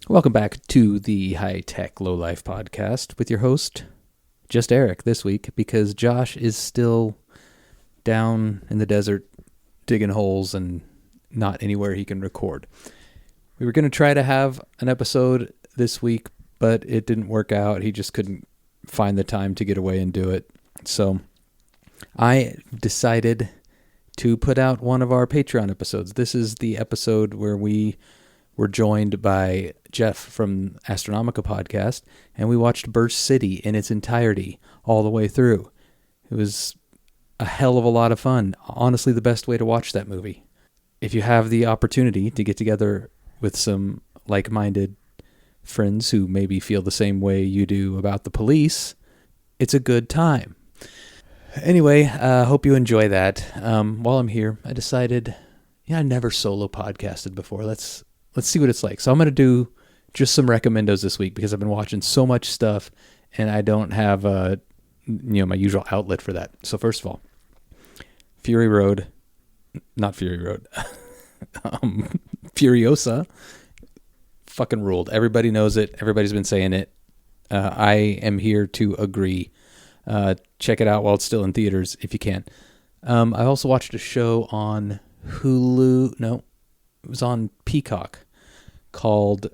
Welcome back to the High Tech Low Life podcast with your host, just Eric, this week, because Josh is still down in the desert digging holes and not anywhere he can record. We were going to try to have an episode this week, but it didn't work out. He just couldn't find the time to get away and do it. So I decided to put out one of our Patreon episodes. This is the episode where we were joined by Jeff from Astronomica podcast, and we watched Burst City in its entirety all the way through. It was a hell of a lot of fun. Honestly, the best way to watch that movie. If you have the opportunity to get together with some like-minded friends who maybe feel the same way you do about the police, it's a good time. Anyway, hope you enjoy that. While I'm here, I decided, I never solo podcasted before. Let's see what it's like. So I'm going to do just some recommendos this week because I've been watching so much stuff and I don't have my usual outlet for that. So first of all, Furiosa fucking ruled. Everybody knows it. Everybody's been saying it. I am here to agree. Check it out while it's still in theaters if you can. I also watched a show on Hulu. No, it was on Peacock called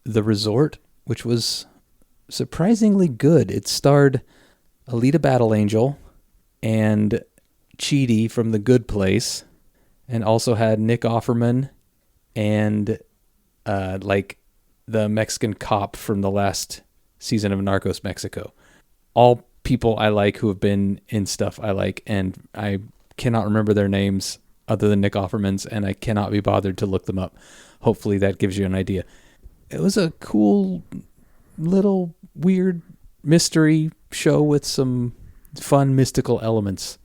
The Resort, which was surprisingly good. It starred Alita Battle Angel and Chidi from The Good Place, and also had Nick Offerman and the Mexican cop from the last season of Narcos Mexico. All people I like who have been in stuff I like, and I cannot remember their names other than Nick Offerman's, and I cannot be bothered to look them up. Hopefully that gives you an idea. It was a cool little weird mystery show with some fun mystical elements.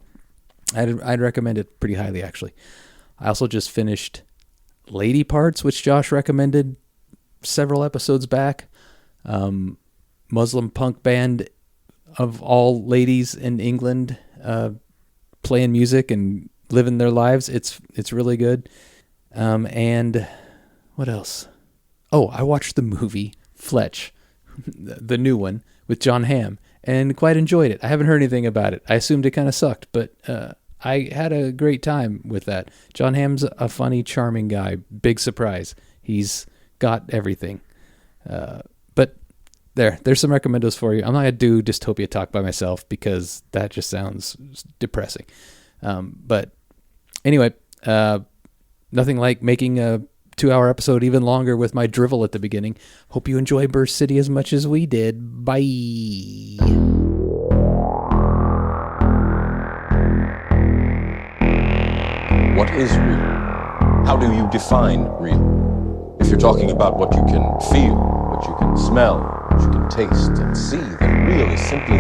I'd recommend it pretty highly, actually. I also just finished Lady Parts, which Josh recommended several episodes back. Muslim punk band of all ladies in England playing music and living their lives. It's really good. And what else? Oh, I watched the movie Fletch, the new one with John Hamm, and quite enjoyed it. I haven't heard anything about it. I assumed it kind of sucked, but I had a great time with that. John Hamm's a funny, charming guy. Big surprise. He's got everything. But there's some recommendos for you. I'm not going to do dystopia talk by myself because that just sounds depressing. But anyway, nothing like making a 2-hour episode even longer with my drivel at the beginning. Hope you enjoy Burst City as much as we did. Bye. What is real? How do you define real? If you're talking about what you can feel, what you can smell, what you can taste and see, then real is simply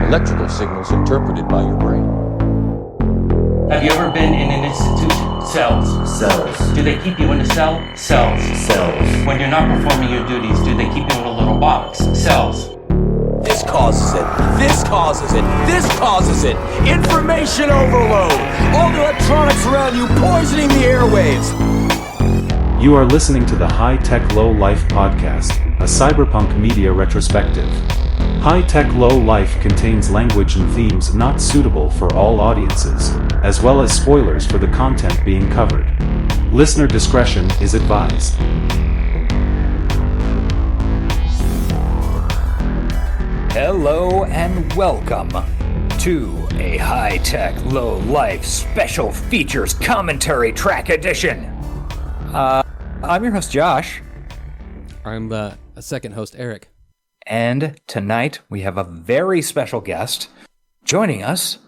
electrical signals interpreted by your brain. Have you ever been in an institution? Cells. Cells. Do they keep you in a cell? Cells. Cells. When you're not performing your duties, do they keep you in a little box? Cells. This causes it. This causes it. This causes it. Information overload. All the electronics around you poisoning the airwaves. You are listening to the High Tech Low Life podcast, a cyberpunk media retrospective. High Tech Low Life contains language and themes not suitable for all audiences, as well as spoilers for the content being covered. Listener discretion is advised. Hello and welcome to a High Tech Low Life special features commentary track edition. I'm your host Josh. I'm a second host, Eric. And tonight we have a very special guest joining us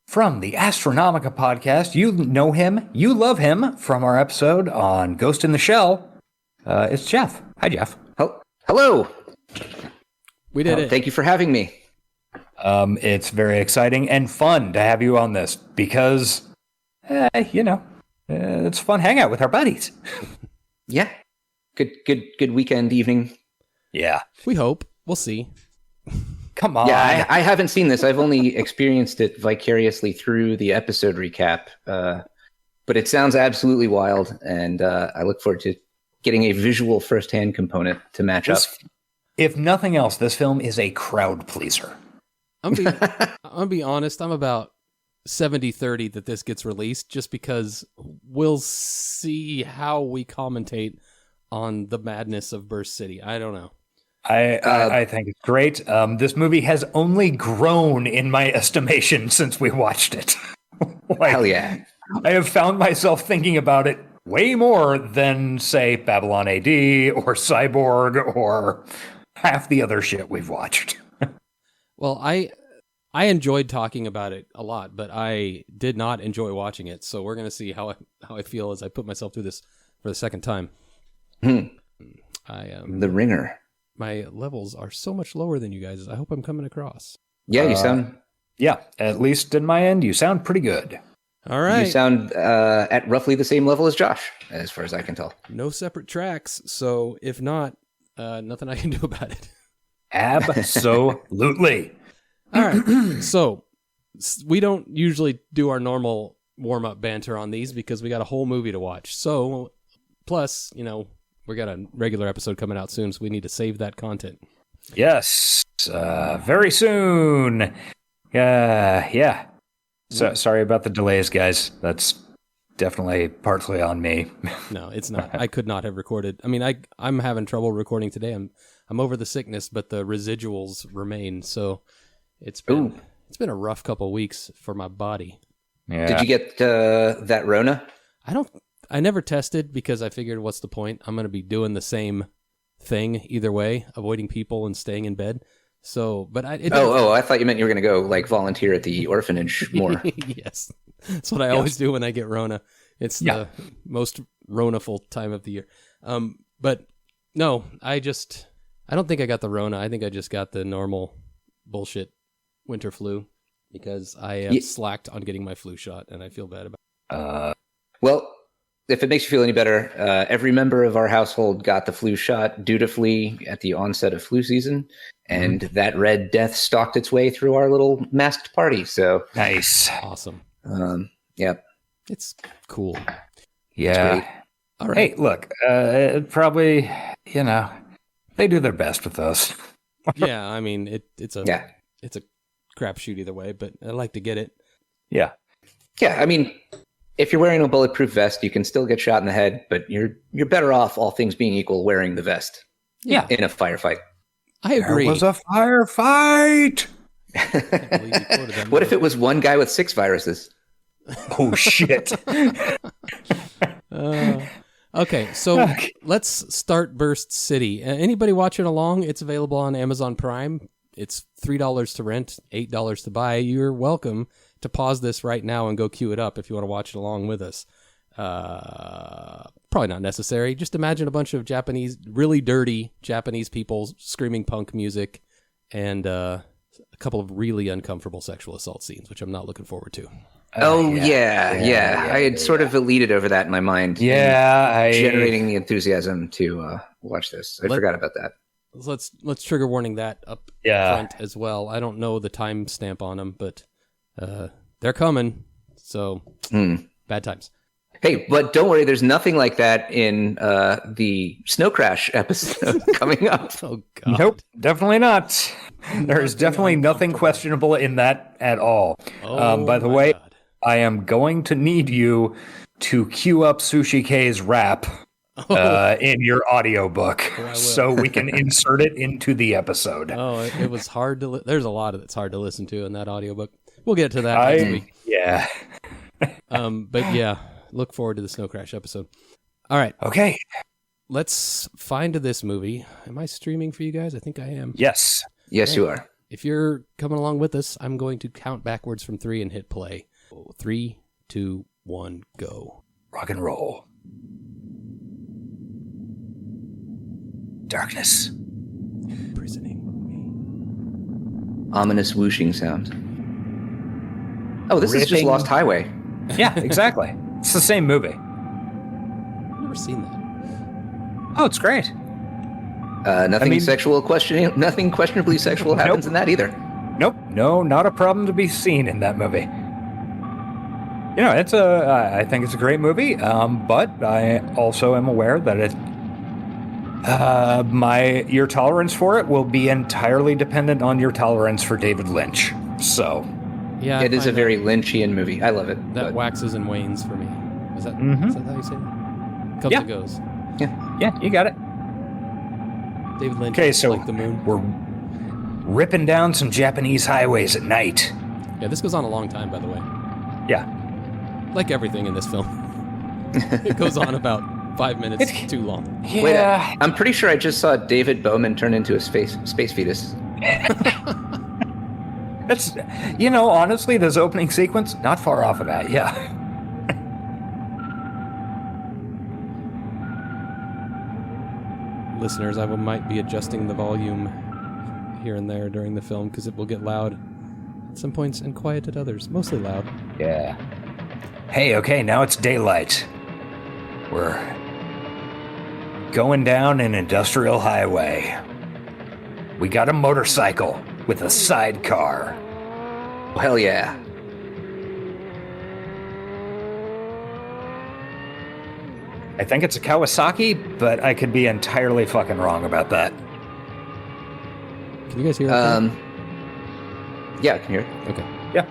from the Astronomica podcast. You know him, you love him from our episode on Ghost in the Shell. It's Jeff. Hi, Jeff. Hello. We did it. Thank you for having me. It's very exciting and fun to have you on this because, it's a fun hangout with our buddies. Yeah. Good weekend evening. Yeah. We hope. We'll see. Come on. Yeah, I haven't seen this. I've only experienced it vicariously through the episode recap. But it sounds absolutely wild, and I look forward to getting a visual firsthand component to match up. If nothing else, this film is a crowd pleaser. I'm gonna be honest. I'm about 70-30 that this gets released, just because we'll see how we commentate on the madness of Burst City. I don't know. I think it's great. This movie has only grown in my estimation since we watched it. Hell yeah. I have found myself thinking about it way more than, say, Babylon AD or Cyborg or half the other shit we've watched. Well, I enjoyed talking about it a lot, but I did not enjoy watching it. So we're going to see how I feel as I put myself through this for the second time. The Ringer. My levels are so much lower than you guys. I hope I'm coming across. Yeah, you sound... Yeah, at least in my end, you sound pretty good. All right. You sound at roughly the same level as Josh, as far as I can tell. No separate tracks, so if not, nothing I can do about it. Absolutely. All right. So we don't usually do our normal warm-up banter on these because we got a whole movie to watch. So, plus, we got a regular episode coming out soon, so we need to save that content. Yes, very soon. Yeah. So sorry about the delays, guys. That's definitely partly on me. No, it's not. I could not have recorded. I mean, I'm having trouble recording today. I'm over the sickness, but the residuals remain. So it's been a rough couple weeks for my body. Yeah. Did you get that Rona? I never tested because I figured, what's the point? I'm going to be doing the same thing either way, avoiding people and staying in bed. So, but I thought you meant you were going to go like volunteer at the orphanage more. Yes, that's what I always do when I get Rona. It's the most Rona-ful time of the year. But no, I don't think I got the Rona. I think I just got the normal bullshit winter flu because I slacked on getting my flu shot, and I feel bad about it. Well, if it makes you feel any better, every member of our household got the flu shot dutifully at the onset of flu season, and that Red Death stalked its way through our little masked party. So nice. Awesome. Yep. It's cool. Yeah. All right. Hey, look, probably, they do their best with those. Yeah, I mean, it's a crapshoot either way, but I like to get it. Yeah. Yeah, I mean, if you're wearing a bulletproof vest, you can still get shot in the head, but you're better off, all things being equal, wearing the vest. Yeah. In a firefight. I agree. There was a firefight. What if it was one guy with 6 viruses? Oh, shit. Okay, so let's start Burst City. Anybody watching along? It's available on Amazon Prime. It's $3 to rent, $8 to buy. You're welcome to pause this right now and go queue it up if you want to watch it along with us. Probably not necessary. Just imagine a bunch of really dirty Japanese people screaming punk music and a couple of really uncomfortable sexual assault scenes, which I'm not looking forward to. Yeah. I had sort of eluded over that in my mind. Yeah, generating the enthusiasm to watch this. I forgot about that. Let's trigger warning that up front as well. I don't know the timestamp on them, but they're coming. So bad times. Hey, but don't worry. There's nothing like that in the Snow Crash episode coming up. Oh God. Nope, definitely not. There's definitely nothing questionable in that at all. By the way, God. I am going to need you to queue up Sushi K's rap in your audiobook so we can insert it into the episode. Oh, it was hard to there's a lot of it's hard to listen to in that audiobook. We'll get to that next week. Yeah. But yeah, look forward to the Snow Crash episode. All right. Okay. Let's find this movie. Am I streaming for you guys? I think I am. Yes. Yes, you are. If you're coming along with us, I'm going to count backwards from 3 and hit play. 3, 2, 1, go. Rock and roll. Darkness. Imprisoning me. Ominous whooshing sound. Oh, this is just Lost Highway. Yeah, exactly. It's the same movie. I've never seen that. Oh, it's great. Nothing questionably sexual happens in that either. Nope. No, not a problem to be seen in that movie. I think it's a great movie, but I also am aware that Your tolerance for it will be entirely dependent on your tolerance for David Lynch. So, Yeah, It is a very Lynchian movie. I love it. that but- waxes and wanes for me. Is that how you say it? Comes Yeah. and goes. yeah, you got it. David Lynch Okay, is so like the moon. we're ripping down some Japanese highways at night. Yeah, this goes on a long time, by the way. Yeah. Like everything in this film. It goes on about 5 minutes too long. Wait, I'm pretty sure I just saw David Bowman turn into a space fetus. That's, honestly, this opening sequence, not far off of that, yeah. Listeners, I might be adjusting the volume here and there during the film because it will get loud at some points and quiet at others. Mostly loud. Yeah. Hey, okay, now it's daylight. We're going down an industrial highway. We got a motorcycle with a sidecar. Oh, hell yeah. I think it's a Kawasaki, but I could be entirely fucking wrong about that. Can you guys hear that? Yeah, I can hear it. Okay. Yeah.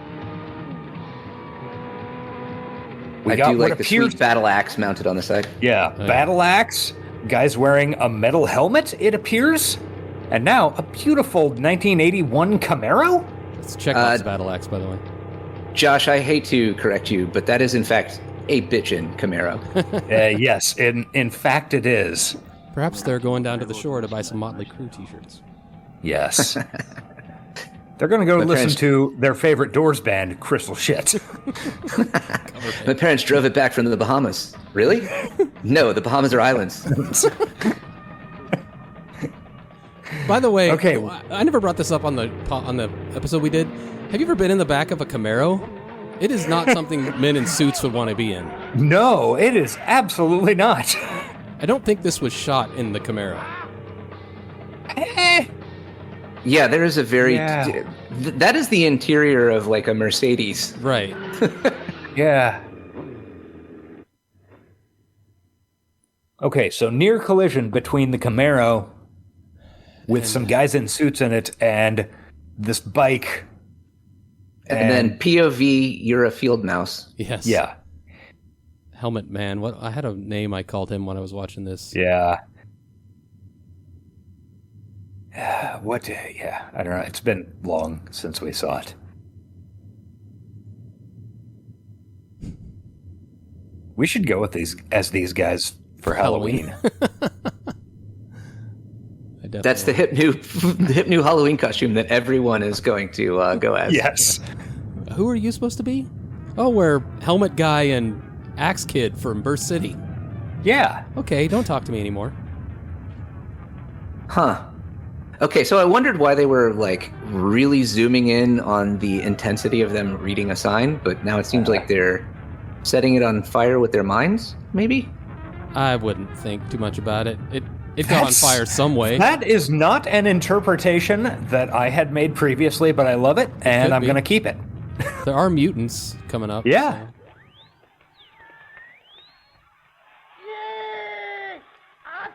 We I got do what like the appears- sweet battle axe mounted on the side. Yeah, battle axe. Guy's wearing a metal helmet, it appears. And now a beautiful 1981 Camaro? It's Chekhov's battle axe, by the way. Josh, I hate to correct you, but that is in fact a bitchin' Camaro. Yes, in fact it is. Perhaps they're going down to the shore to buy some Motley Crue t-shirts. Yes. They're going to go listen to their favorite Doors band, Crystal Shit. My parents drove it back from the Bahamas. Really? No, the Bahamas are islands. By the way, Okay. I never brought this up on the episode we did. Have you ever been in the back of a Camaro? It is not something men in suits would want to be in. No, it is absolutely not. I don't think this was shot in the Camaro. Yeah, there is a very... Yeah. That is the interior of like a Mercedes. Right. Yeah. Okay, so near collision between the Camaro with some guys in suits in it and this bike. And then POV, you're a field mouse. Yes. Yeah. Helmet Man. What? I had a name I called him when I was watching this. Yeah. What? Yeah, I don't know. It's been long since we saw it. We should go with these guys for Halloween. That's the hip new Halloween costume that everyone is going to go as. Yes. Who are you supposed to be? Oh, we're Helmet Guy and Axe Kid from Burst City. Yeah. Okay, don't talk to me anymore. Huh. Okay, so I wondered why they were like really zooming in on the intensity of them reading a sign, but now it seems like they're setting it on fire with their minds, maybe? I wouldn't think too much about it. It got on fire some way. That is not an interpretation that I had made previously, but I love it, and I'm going to keep it. There are mutants coming up. Yeah. So.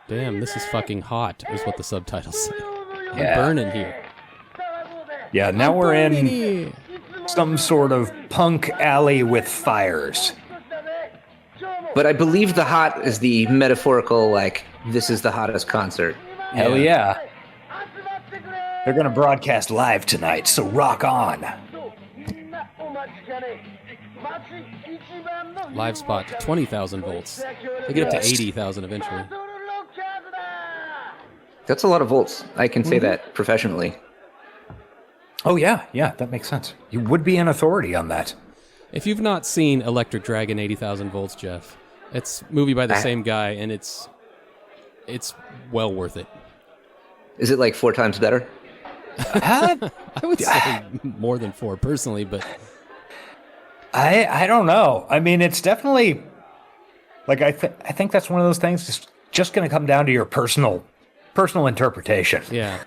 Damn, this is fucking hot, is what the subtitles say. I'm burning here. Yeah, now we're in some sort of punk alley with fires. But I believe the hot is the metaphorical, like, this is the hottest concert. Hell yeah. They're going to broadcast live tonight, so rock on. Live spot, 20,000 volts. They get up to 80,000 eventually. That's a lot of volts. I can say that professionally. Oh, yeah, that makes sense. You would be an authority on that. If you've not seen Electric Dragon 80,000 volts, Jeff, it's a movie by the same guy, and it's well worth it. Is it like 4 times better? I would say more than 4 personally, but I don't know. I mean, it's definitely like I think that's one of those things just going to come down to your personal interpretation. yeah.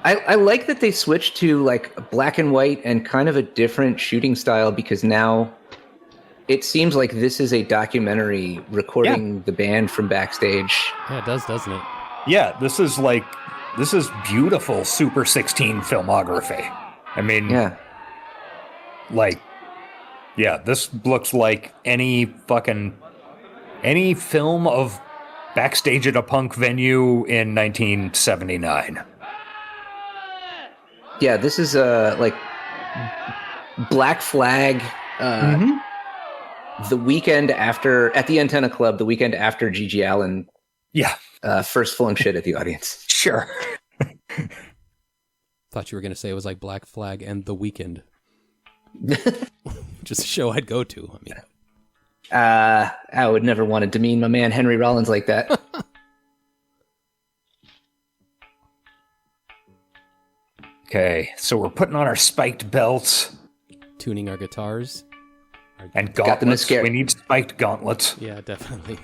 I like that they switched to like black and white and kind of a different shooting style, because now it seems like this is a documentary recording the band from backstage. Yeah, it does, doesn't it? Yeah, this is beautiful Super 16 filmography. I mean, this looks like any film of backstage at a punk venue in 1979. Yeah, this is like Black Flag. The weekend after at the Antenna Club, the weekend after Gigi Allen. Yeah. First flung shit at the audience. Sure. Thought you were going to say it was like Black Flag and The Weeknd. Just a show I'd go to. I mean, I would never want to demean my man Henry Rollins like that. Okay, so we're putting on our spiked belts. Tuning our guitars. And Got the gauntlets. mascara. We need spiked gauntlets. Yeah, definitely.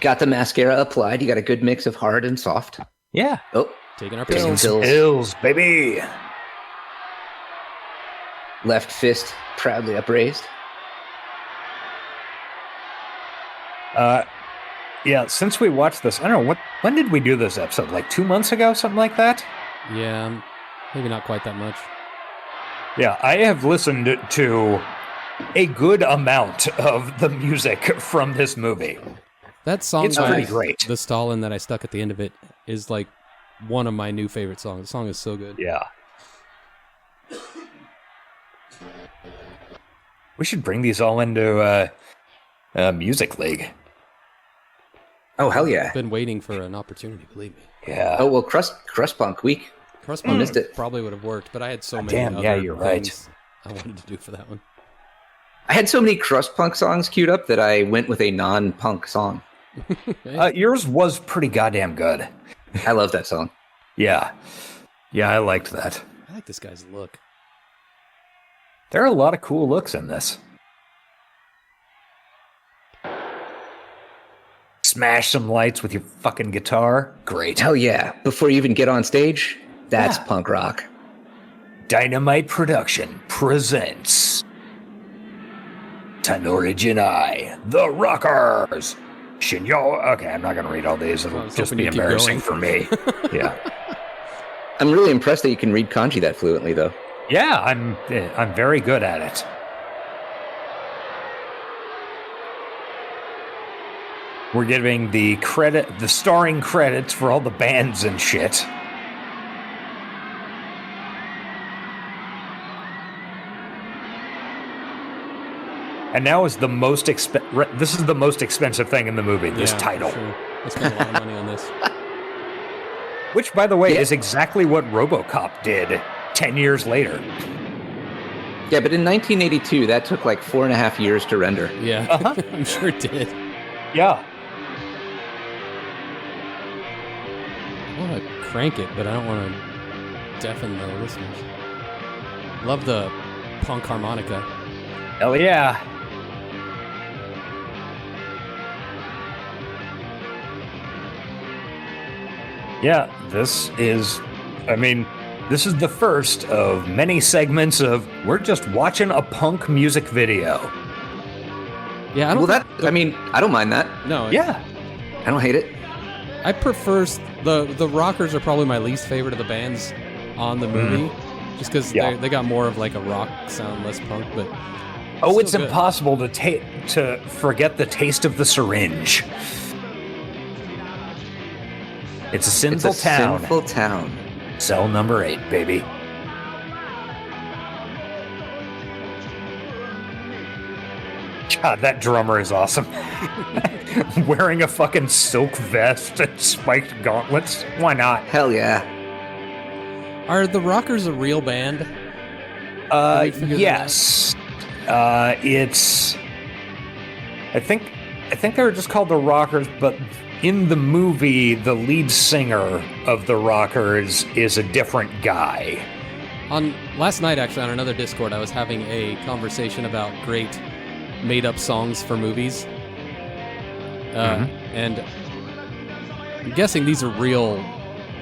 Got the mascara applied. You got a good mix of hard and soft. Yeah. Oh, Taking our taking pills. Pills, baby. Left fist proudly upraised. Yeah, since we watched this, I don't know, when did we do this episode? Like 2 months ago, something like that? Yeah, maybe not quite that much. Yeah, I have listened to a good amount of the music from this movie. That song It's by pretty great. The Stalin that I stuck at the end of it is like one of my new favorite songs. The song is so good. Yeah. We should bring these all into Music League. Oh, hell yeah. I've been waiting for an opportunity, believe me. Yeah. Oh, well, Crust Punk Week. Crust missed it. probably would have worked, but I had so many damn, other yeah, you're right. things I wanted to do for that one. I had so many Crust Punk songs queued up that I went with a non-punk song. Yours was pretty goddamn good. I love that song. Yeah. Yeah, I liked that. I like this guy's look. There are a lot of cool looks in this. Smash some lights with your fucking guitar. Great. Hell yeah. Before you even get on stage, that's Yeah. punk rock. Dynamite Production presents Tenori Jinai, The Rockers. Shinyo. Okay, I'm not going to read all these. It'll was just hoping be you'd keep embarrassing for me. Yeah. I'm really impressed that you can read kanji that fluently, though. Yeah, I'm very good at it. We're giving the starring credits for all the bands and shit. And now is the most this is the most expensive thing in the movie, this Yeah, title. for sure. I spent a lot of money on this. Which, by the way, Yeah. is exactly what RoboCop did 10 years later. Yeah, but in 1982, that took like 4.5 years to render. Yeah, I'm sure it did. Yeah. I want to crank it, but I don't want to deafen the listeners. Love the punk harmonica. Hell yeah. Yeah, this is the first of many segments of we're just watching a punk music video. Yeah, I don't. Well, think I don't mind that. no. Yeah. I don't hate it. I prefer the Rockers are probably my least favorite of the bands on the movie, just because Yeah. they got more of like a rock sound, less punk. But Oh, still it's good. impossible to forget the taste of the syringe. It's a sinful It's a town. sinful town. Cell number 8, baby. God, that drummer is awesome. Wearing a fucking silk vest and spiked gauntlets. Why not? Hell yeah. Are the Rockers a real band? we figure that Yes. It's. I think they were just called the Rockers, but in the movie, the lead singer of the Rockers is a different guy. On last night, actually, on another Discord, I was having a conversation about great made-up songs for movies, and I'm guessing these are real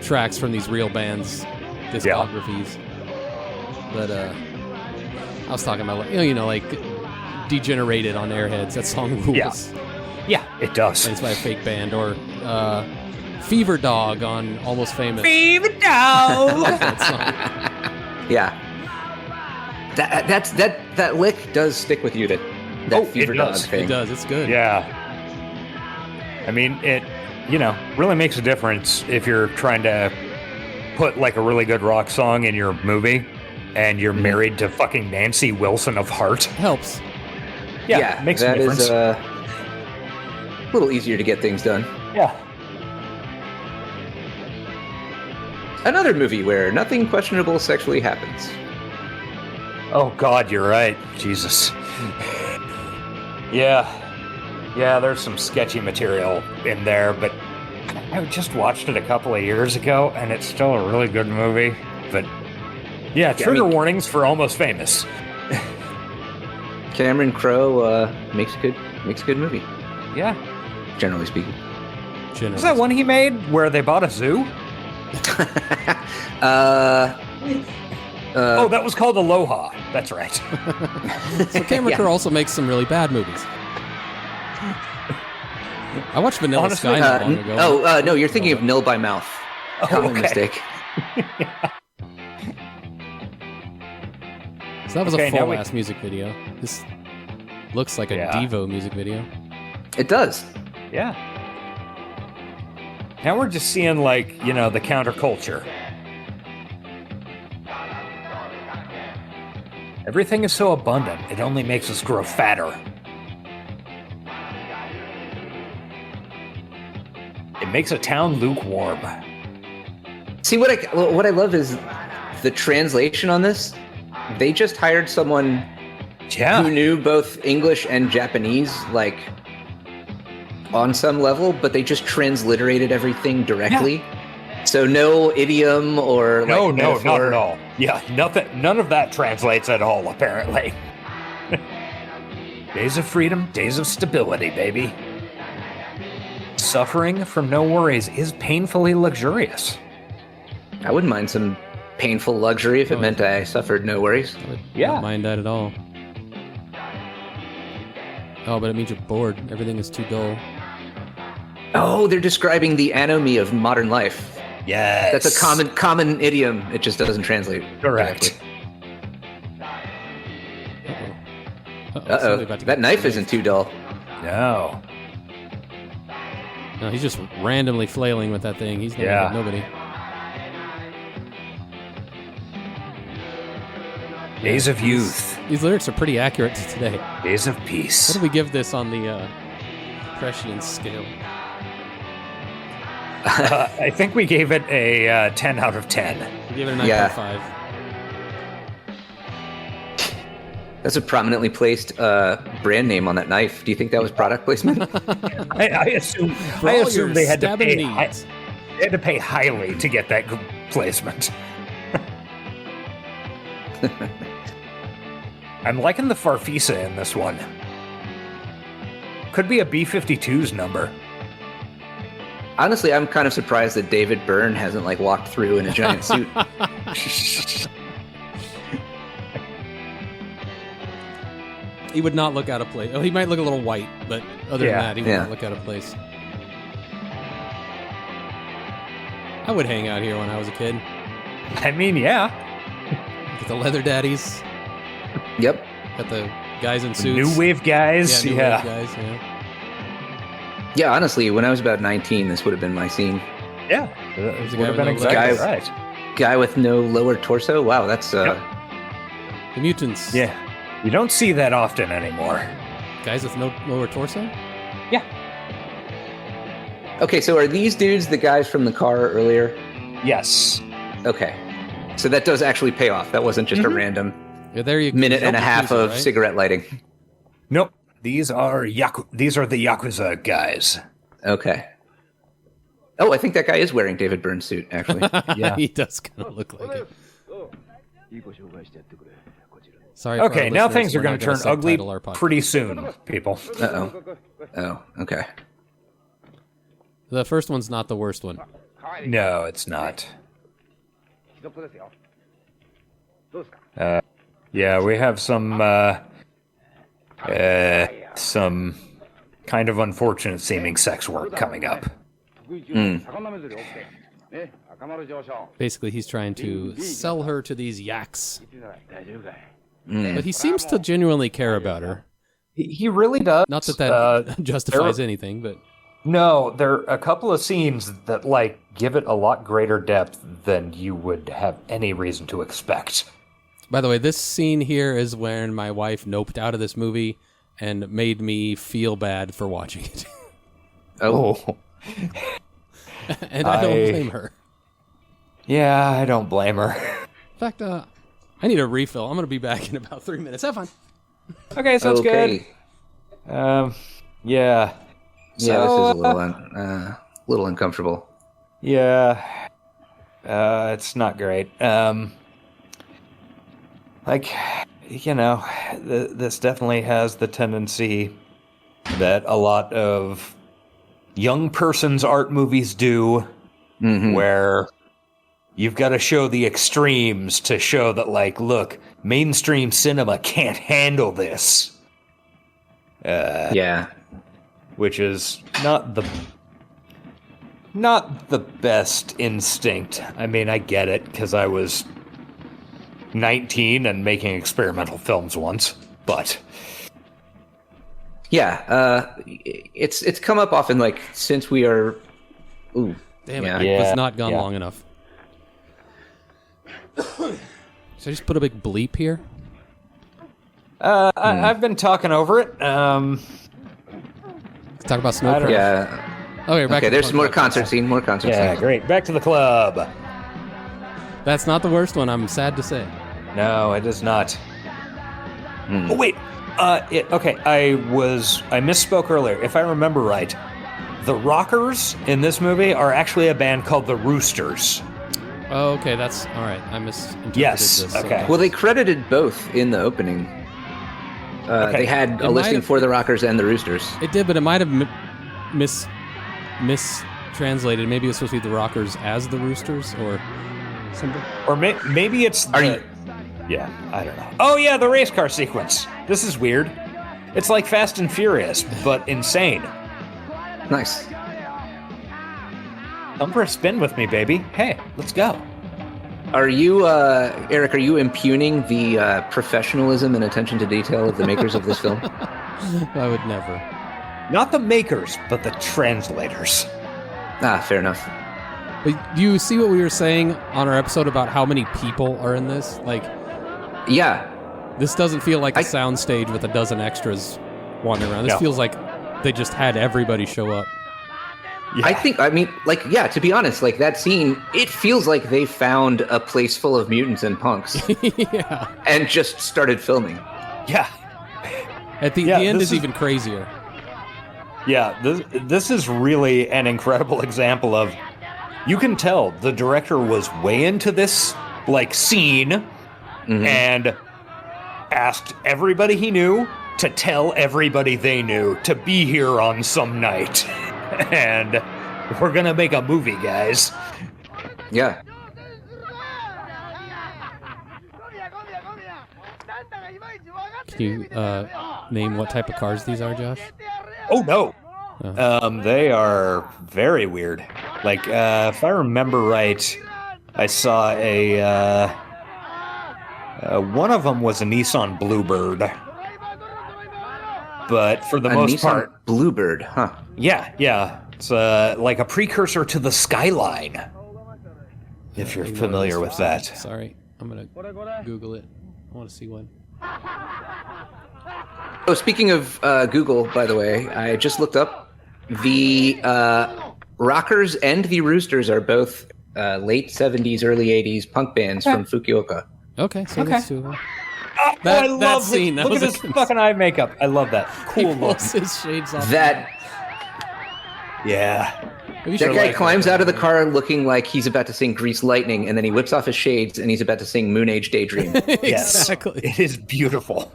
tracks from these real bands' discographies. But I was talking about like Degenerated on Airheads. That song rules. Yeah, it does. And it's by a fake band, or Fever Dog on Almost Famous. Fever Dog! That song. Yeah. That lick does stick with you. That Fever Dog thing. It does. It's good. Yeah. I mean, it, really makes a difference if you're trying to put like a really good rock song in your movie and you're married to fucking Nancy Wilson of Heart. Helps. Yeah, makes a difference. That is a little easier to get things done. Yeah. Another movie where nothing questionable sexually happens. Oh God, you're right. Jesus. Yeah, there's some sketchy material in there, but I just watched it a couple of years ago, and it's still a really good movie. But yeah, trigger warnings for Almost Famous. Cameron Crowe makes a good movie. Yeah. Generally speaking. Was that one he made where they bought a zoo? That was called Aloha. That's right. So Cameron Crowe also makes some really bad movies. I watched Vanilla Sky not long ago. No, you're thinking of Nil by Mouth. Common mistake. So that was a full-ass music video. This looks like a Devo music video. It does. Yeah. Now we're just seeing, like, the counterculture. Everything is so abundant, it only makes us grow fatter. It makes a town lukewarm. See, what I love is the translation on this. They just hired someone who knew both English and Japanese, like, on some level, but they just transliterated everything directly. Yeah. So no idiom or no, not at all. Yeah, nothing. None of that translates at all, apparently. Days of freedom, days of stability, baby. Suffering from no worries is painfully luxurious. I wouldn't mind some painful luxury if it meant I suffered no worries. I would not mind that at all. Oh, but it means you're bored. Everything is too dull. Oh, they're describing the anomie of modern life. Yes. That's a common idiom. It just doesn't translate. Correct. Uh-oh. That knife isn't too dull. No. No, he's just randomly flailing with that thing. He's never hit nobody. Days of youth. These lyrics are pretty accurate to today. Days of peace. What do we give this on the prescience scale? I think we gave it a 10 out of 10. We gave it a 9.5. That's a prominently placed brand name on that knife. Do you think that was product placement? I assume they had to pay. They had to pay highly to get that placement. I'm liking the Farfisa in this one. Could be a B-52's number. Honestly, I'm kind of surprised that David Byrne hasn't walked through in a giant suit. He would not look out of place. Oh, he might look a little white, but other than that, he would not look out of place. I would hang out here when I was a kid. I mean, yeah. Get the leather daddies. Yep. Got the guys in suits. New wave guys. New wave guys, yeah. Yeah, honestly, when I was about 19, this would have been my scene. Yeah. There's a guy with exactly right. Guy with no lower torso? Wow, that's... The mutants. Yeah. You don't see that often anymore. Guys with no lower torso? Yeah. Okay, so are these dudes the guys from the car earlier? Yes. Okay. So that does actually pay off. That wasn't just a random minute and a half of cigarette lighting. Nope. These are the Yakuza guys. Okay. Oh, I think that guy is wearing David Byrne's suit, actually. Yeah. He does kind of look like it. Sorry. Okay, now things are going to turn ugly pretty soon, people. Uh-oh. Oh, okay. The first one's not the worst one. No, it's not. Yeah, we have some kind of unfortunate seeming sex work coming up. Basically, he's trying to sell her to these yaks. But he seems to genuinely care about her. He really does. Not that justifies anything, but... No, there are a couple of scenes that, like, give it a lot greater depth than you would have any reason to expect. By the way, this scene here is when my wife noped out of this movie and made me feel bad for watching it. Oh. And I don't blame her. Yeah, I don't blame her. In fact, I need a refill. I'm going to be back in about 3 minutes. Have fun. Okay, sounds good. Yeah. Yeah, this is a little uncomfortable. Yeah. It's not great. This definitely has the tendency that a lot of young person's art movies do, where you've got to show the extremes to show that, like, look, mainstream cinema can't handle this. Yeah. Which is not the best instinct. I mean, I get it, because I was 19 and making experimental films once, but... Yeah, it's come up often, like, since we are... Ooh. Damn it, it was not gone long enough. Should I just put a big bleep here? I've been talking over it. Let's talk about Snowcraft. Yeah. Okay, back to there's the some more club. concert scene, Yeah, great. Back to the club. That's not the worst one, I'm sad to say. No, it is not. Oh, wait. Okay, I misspoke earlier. If I remember right, the Rockers in this movie are actually a band called the Roosters. Oh, okay, that's... All right, I misinterpreted Yes, this. okay. Well, they credited both in the opening. They had a listing for the Rockers and the Roosters. It did, but it might have mistranslated. Maybe it was supposed to be the Rockers as the Roosters, or something. Or maybe it's... Yeah, I don't know. Oh, yeah, the race car sequence. This is weird. It's like Fast and Furious, but insane. Nice. Come for a spin with me, baby. Hey, let's go. Are you, Eric, are you impugning the professionalism and attention to detail of the makers of this film? I would never. Not the makers, but the translators. Ah, fair enough. But do you see what we were saying on our episode about how many people are in this? Like, yeah, this doesn't feel like a soundstage with a dozen extras wandering around. This feels like they just had everybody show up. Yeah. To be honest, like that scene, it feels like they found a place full of mutants and punks Yeah. and just started filming. Yeah. At the end is even crazier. Yeah, this is really an incredible example of, you can tell the director was way into this, like, scene, and asked everybody he knew to tell everybody they knew to be here on some night. And we're gonna make a movie, guys. Yeah. Can you name what type of cars these are, Josh? Oh, no. They are very weird. Like, if I remember right, I saw one of them was a Nissan Bluebird. But for the most part... Bluebird, huh? Yeah. It's like a precursor to the Skyline. If you're familiar with that. Sorry, I'm going to Google it. I want to see one. Oh, speaking of Google, by the way, I just looked up. The Rockers and the Roosters are both late 70s, early 80s punk bands from Fukuoka. Okay, so let's do one. I love scene. Look at this fucking eye makeup. I love that. Cool He look. pulls his shades off. Yeah. That guy climbs out of the car looking like he's about to sing Grease Lightning, and then he whips off his shades and he's about to sing Moon Age Daydream. Yes. Exactly. It is beautiful.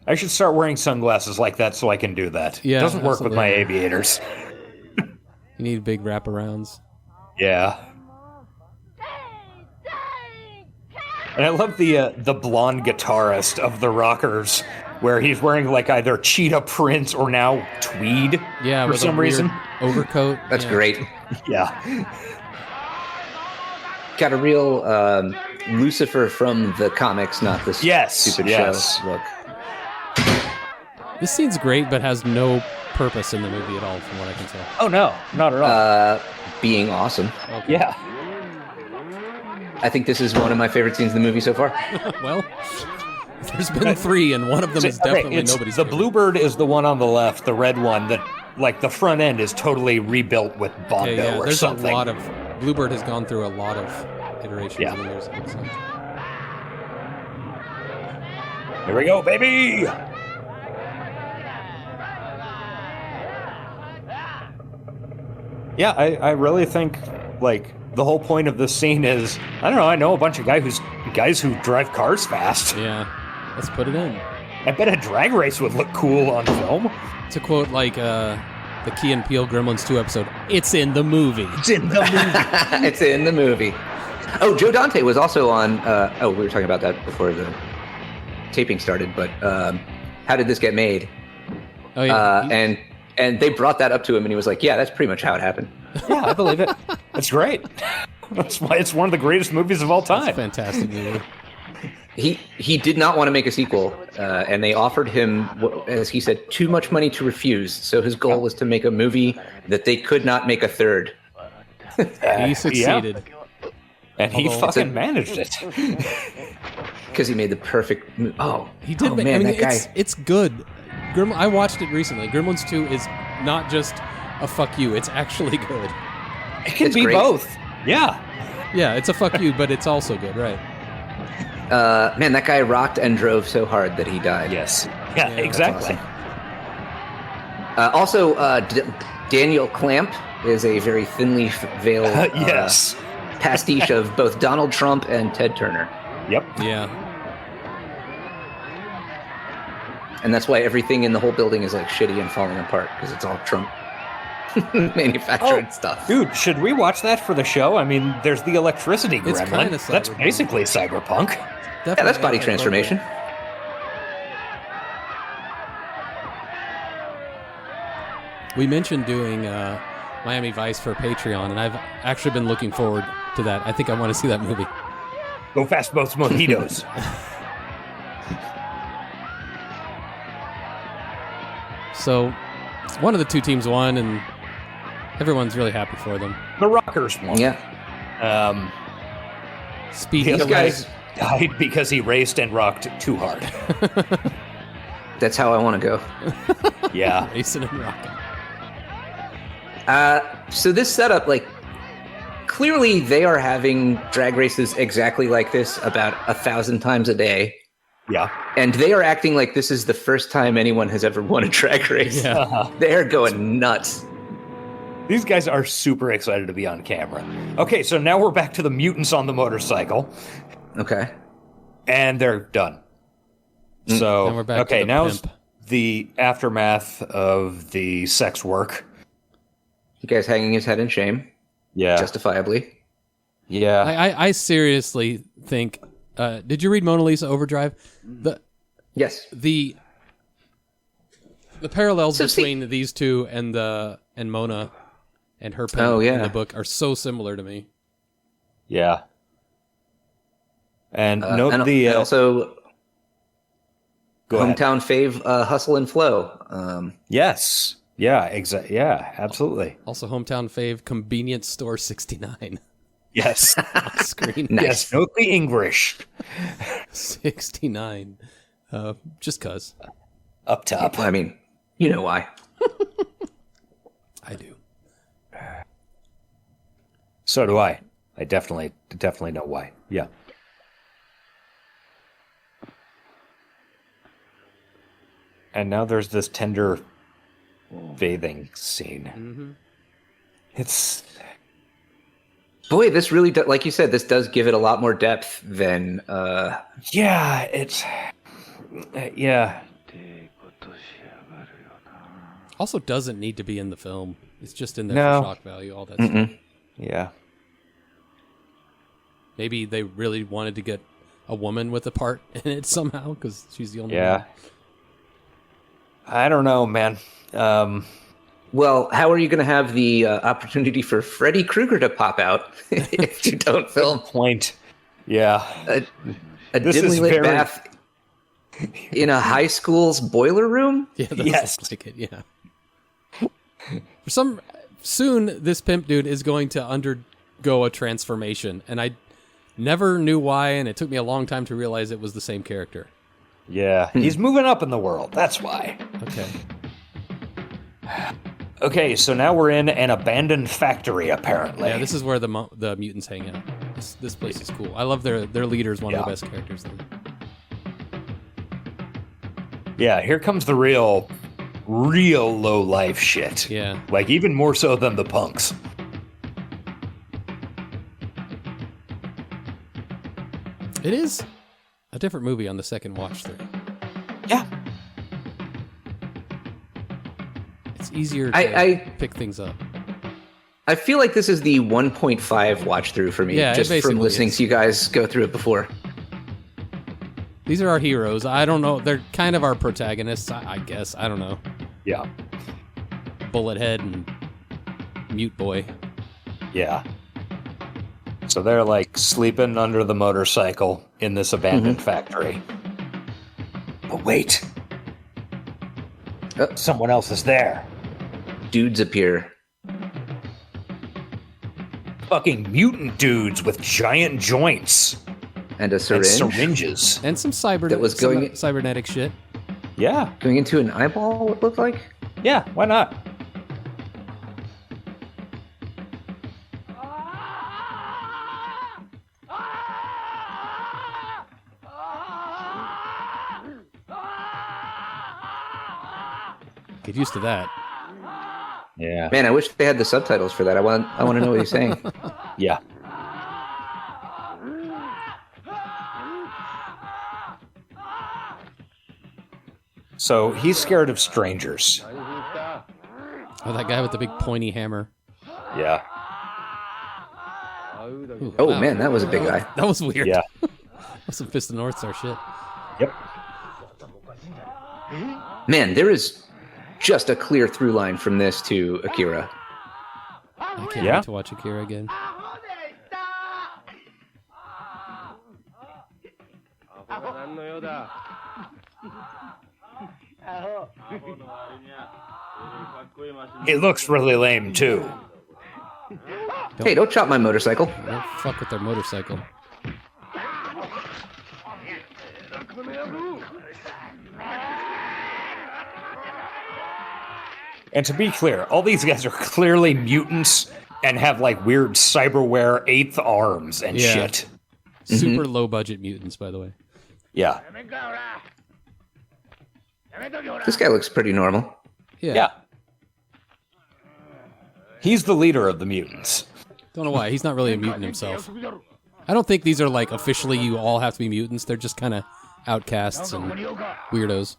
I should start wearing sunglasses like that so I can do that. Yeah, it doesn't work with my absolutely. aviators. You need big wraparounds. Yeah. And I love the blonde guitarist of the Rockers, where he's wearing like either cheetah print or now tweed Yeah, for with some a weird reason. overcoat. That's yeah. great. Yeah. Got a real Lucifer from the comics, not the stupid show look. This scene's great, but has no purpose in the movie at all, from what I can tell. Oh, no. Not at all. Being awesome. Okay. Yeah. I think this is one of my favorite scenes in the movie so far. Well, there's been 3, and one of them is definitely nobody's The favorite. Bluebird is the one on the left, the red one, that, like, the front end is totally rebuilt with Bondo Yeah, or there's something. a lot of... Bluebird has gone through a lot of iterations Yeah. in the years. So. Here we go, baby! Yeah, I really think, like, the whole point of this scene is, I don't know, I know a bunch of guys who drive cars fast. Yeah, let's put it in. I bet a drag race would look cool on film. To quote, like, the Key and Peele Gremlins 2 episode, it's in the movie. It's in the movie. It's in the movie. Oh, Joe Dante was also on... we were talking about that before the taping started, but how did this get made? Oh, yeah. And they brought that up to him, and he was like, yeah, that's pretty much how it happened. Yeah, I believe it. It's great. That's why it's one of the greatest movies of all It's a time. fantastic movie. He did not want to make a sequel, and they offered him, as he said, too much money to refuse. So his goal was to make a movie that they could not make a third. He succeeded. And he Although- fucking managed it. Because he made the perfect movie. Oh, He did. Oh, make, man, I mean, that guy. it's good. I watched it recently. Gremlins 2 is not just a fuck you. It's actually good. It can It's be great. both. Yeah. Yeah, it's a fuck you, but it's also good, right? Man, that guy rocked and drove so hard that he died. Yes. Yeah, exactly. Also, Daniel Clamp is a very thinly veiled Yes. pastiche of both Donald Trump and Ted Turner. Yep. Yeah. And that's why everything in the whole building is like shitty and falling apart, because it's all Trump manufactured stuff. Dude, should we watch that for the show? I mean, there's the electricity It's gremlin. kinda That's cyberpunk. basically cyberpunk. Yeah, that's body Definitely. transformation. We mentioned doing Miami Vice for Patreon, and I've actually been looking forward to that. I think I want to see that movie. Go fast, boats, mojitos. So, one of the two teams won, and everyone's really happy for them. The Rockers won. Yeah. Speedy The other guys- guy died because he raced and rocked too hard. That's how I want to go. Yeah. racing and rocking. So this setup, like, clearly they are having drag races exactly like this about 1,000 times a day. Yeah. And they are acting like this is the first time anyone has ever won a drag race. Yeah. They're going nuts. These guys are super excited to be on camera. Okay, so now we're back to the mutants on the motorcycle, Okay. and they're done. So, And we're back to okay, the now's pimp. the aftermath of the sex work. Uh, You guys hanging his head in shame, Yeah. justifiably. Yeah. I seriously think. Did you read Mona Lisa Overdrive? Yes. The parallels So see- between these two and Mona and her pen Oh, in yeah. the book are so similar to me. Yeah. And note and the also go ahead. hometown fave, Hustle and Flow. Yes. Yeah, yeah, absolutely. Also, hometown fave, Convenience Store 69 Yes. on screen. Yes, note the English 69. Just cause up top. I mean, you know why. I do. So do I. I definitely know why. Yeah. And now there's this tender bathing scene. Mm-hmm. It's Boy, this really, like you said, this does give it a lot more depth than. yeah, it's yeah. Also, doesn't need to be in the film. It's just in there No. for shock value. All that stuff. Yeah. Maybe they really wanted to get a woman with a part in it somehow because she's the only Yeah. one. I don't know, man. Well, how are you going to have the opportunity for Freddy Krueger to pop out if you don't film Point. Yeah. a This dimly is lit very- bath in a high school's boiler room? Yeah, that Yes. looks like it, yeah. Soon this pimp dude is going to undergo a transformation, and I never knew why, and it took me a long time to realize it was the same character. Yeah. He's moving up in the world. That's why. Okay. Okay, so now we're in an abandoned factory, apparently. Yeah, this is where the mutants hang out. This place is cool. I love their leader's one of the Yeah. best characters there. Yeah, here comes the real low life shit. Yeah. Like even more so than the punks. It is a different movie on the second watch through. Yeah. It's easier to I pick things up. I feel like this is the 1.5 watch through for me, Yeah, it just from basically listening is. to you guys go through it before. These are our heroes. I don't know. They're kind of our protagonists, I guess. I don't know. Yeah. Bullet Head and Mute Boy. Yeah. So they're like sleeping under the motorcycle in this abandoned factory. But wait. Someone else is there. Dudes appear. Fucking mutant dudes with giant joints And a and syringe syringes. And some That was going- cybernetic shit. Yeah. going into an eyeball, it looked like. Yeah, why not? Get used to that. Yeah. Man, I wish they had the subtitles for that. I want to know what he's saying. Yeah. So he's scared of strangers. Oh, that guy with the big pointy hammer. Yeah. Ooh, Oh wow. man, that was a big guy. That was weird. Yeah. That's some Fist of North Star shit. Yep. Man, there is just a clear through line from this to Akira. I can't Yeah. wait to watch Akira again. It looks really lame too. Hey, don't chop my motorcycle. Don't fuck with their motorcycle. And to be clear, all these guys are clearly mutants and have like weird cyberware eighth arms and Yeah. shit. Super low budget mutants, by the way. Yeah. This guy looks pretty normal. Yeah. He's the leader of the mutants. Don't know why. He's not really a mutant himself. I don't think these are like officially you all have to be mutants. They're just kind of outcasts and weirdos.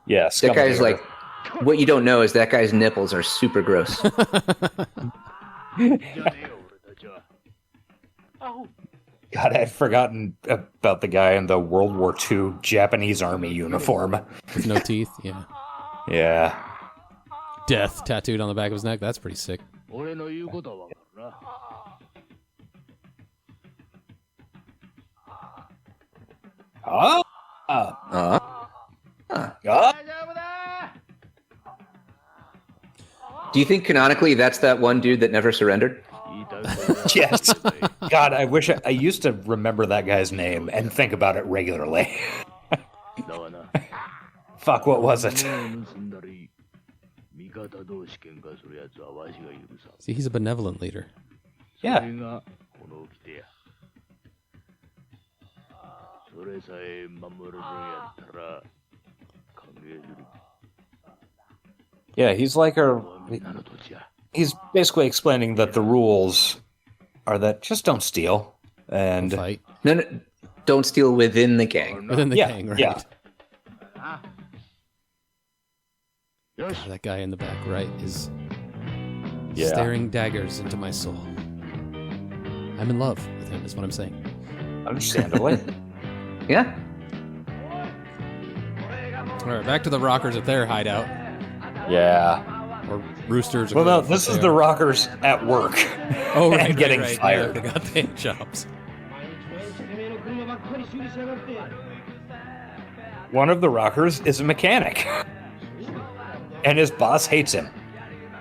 Yeah, That guy's Scumdinger. like, what you don't know is that guy's nipples are super gross. God, I'd forgotten about the guy in the World War II Japanese Army uniform. With no teeth. Yeah. Yeah. Death tattooed on the back of his neck. That's pretty sick. Oh. Do you think canonically that's that one dude that never surrendered? Yes. God, I wish I used to remember that guy's name and think about it regularly. Fuck, what was it? See, he's a benevolent leader. Yeah. Yeah, he's like he's basically explaining that the rules are that just don't steal. And Fight No, don't steal within the gang. within the yeah, gang, right? yeah. God, that guy in the back right is Yeah. staring daggers into my soul. I'm in love with him, is what I'm saying. Understandably. Yeah. All right, back to the Rockers at their hideout. Yeah. Or Roosters are Well, no, going this up is there. the rockers at work. Oh, right, and getting right. fired. Yeah, I forgot they had jobs. One of the rockers is a mechanic. And his boss hates him.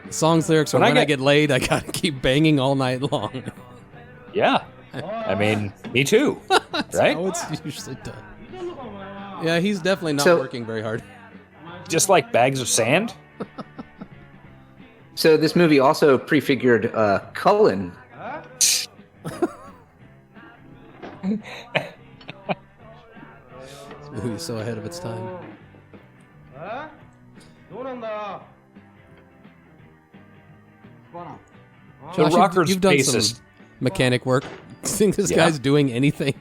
The song's lyrics are, when I get laid, I gotta keep banging all night long. Yeah. I mean, me too. Right? How it's usually done. Yeah, he's definitely not working very hard. Just like bags of sand? So this movie also prefigured Cullen. This movie's so ahead of its time. The Josh, rocker's you've done bassist. some mechanic work. Do you think this Yeah. guy's doing anything?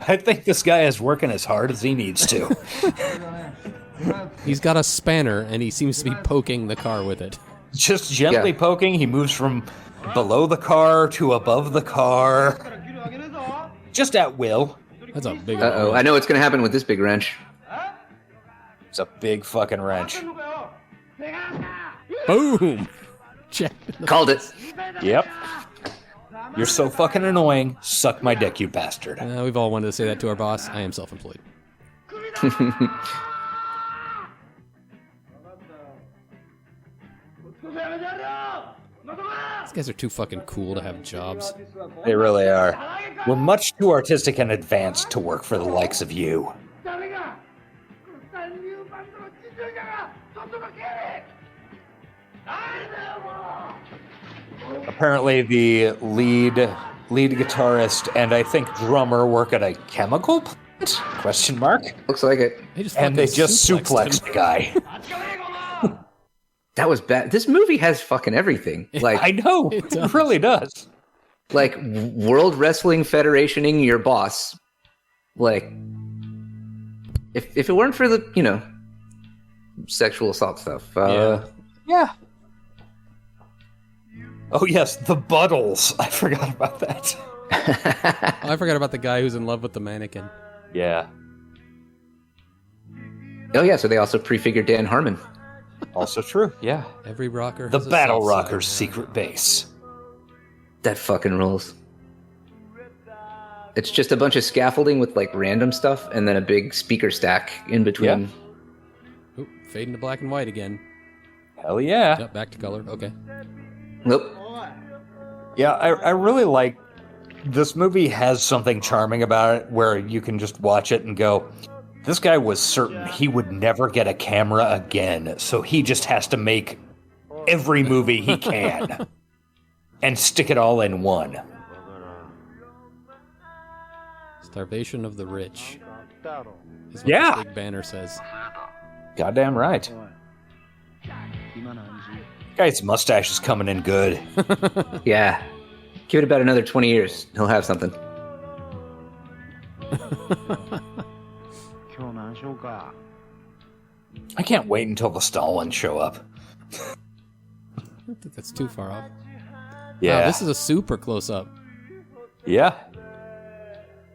I think this guy is working as hard as he needs to. He's got a spanner, and he seems to be poking the car with it. Just gently poking, he moves from below the car to above the car. Just at will. That's a big Uh-oh, I know what's going to happen with this big wrench. It's a big fucking wrench. Boom! Check. Called it. Yep. You're so fucking annoying. Suck my dick, you bastard. We've all wanted to say that to our boss. I am self-employed. These guys are too fucking cool to have jobs. They really are. We're much too artistic and advanced to work for the likes of you. Apparently the lead guitarist and I think drummer work at a chemical plant? Question mark. Looks like it. And they just suplexed the guy. That was bad. This movie has fucking everything. Like I know. It really does. Like World Wrestling Federationing your boss. Like if it weren't for the, sexual assault stuff. Yeah. Oh yes, the Buttles. I forgot about that. I forgot about the guy who's in love with the mannequin. Yeah. Oh yeah, so they also prefigured Dan Harmon. Also true, yeah. Every rocker The has a Battle soft side. Rockers' secret base. That fucking rules. It's just a bunch of scaffolding with like random stuff and then a big speaker stack in between. Yeah. Oop, fading to black and white again. Hell yeah. Yep, back to color. Okay. Nope. Yeah, I really like this movie has something charming about it where you can just watch it and go, this guy was certain he would never get a camera again, so he just has to make every movie he can and stick it all in one. Starvation of the rich. Is what Yeah. this big banner says. Goddamn right. Guy's mustache is coming in good. Yeah. Give it about another 20 years. He'll have something. I can't wait until the Stalins show up. I don't think that's too far off. Yeah. Wow, this is a super close up. Yeah.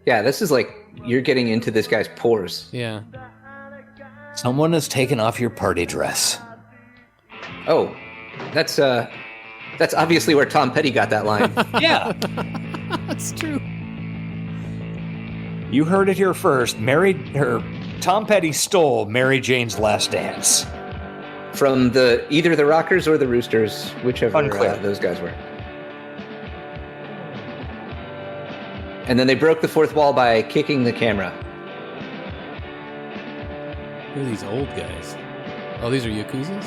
Yeah, this is like you're getting into this guy's pores. Yeah. Someone has taken off your party dress. Oh, that's obviously where Tom Petty got that line. Yeah. That's true. You heard it here first. Tom Petty stole Mary Jane's Last Dance. From either the Rockers or the Roosters, whichever Unclear. those guys were. And then they broke the fourth wall by kicking the camera. Who are these old guys? Oh, these are Yakuzas?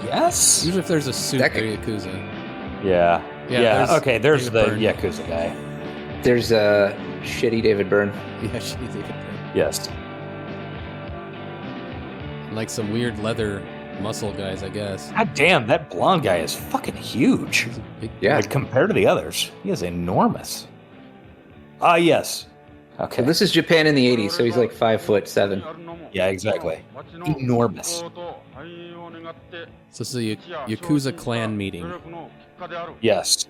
Yes? Usually if there's a suit, That they're Yakuza. Yeah. Yeah, Yeah, there's okay, there's the David Byrne. Yakuza guy. There's shitty David Byrne. Yeah, she's even Yes. like some weird leather muscle guys, I guess. God damn, that blonde guy is fucking huge. He's a big Yeah. Like, compared to the others, he is enormous. Ah, yes. Okay. Well, this is Japan in the 80s, so he's like 5'7". Yeah, exactly. Enormous. So this is a Yakuza clan meeting. Yes.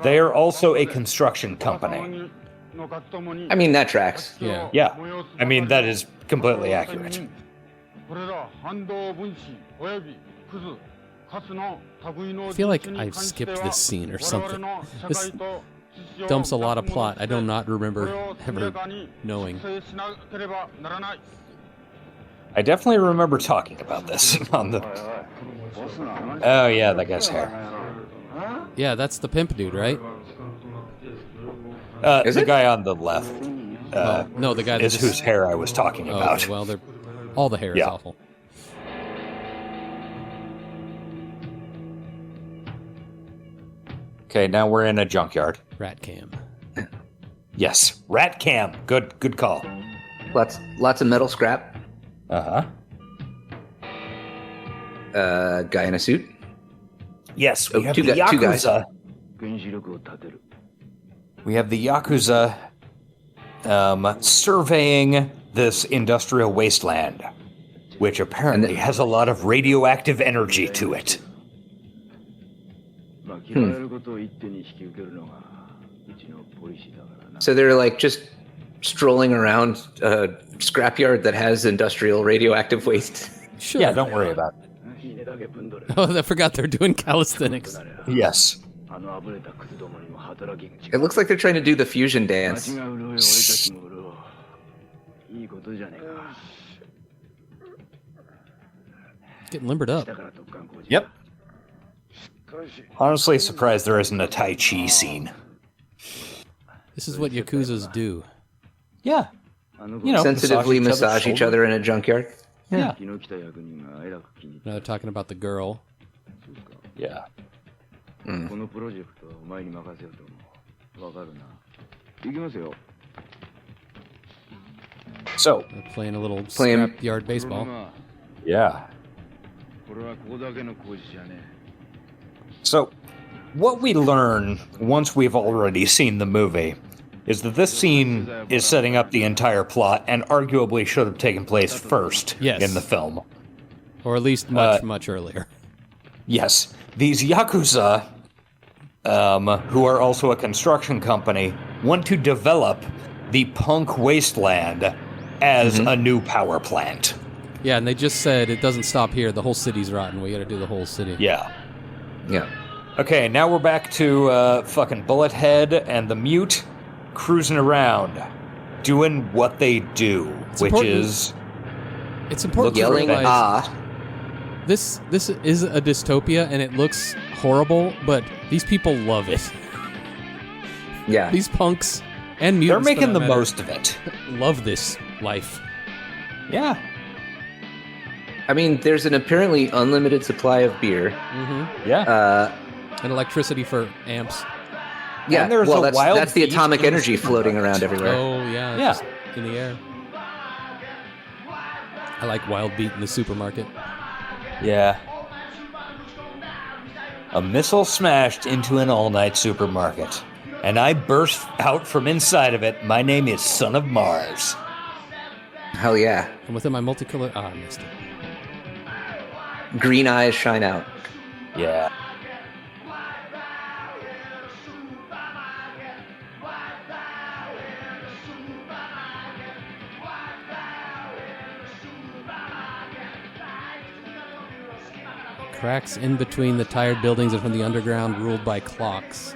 They are also a construction company. I mean, that tracks. Yeah. Yeah. I mean, that is completely accurate. I feel like I've skipped this scene or something. This dumps a lot of plot I do not remember ever knowing. I definitely remember talking about this on the... Oh, yeah, that guy's hair. Yeah, that's the pimp dude, right? The guy on the left no, the guy that is whose hair I was talking about. Okay, well, all the hair is awful. Okay, now we're in a junkyard. Rat cam. Yes, rat cam. Good call. Lots of metal scrap. Uh-huh. Guy in a suit. Yes, we have two the Yakuza. We have the Yakuza surveying this industrial wasteland, which apparently has a lot of radioactive energy to it. So they're like just strolling around a scrapyard that has industrial radioactive waste. Sure. Yeah, don't worry about it. Oh, I forgot they're doing calisthenics. Yes. It looks like they're trying to do the fusion dance. Getting limbered up. Yep. Honestly surprised there isn't a Tai Chi scene. This is what Yakuzas do. Yeah. You know, Sensitively massage each other in a junkyard. Yeah. Now they're talking about the girl. Yeah. So, They're playing a little scrapyard baseball. yeah. So, what we learn once we've already seen the movie is that this scene is setting up the entire plot and arguably should have taken place first in the film. Or at least much earlier. Yes. These Yakuza, who are also a construction company, want to develop the punk wasteland as a new power plant. Yeah, and they just said it doesn't stop here. The whole city's rotten. We gotta do the whole city. Yeah. Yeah. Okay, now we're back to fucking Bullethead and the Mute cruising around, doing what they do, which is... It's important to Yelling, realize this is a dystopia, and it looks horrible, but these people love it. Yeah. These punks and mutants, they're making the most of it. Love this life. Yeah. I mean, there's an apparently unlimited supply of beer. Yeah. And electricity for amps. Yeah, and there's well, a wild that's the beast atomic in the energy floating around everywhere. Oh, yeah. Yeah. Just in the air. I like Wild Beat in the supermarket. Yeah. A missile smashed into an all-night supermarket, and I burst out from inside of it. My name is Son of Mars. Hell yeah. And within my multicolor... I missed it. Green eyes shine out. Yeah. Cracks in between the tired buildings and from the underground ruled by clocks.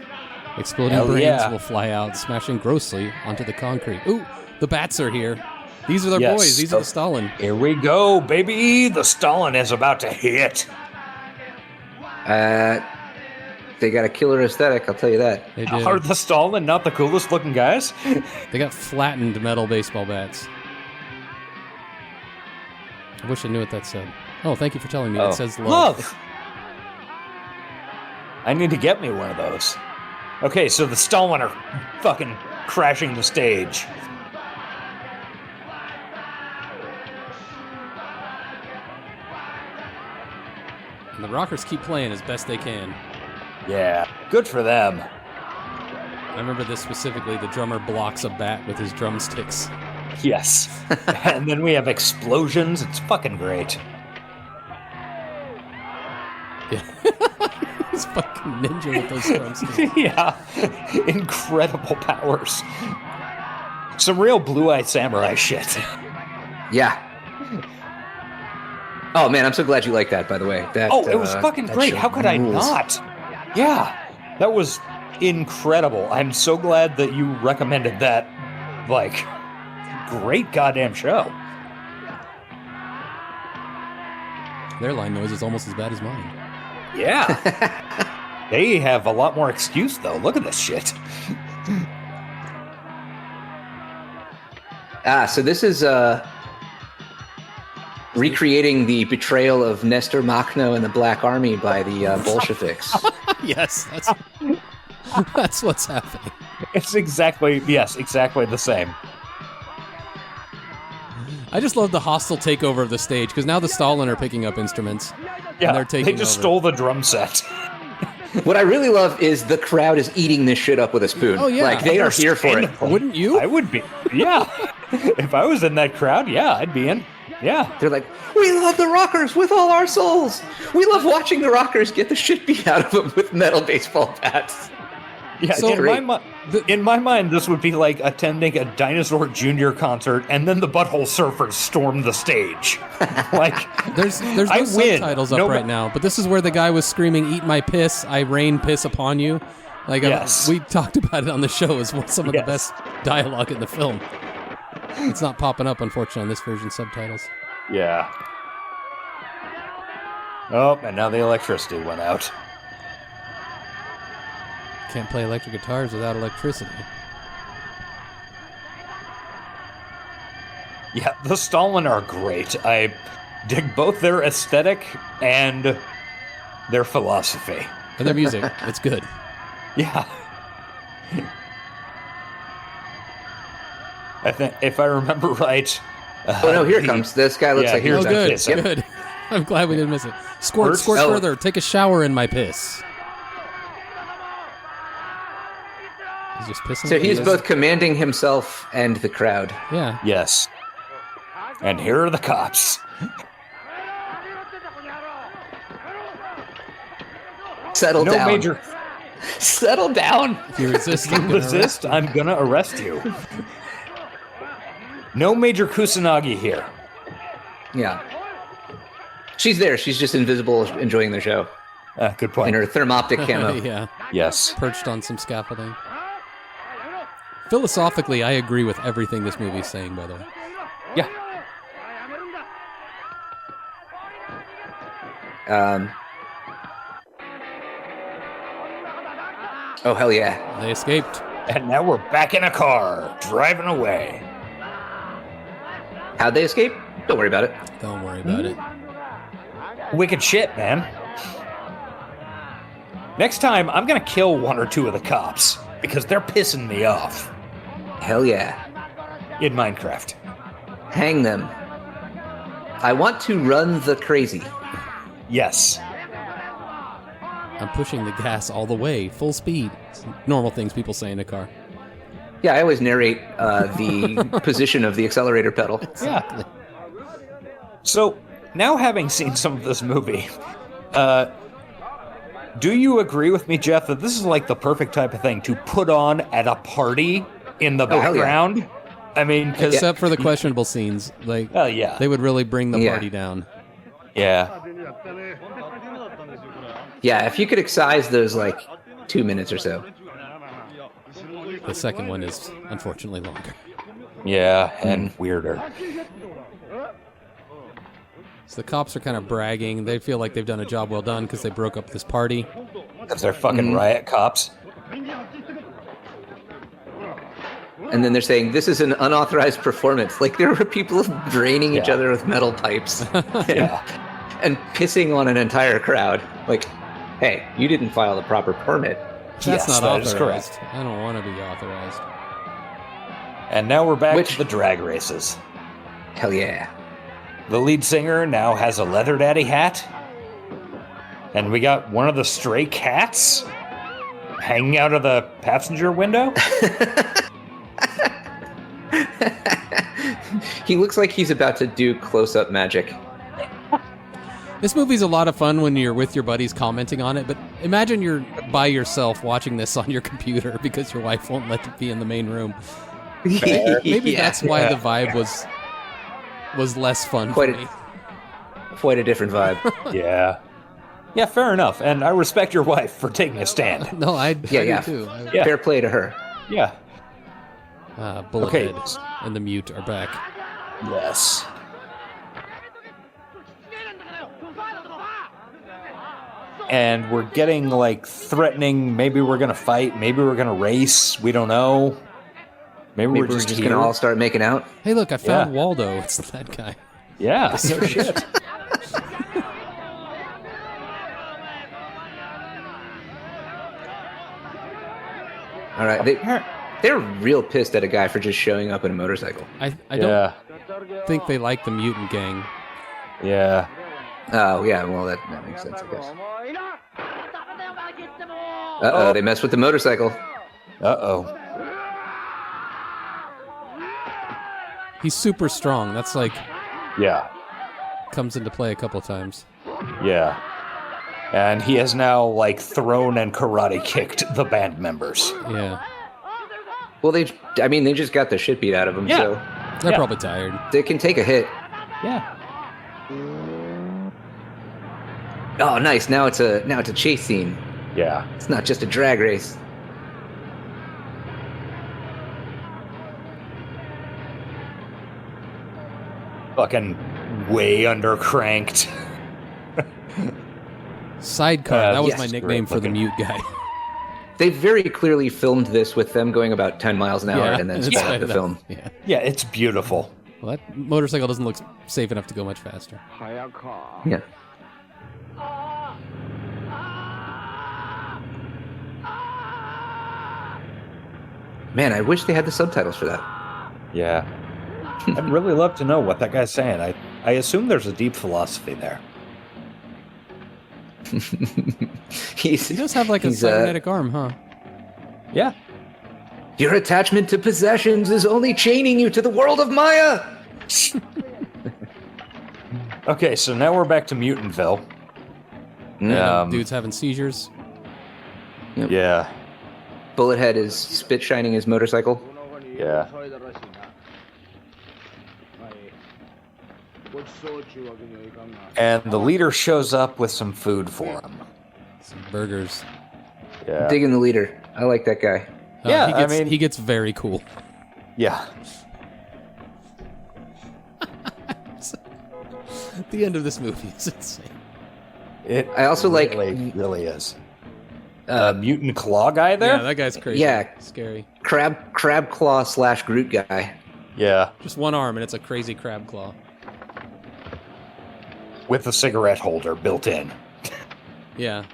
Exploding Hell brains yeah. will fly out, smashing grossly onto the concrete. Ooh, the bats are here. These are their Yes. boys. These are the Stalin. Here we go, baby. The Stalin is about to hit. They got a killer aesthetic, I'll tell you that. They do. Are the Stalin not the coolest looking guys? They got flattened metal baseball bats. I wish I knew what that said. Oh, thank you for telling me. Oh. It says love. Love. I need to get me one of those. Okay, so the Stalin are fucking crashing the stage. And the rockers keep playing as best they can. Yeah, good for them. I remember this specifically. The drummer blocks a bat with his drumsticks. Yes. And then we have explosions. It's fucking great. He's fucking ninja with those drumsticks. Yeah. Incredible powers. Some real blue-eyed samurai shit. Yeah. Oh man, I'm so glad you like that. By the way, that it was fucking that great. show How could I rules. not? Yeah, that was incredible. I'm so glad that you recommended that. Like, great goddamn show. Their line noise is almost as bad as mine. Yeah. They have a lot more excuse, though. Look at this shit. So this is recreating the betrayal of Nestor Makhno and the Black Army by the Bolsheviks. Yes, that's what's happening. It's exactly the same. I just love the hostile takeover of the stage, because now the Stalin are picking up instruments. Yeah, and they're taking they just over. stole the drum set. What I really love is the crowd is eating this shit up with a spoon. Oh, yeah. Like, they are here for it. Wouldn't you? I would be. Yeah. If I was in that crowd, yeah, I'd be in. Yeah. They're like, we love the Rockers with all our souls. We love watching the Rockers get the shit beat out of them with metal baseball bats. Yeah, So in my mind, this would be like attending a Dinosaur Jr. concert, and then the Butthole Surfers storm the stage. Like, There's no I win. subtitles up No, right but- now, but this is where the guy was screaming, "Eat my piss! I rain piss upon you!" Like Yes. we talked about it on the show as some of the Yes. best dialogue in the film. It's not popping up, unfortunately, on this version subtitles. yeah. Oh, and now the electricity went out. Can't play electric guitars without electricity. Yeah, the Stalin are great. I dig both their aesthetic and their philosophy. And their music, it's good. Yeah. I think, if I remember right... Oh no, here it comes. This guy looks yeah, like here's Oh, that good, piss. good. I'm glad we didn't miss it. Squirt First- squirt Oh. further. Take a shower in my piss. He's just pissing. So in he's the both commanding himself and the crowd. Yeah. Yes. And here are the cops. Settle No down. major... Settle down. If you resist, If you I'm gonna resist, I'm gonna arrest you. No Major Kusanagi here. Yeah. She's there. She's just invisible, enjoying the show Good in point. her thermoptic camo. yeah. Yes. Perched on some scaffolding. Philosophically, I agree with everything this movie's saying, by the way. Yeah. Oh hell yeah! They escaped. And now we're back in a car, driving away. How'd they escape? Don't worry about it. Don't worry about it. Wicked shit, man. Next time, I'm gonna kill one or two of the cops because they're pissing me off Hell yeah! in Minecraft. Hang them. I want to run the crazy. Yes. I'm pushing the gas all the way, full speed. It's normal things people say in a car. Yeah, I always narrate the position of the accelerator pedal. Yeah. So, now having seen some of this movie, do you agree with me, Jeff, that this is like the perfect type of thing to put on at a party in the Oh, hell yeah. background? I mean, because... Except for the questionable scenes. Like, Oh, yeah. they would really bring the Yeah. party down. Yeah. Yeah, if you could excise those like 2 minutes or so. The second one is unfortunately longer. Yeah, and weirder. So the cops are kind of bragging. They feel like they've done a job well done because they broke up this party. Because they're fucking riot cops. And then they're saying this is an unauthorized performance. Like there were people draining each Yeah. other with metal pipes Yeah. and pissing on an entire crowd. Like, hey, you didn't file the proper permit. That's Yes, not that is authorized. correct. I don't want to be authorized. And now we're back Which- to the drag races. Hell yeah. The lead singer now has a leather daddy hat. And we got one of the stray cats hanging out of the passenger window. He looks like he's about to do close-up magic. This movie's a lot of fun when you're with your buddies commenting on it, but imagine you're by yourself watching this on your computer because your wife won't let you be in the main room. Maybe Yeah. that's why the vibe was less fun Quite for a- me. quite a different vibe. Yeah. Yeah, fair enough. And I respect your wife for taking a stand. No, I do too. Yeah. Fair play to her. Yeah. Bullethead and the mute are back. Yes. And we're getting, like, threatening. Maybe we're going to fight. Maybe we're going to race. We don't know. Maybe we're just going to all start making out. Hey, look, I found Waldo. It's that guy. Yeah, no shit. All right, they're real pissed at a guy for just showing up in a motorcycle. I don't think they like the mutant gang. Yeah. Oh, yeah, well, that makes sense, I guess. Uh-oh, they messed with the motorcycle. Uh-oh. He's super strong. That's like... Yeah. Comes into play a couple times. Yeah. And he has now, like, thrown and karate kicked the band members. Yeah. Well, they just got the shit beat out of them, so... They're probably tired. They can take a hit. Yeah. Oh, nice. Now it's a chase scene. Yeah. It's not just a drag race. Fucking way undercranked. Sidecar. That was my nickname for the mute guy. They very clearly filmed this with them going about 10 miles an hour and then sped up the film. Yeah, it's beautiful. Well, that motorcycle doesn't look safe enough to go much faster. Yeah. Man, I wish they had the subtitles for that. Yeah. I'd really love to know what that guy's saying. I assume there's a deep philosophy there. He does have like a cybernetic arm, huh? Yeah. Your attachment to possessions is only chaining you to the world of Maya. Okay, so now we're back to Mutantville. Dude's having seizures. Yep. Yeah. Bullethead is spit shining his motorcycle. Yeah. And the leader shows up with some food for him. Some burgers. Yeah. Digging the leader. I like that guy. Yeah, he gets very cool. Yeah. The end of this movie is insane. I also really is. Mutant claw guy there? Yeah, that guy's crazy. Yeah. Scary. Crab claw / Groot guy. Yeah. Just one arm and it's a crazy crab claw. With a cigarette holder built in. Yeah.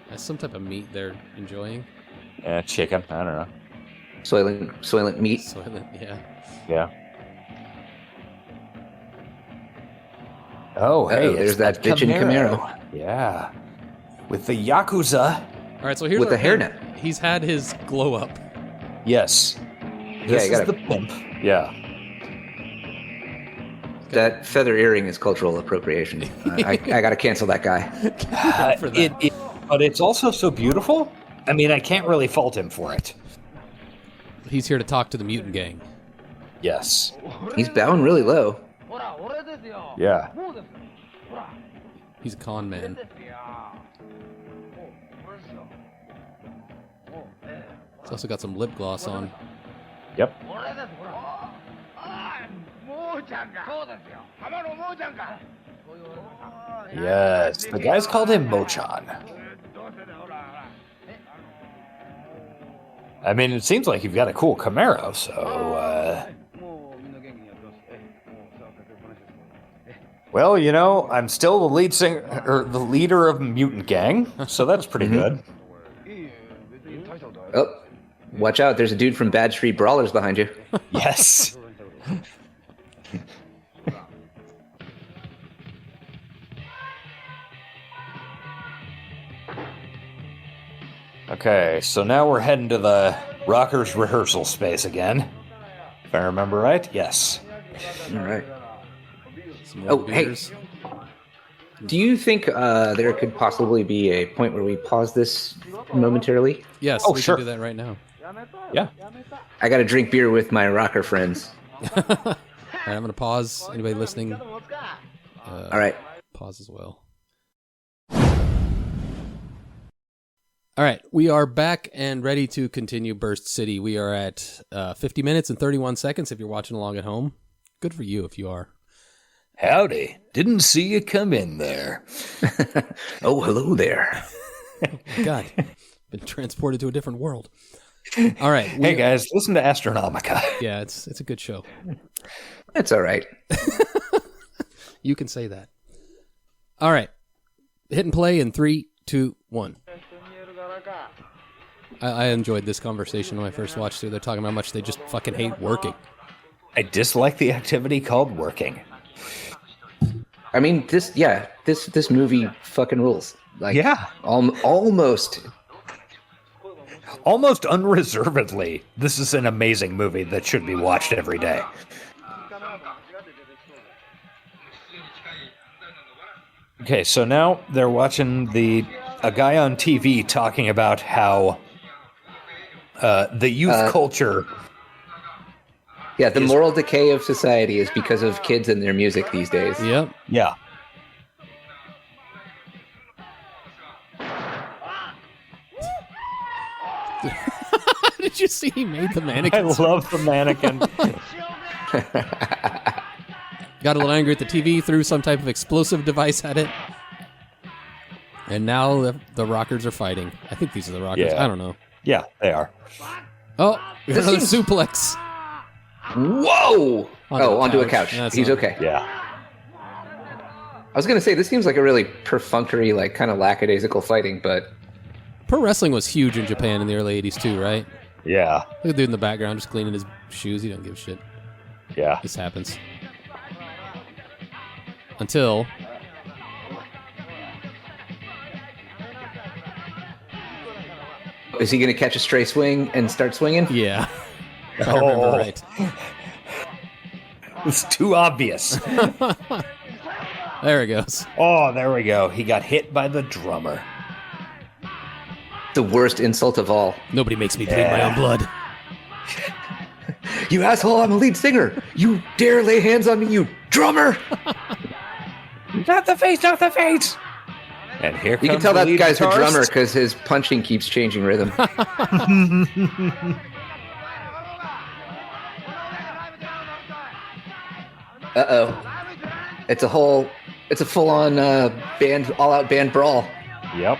That's some type of meat they're enjoying. Yeah, chicken. I don't know. Soylent meat. Soylent, yeah. Yeah. Oh, hey, there's that bitch in Camaro. Yeah. With the Yakuza. All right, so here's with the hairnet. He's had his glow up. Yes. This is the pimp. Yeah. That feather earring is cultural appropriation. I gotta cancel that guy. For that. But it's also so beautiful. I mean, I can't really fault him for it. He's here to talk to the mutant gang. Yes. He's bowing really low. Yeah. He's a con man. He's also got some lip gloss on. Yep. Yes, the guys called him Mochan. I mean, it seems like you've got a cool Camaro, so, Well, you know, I'm still the lead singer, or the leader of Mutant Gang, so that's pretty good. Oh, watch out, there's a dude from Bad Street Brawlers behind you. Yes. Okay, so now we're heading to the Rockers rehearsal space again. If I remember right? Yes. All right. Oh, hey. Do you think there could possibly be a point where we pause this momentarily? Yes, we sure. can do that right now. Yeah. I got to drink beer with my rocker friends. All right, I'm going to pause. Anybody listening, All right. Pause as well. All right, we are back and ready to continue Burst City. We are at 50 minutes and 31 seconds if you're watching along at home. Good for you if you are. Howdy. Didn't see you come in there. Oh, hello there. God, been transported to a different world. All right. Hey, guys, listen to Astronomica. Yeah, it's a good show. It's all right. You can say that. All right. Hit and play in 3, 2, 1. I enjoyed this conversation when I first watched it. They're talking about how much they just fucking hate working. I dislike the activity called working. I mean, this movie fucking rules. Like, Yeah. Almost unreservedly, this is an amazing movie that should be watched every day. Okay, so now they're watching a guy on TV talking about how the youth culture. Yeah, the moral decay of society is because of kids and their music these days. Yep. Yeah. Did you see he made the mannequin? I love the mannequin. Got a little angry at the TV, threw some type of explosive device at it. And now the rockers are fighting. I think these are the rockers. Yeah. I don't know. Yeah, they are. Oh, another suplex. Whoa! Onto a couch. That's He's not- okay. Yeah. I was going to say, this seems like a really perfunctory, like, kind of lackadaisical fighting, but... Pro wrestling was huge in Japan in the early 80s too, right? Yeah. Look at the dude in the background just cleaning his shoes. He don't give a shit. Yeah. This happens. Until... Is he going to catch a stray swing and start swinging? Yeah. If I remember right. It's too obvious. There it goes. Oh, there we go. He got hit by the drummer. The worst insult of all. Nobody makes me bleed my own blood. You asshole, I'm a lead singer. You dare lay hands on me, you drummer! Not the face, not the face! And here comes You can tell the that lead guy's a guitarist. drummer because his punching keeps changing rhythm. Uh-oh. It's a full-on band, all-out band brawl. Yep.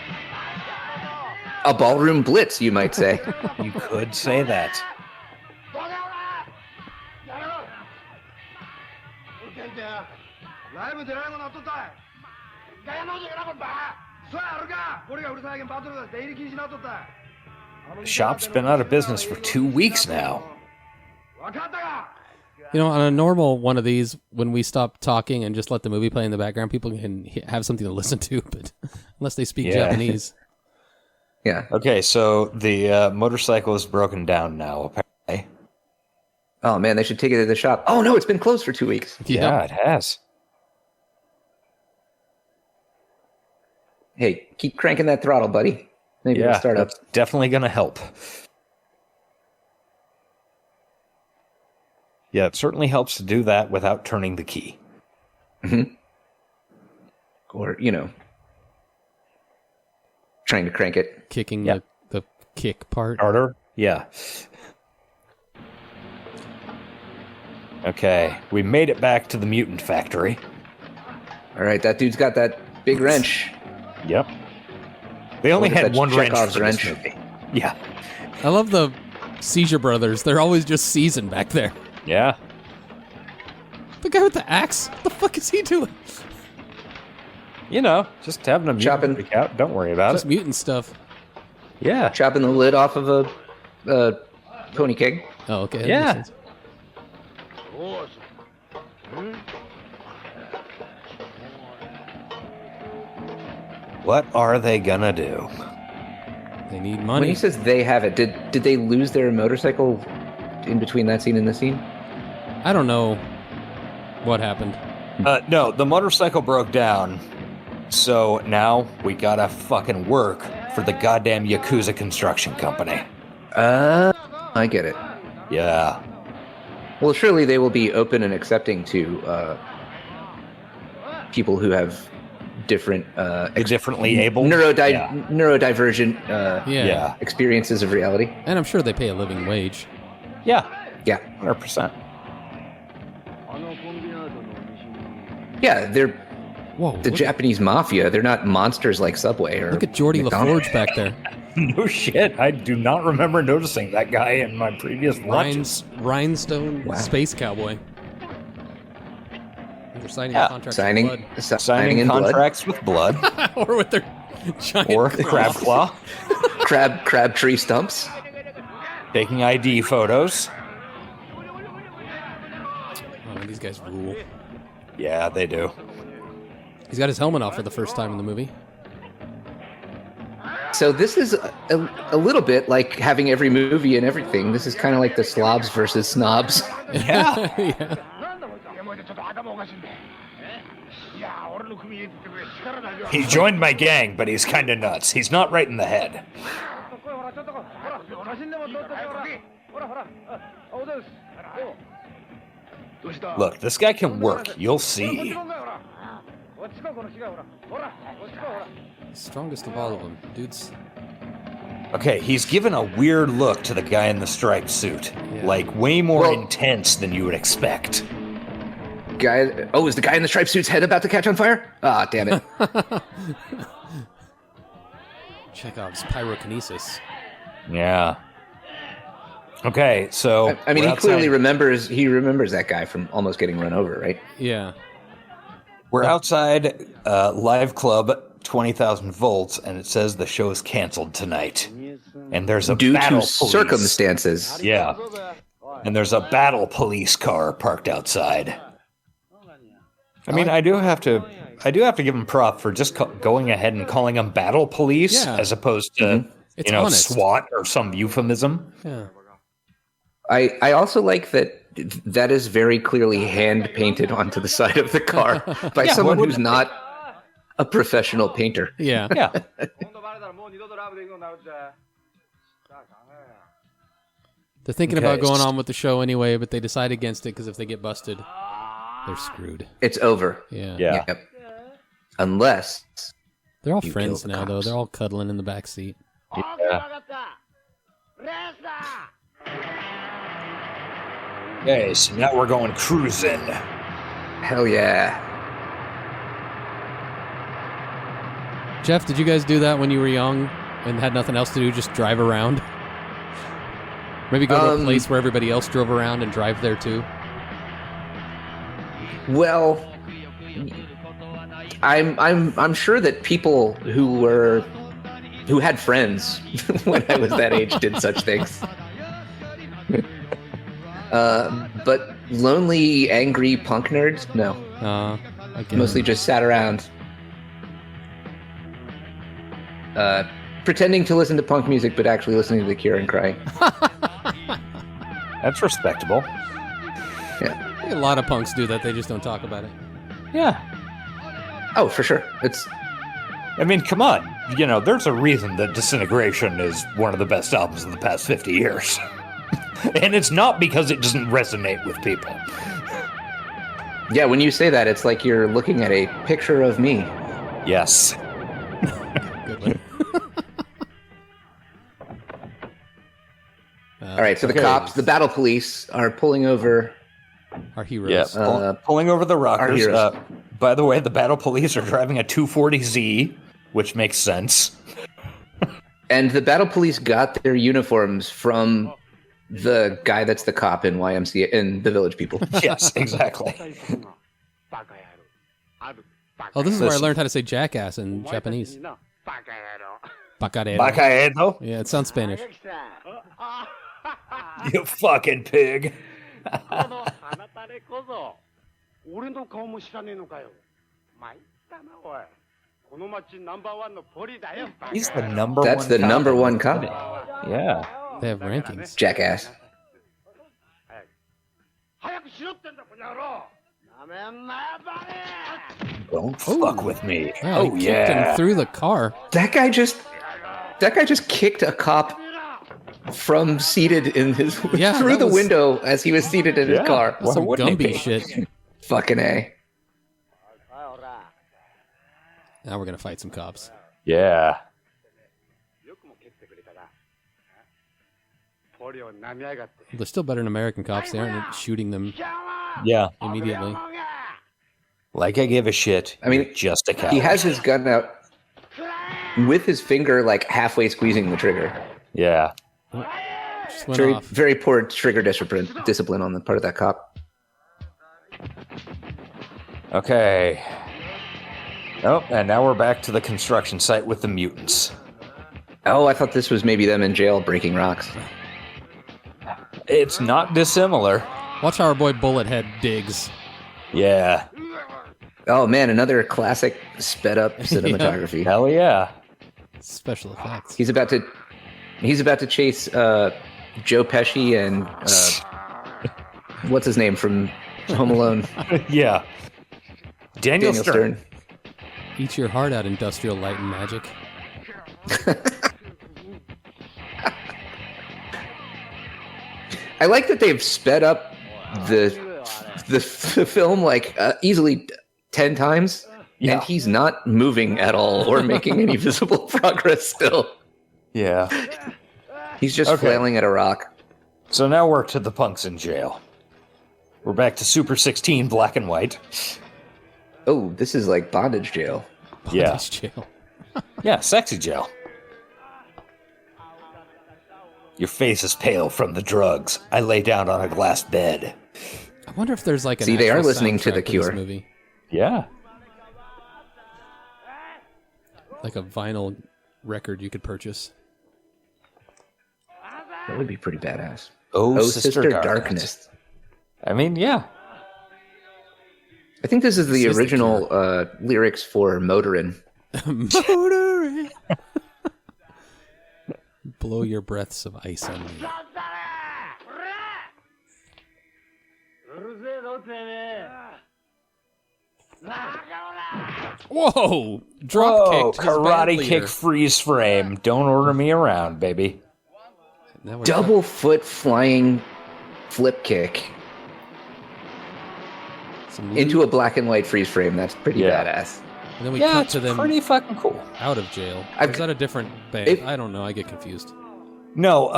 A ballroom blitz, you might say. You could say that. The shop's been out of business for 2 weeks now. You know, on a normal one of these, when we stop talking and just let the movie play in the background, people can have something to listen to, but unless they speak Japanese. Yeah. Okay, so the motorcycle is broken down now, apparently. Oh, man, they should take it to the shop. Oh, no, it's been closed for 2 weeks. Yeah, it has. Hey, keep cranking that throttle, buddy. Maybe it'll start up. That's definitely going to help. Yeah, it certainly helps to do that without turning the key. Mm-hmm. Or, trying to crank it. Kicking Yeah. the kick part. Harder? Yeah. Okay, we made it back to the mutant factory. All right, that dude's got that big wrench. Yep. They only What if had that's one wrench Chekhov's for this wrench? movie. Yeah. I love the Seizure Brothers. They're always just seasoned back there. Yeah. The guy with the axe? What the fuck is he doing? Just having a mutant Chopping. freak out. Don't worry about Just it. mutant stuff. Yeah. Chopping the lid off of a pony keg. Oh, okay. that Yeah. makes sense. What are they gonna do? They need When money. he says they have it, did they lose their motorcycle in between that scene and this scene? I don't know what happened. No, the motorcycle broke down. So now we gotta fucking work for the goddamn Yakuza construction company. I get it. Yeah. Well, surely they will be open and accepting to people who have different differently able neurodivergent Yeah. experiences of reality. And I'm sure they pay a living wage. Yeah, Yeah. 100%. Yeah, they're Whoa. the Japanese mafia. They're not monsters like Subway or Look at Geordie McDonald's. LaForge back there. No shit. I do not remember noticing that guy in my previous watches. Rhinestone Wow. Space Cowboy. They're signing a contract with Signing in blood. contracts with blood blood. Or with their giant or claws. crab claw, crab tree stumps. taking ID photos. Oh, man, these guys rule. Yeah, they do. He's got his helmet off for the first time in the movie. So this is a little bit like having every movie and everything. This is kind of like the slobs versus snobs. Yeah. Yeah. He joined my gang, but he's kind of nuts. He's not right in the head. Look, this guy can work. You'll see. Strongest of all of them. Dude's... Okay, he's given a weird look to the guy in the striped suit. Yeah. Like, way more Well- intense than you would expect. Is the guy in the striped suit's head about to catch on fire? Ah, damn it. Chekhov's pyrokinesis. Yeah. Okay, so... I mean, we're he clearly outside- remembers that guy from almost getting run over, right? Yeah. We're outside Live Club 20,000 volts, and it says the show is canceled tonight. And there's a Due battle to police. circumstances. Yeah. And there's a battle police car parked outside. I mean, I do have to give him prop for just going ahead and calling them battle police Yeah. as opposed to It's honest. SWAT or some euphemism. Yeah. I also like that is very clearly hand painted onto the side of the car by Yeah, someone what who's not a professional painter. Yeah. Yeah. They're thinking Okay. about going on with the show anyway, but they decide against it because if they get busted, they're screwed. It's over. Yeah. Yeah. Yep. Unless They're all You friends kill the now, though. cops. They're all cuddling in the back seat. Okay, so now we're going cruising. hell yeah. Jeff, did you guys do that when you were young and had nothing else to do? Just drive around? Maybe go to a place where everybody else drove around and drive there too? Well, I'm sure that people who had friends when I was that age did such things. But lonely, angry punk nerds, no. I guess. Mostly just sat around pretending to listen to punk music, but actually listening to The Cure and crying. That's respectable. Yeah. I think a lot of punks do that. They just don't talk about it. Yeah. Oh, for sure. It's I mean, come on. There's a reason that Disintegration is one of the best albums of the past 50 years. And it's not because it doesn't resonate with people. yeah. When you say that, it's like you're looking at a picture of me. Yes. Good one. All right. So the cops, the battle police, are pulling over. Our heroes. Yeah, pulling over the rockers. heroes. By the way, the battle police are driving a 240Z, which makes sense. And the battle police got their uniforms from the guy that's the cop in YMCA in the Village People. Yes, exactly. Oh, this is where I learned how to say jackass in Japanese. Bacadero. Bacaedo, Yeah, it sounds Spanish. you fucking pig. He's the number That's one the cop number in one the cop. city. Yeah. They have rankings. Jackass. Don't fuck with me. Wow, he kicked him through the car. That guy just kicked a cop from seated in his Yeah, through that the was- window as he was seated in his car. That's some wouldn't it Gumby be? shit. Fucking A. Now we're going to fight some cops. Yeah. They're still better than American cops. They aren't shooting them Yeah. immediately. Like I give a shit. I mean, You're just a coward. he has his gun out with his finger like halfway squeezing the trigger. Yeah. Just went Very, off. very poor trigger discipline on the part of that cop. Okay. Oh, and now we're back to the construction site with the mutants. Oh, I thought this was maybe them in jail breaking rocks. It's not dissimilar. Watch how our boy Bullethead digs. Yeah. Oh man, another classic sped up cinematography. Hell yeah. Special effects. He's about to chase Joe Pesci and what's his name from Home Alone? Yeah. Daniel Stern. Eat your heart out, Industrial Light and Magic. I like that they've sped up the film like easily 10 times, Yeah. and he's not moving at all or making any visible progress still. Yeah. He's just flailing at a rock. So now we're to the punks in jail. We're back to Super 16 black and white. Oh, this is like bondage jail. Yeah. Bondage jail. Yeah, sexy jail. Your face is pale from the drugs. I lay down on a glass bed. I wonder if there's like an See, they are actual listening to soundtrack The this Cure. movie. Yeah. Like a vinyl record you could purchase. That would be pretty badass. Oh, Sister Darkness. I mean, yeah. I think this is the Sister original lyrics for Motorin. Motoring. Blow your breaths of ice on me. Whoa! Drop kicked. his band karate leader. kick freeze frame. Don't order me around, baby. Now we're Double foot flying flip kick some into a black and white freeze frame. That's pretty Yeah. badass. And then we Yeah, cut it's to them pretty fucking cool. out of jail. Or I've- is that a different band? It- I don't know. I get confused. No,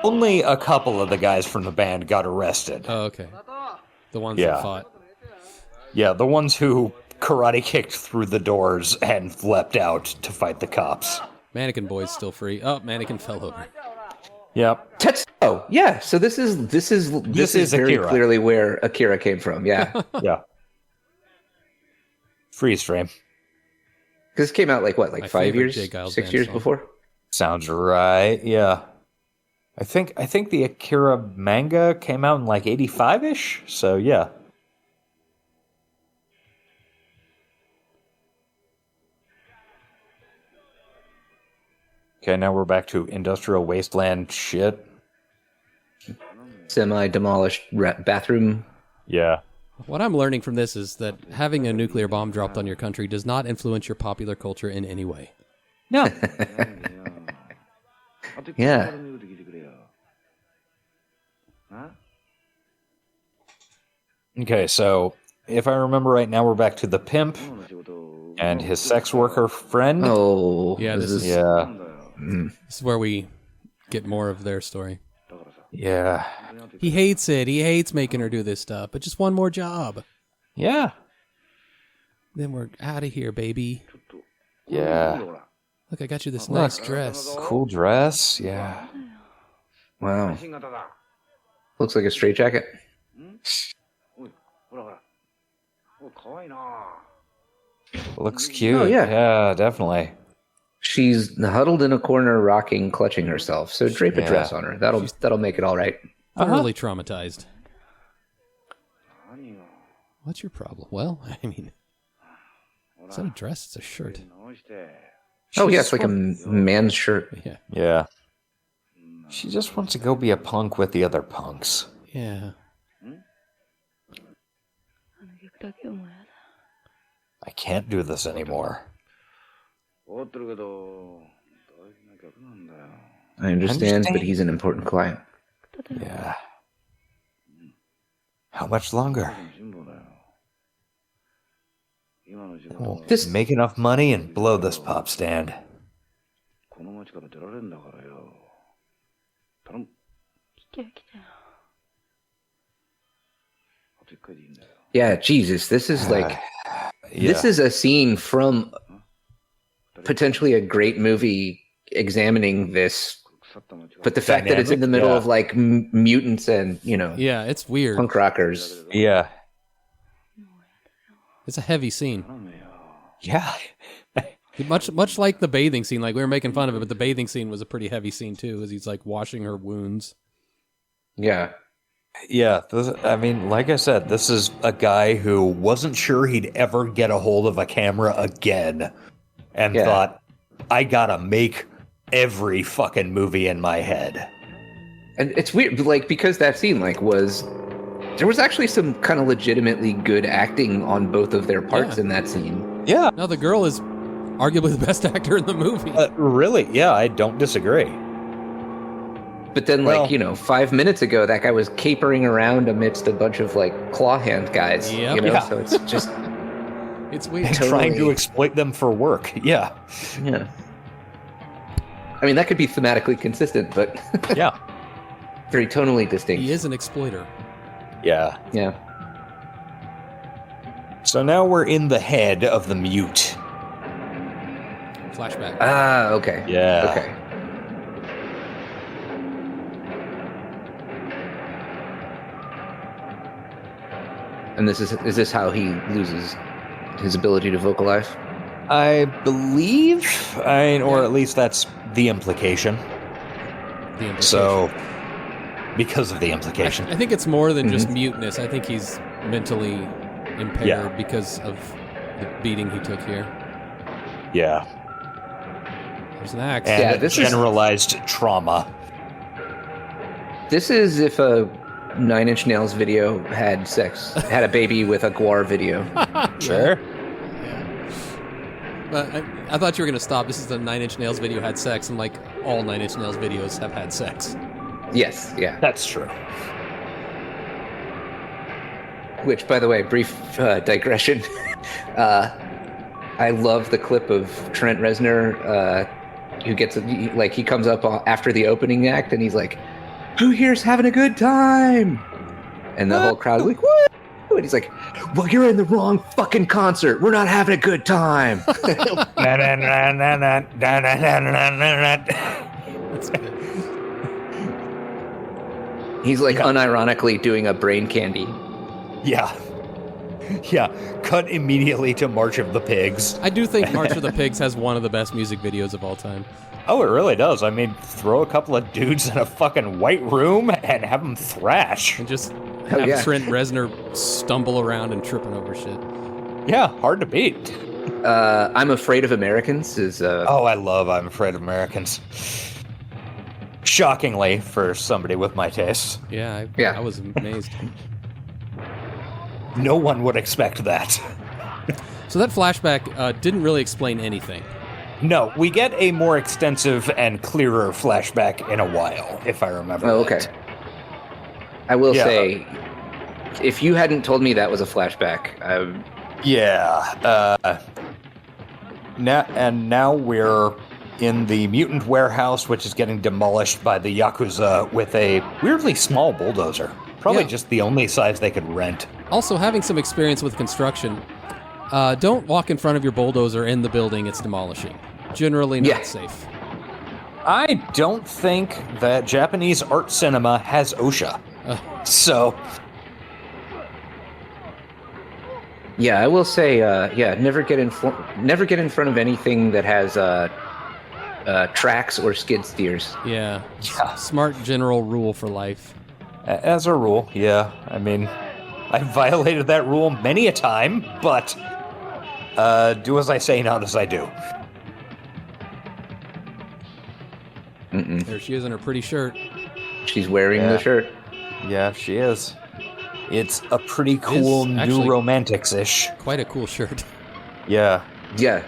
only a couple of the guys from the band got arrested. Oh, okay. The ones Yeah. that fought. Yeah, the ones who karate kicked through the doors and leapt out to fight the cops. Mannequin Boy's still free. Oh, Mannequin fell over. Yep. Tetsuo. Yeah. So this is very Akira. clearly where Akira came from. Yeah. Yeah. Freeze frame. Because it came out like what, like My 5 favorite years, Jay Giles 6 band years song. before? Sounds right. Yeah. I think the Akira manga came out in like 85-ish. So yeah. Okay, now we're back to industrial wasteland shit. Semi-demolished bathroom. Yeah. What I'm learning from this is that having a nuclear bomb dropped on your country does not influence your popular culture in any way. No. Yeah. Okay, so if I remember right now, we're back to the pimp and his sex worker friend. Oh. Yeah, this is Yeah. this is where we get more of their story. Yeah. He hates it. He hates making her do this stuff, but just one more job. Yeah. Then we're out of here, baby. Yeah. Look, I got you this nice dress. Cool dress. Yeah. Wow. Looks like a straitjacket. Looks cute. Oh, yeah. Yeah, definitely. She's huddled in a corner, rocking, clutching herself. So drape a Yeah. dress on her. That'll make it all right. Thoroughly traumatized. What's your problem? Well, I mean, it's not a dress, it's a shirt. Oh yeah, it's like a man's shirt. Yeah. Yeah. She just wants to go be a punk with the other punks. Yeah. I can't do this anymore. I understand, but he's an important client. Yeah. How much longer? Just make enough money and blow this pop stand. Yeah, Jesus, this is like this is a scene from potentially a great movie examining this, but the fact that it's in the middle of like mutants and Yeah, it's weird. punk rockers. Yeah. It's a heavy scene. Yeah. Much like the bathing scene, like we were making fun of it, but the bathing scene was a pretty heavy scene too, as he's like washing her wounds. Yeah. Yeah, I mean, like I said, this is a guy who wasn't sure he'd ever get a hold of a camera again, and thought, I gotta make every fucking movie in my head. And it's weird, like, because that scene, like, there was actually some kind of legitimately good acting on both of their parts in that scene. Yeah. No, the girl is arguably the best actor in the movie. Really? Yeah, I don't disagree. But then, 5 minutes ago, that guy was capering around amidst a bunch of, like, claw hand guys. Yep. So it's just... It's weird. Trying to exploit them for work. Yeah. Yeah. I mean, that could be thematically consistent, but... Yeah. Very tonally distinct. He is an exploiter. Yeah. Yeah. So now we're in the head of the mute. Flashback. Ah, okay. Yeah. Okay. And is this how he loses his ability to vocalize? I believe, or at least that's the implication. So, because of the implication. I think it's more than just muteness. I think he's mentally impaired because of the beating he took here. Yeah. There's an axe. And this generalized trauma. This is if a 9 Inch Nails video had a baby with a Guar video. Sure. But I thought you were going to stop. This is the 9 Inch Nails video had sex, and like all 9 Inch Nails videos have had sex. Yes, yeah. That's true. Which, by the way, brief digression. I love the clip of Trent Reznor who gets, he comes up after the opening act and he's like, "Who here's having a good time?" And the whole crowd is like, "What?" And he's like, "Well, you're in the wrong fucking concert. We're not having a good time." That's good. He's like unironically doing a brain candy. Yeah. Yeah. Cut immediately to March of the Pigs. I do think March of the Pigs has one of the best music videos of all time. Oh, it really does. I mean, throw a couple of dudes in a fucking white room and have them thrash. And just have Trent Reznor stumble around and tripping over shit. Yeah, hard to beat. I'm Afraid of Americans is... Oh, I love I'm Afraid of Americans. Shockingly, for somebody with my tastes. Yeah, I was amazed. No one would expect that. So that flashback didn't really explain anything. No, we get a more extensive and clearer flashback in a while, if I remember. Oh, okay. I will say, if you hadn't told me that was a flashback, Now we're in the mutant warehouse, which is getting demolished by the Yakuza with a weirdly small bulldozer. Probably just the only size they could rent. Also, having some experience with construction, don't walk in front of your bulldozer in the building it's demolishing. Generally not safe. I don't think that Japanese art cinema has OSHA. So... Yeah, I will say, never get in front of anything that has tracks or skid steers. Yeah. Smart general rule for life. As a rule, yeah. I mean, I've violated that rule many a time, but do as I say, not as I do. There she is in her pretty shirt. She's wearing the shirt. Yeah, she is. It's a pretty cool New Romantics-ish. Quite a cool shirt. Yeah. Yeah.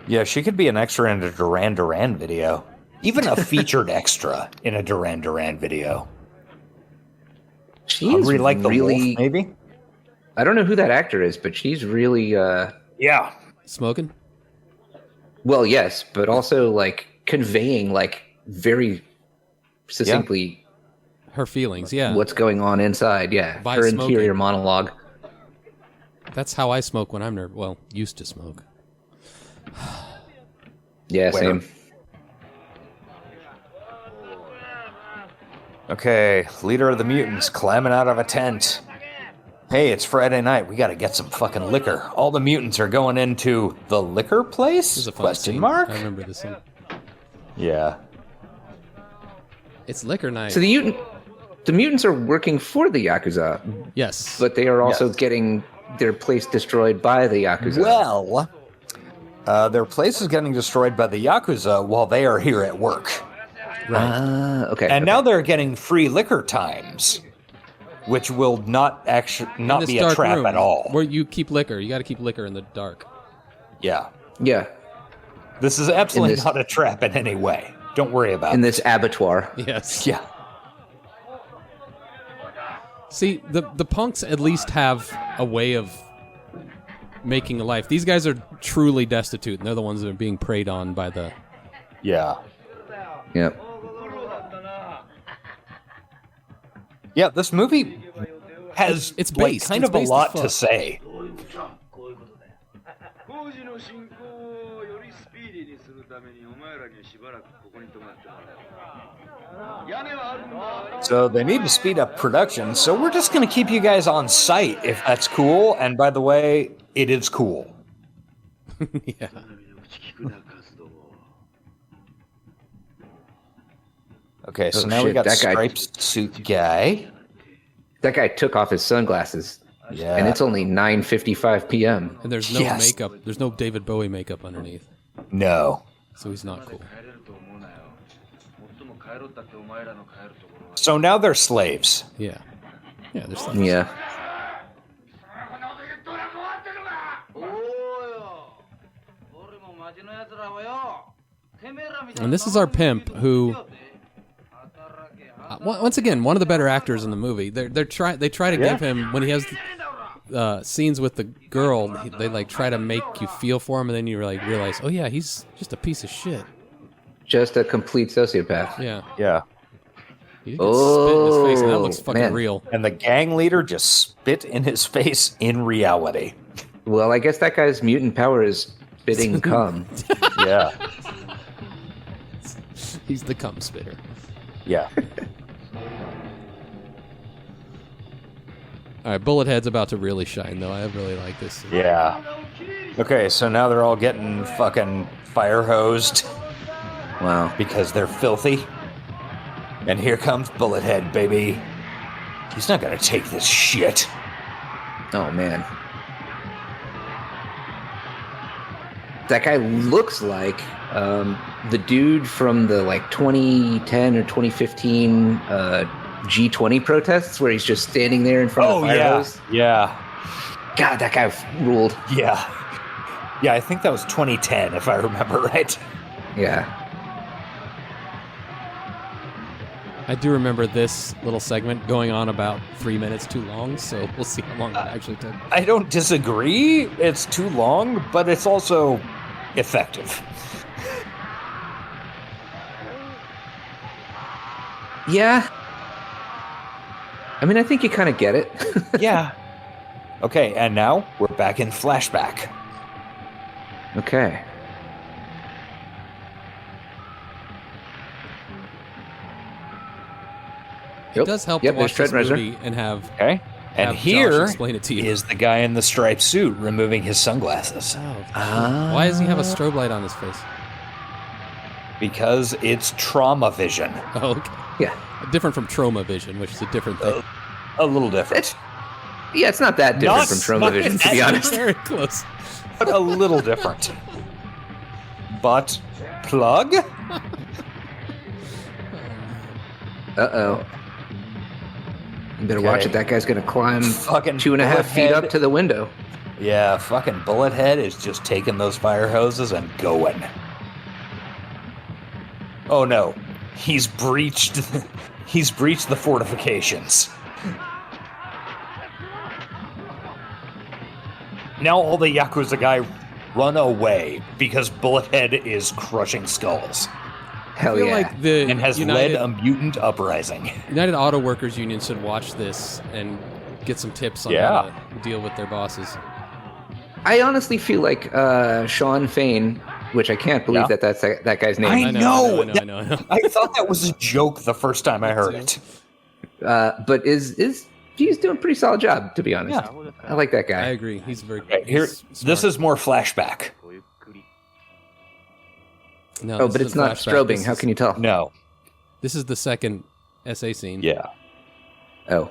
Yeah, she could be an extra in a Duran Duran video. Even a featured extra in a Duran Duran video. She's Hungry like the really... wolf, maybe? I don't know who that actor is, but she's really Yeah. Smoking? well, yes, but also like conveying like very succinctly Her feelings, yeah. what's going on inside. Yeah, By her smoking. interior monologue. That's how I smoke when I'm nervous. Well, used to smoke. Yeah, Winner. same. Okay, leader of the mutants climbing out of a tent. Hey, it's Friday night. We gotta get some fucking liquor. All the mutants are going into the liquor place? This is a fun Question scene. mark? I remember this one. Yeah. It's liquor night. So the mutants are working for the Yakuza, yes. but they are also Yes. getting their place destroyed by the Yakuza. Well, their place is getting destroyed by the Yakuza while they are here at work. Okay. And now they're getting free liquor times, which will not In not this be a dark trap room at all. Where you keep liquor. You got to keep liquor in the dark. Yeah. Yeah, This is absolutely In this- not a trap in any way. Don't worry about in it. this abattoir. Yes. Yeah. See, the punks at least have a way of making a life. These guys are truly destitute, and they're the ones that are being preyed on by the... Yeah. Yep. Yeah, this movie has It's like, based. kind It's of a based as lot to fuck. say. So they need to speed up production, so we're just going to keep you guys on site if that's cool. And by the way, it is cool. Yeah. Okay, so Oh, now we shit, got that guy- striped suit guy. That guy took off his sunglasses, Yeah. and it's only 9:55 p.m. And there's no Yes. makeup. There's no David Bowie makeup underneath. No. So he's not cool. So now they're slaves. Yeah. Yeah, there's like... Yeah. And this is our pimp who... once again, one of the better actors in the movie. They try to give him, when he has scenes with the girl, they like try to make you feel for him, and then you like realize, oh yeah, he's just a piece of shit. Just a complete sociopath. Yeah. Yeah. He gets spit in his face, and that looks fucking man. real. And the gang leader just spit in his face in reality. Well, I guess that guy's mutant power is spitting cum. Yeah. He's the cum spitter. Yeah. All right, Bullet Head's about to really shine, though. I really like this. Yeah. Okay, so now they're all getting fucking fire hosed Wow. because they're filthy. And here comes Bullethead, baby. He's not gonna take this shit. Oh man. That guy looks like the dude from the like 2010 or 2015 G20 protests where he's just standing there in front of the fire hose. Yeah. God, that guy ruled. Yeah. Yeah, I think that was 2010, if I remember right. Yeah. I do remember this little segment going on about 3 minutes too long, so we'll see how long it actually took. I don't disagree. It's too long, but it's also effective. Yeah. I mean, I think you kind of get it. Yeah. Okay, and now we're back in flashback. Okay. It does help to watch this movie and have... Okay. And Have Josh here explain it to you. is the guy in the striped suit removing his sunglasses. Why does he have a strobe light on his face? Because it's trauma vision. Oh, okay. Yeah. Different from trauma vision, which is a different thing. A little different. It's not that different from trauma vision, to be honest. Very close. But a little different. But plug? Uh-oh. You better watch it. That guy's going to climb Fucking 2.5 feet Bullethead. up to the window. Yeah, fucking Bullethead is just taking those fire hoses and going. Oh no. He's breached the fortifications. now all the Yakuza guy run away because Bullethead is crushing skulls Hell I feel yeah. like the and has led a mutant uprising. United Auto Workers Union should watch this and get some tips on how to deal with their bosses. I honestly feel like Sean Fain, which I can't believe that's that guy's name. I know. I know. I thought that was a joke the first time I heard it. But he's doing a pretty solid job, to be honest. Yeah. I like that guy. I agree. He's very Okay, here, this is more flashback. No, Oh, this but is it's a not flashback. strobing. This How is- can you tell? No. This is the second SA scene. Yeah. Oh.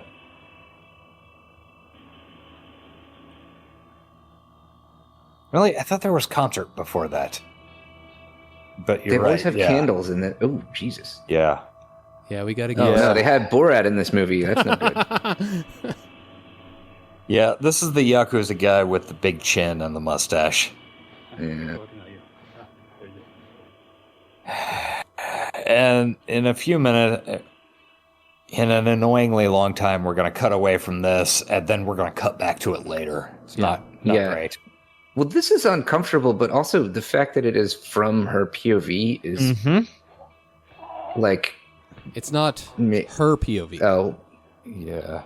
Really? I thought there was concert before that. But you're They right. always have yeah. candles in it. Oh, Jesus. Yeah. Yeah, we got to Oh, get. no, they had Borat in this movie. That's not good. Yeah, this is the Yakuza guy with the big chin and the mustache. Yeah. And in a few minutes, in an annoyingly long time, we're going to cut away from this, and then we're going to cut back to it later. It's not Yeah. great. Well, this is uncomfortable, but also the fact that it is from her POV is Mm-hmm. like, It's not Me- her POV. oh, Yeah.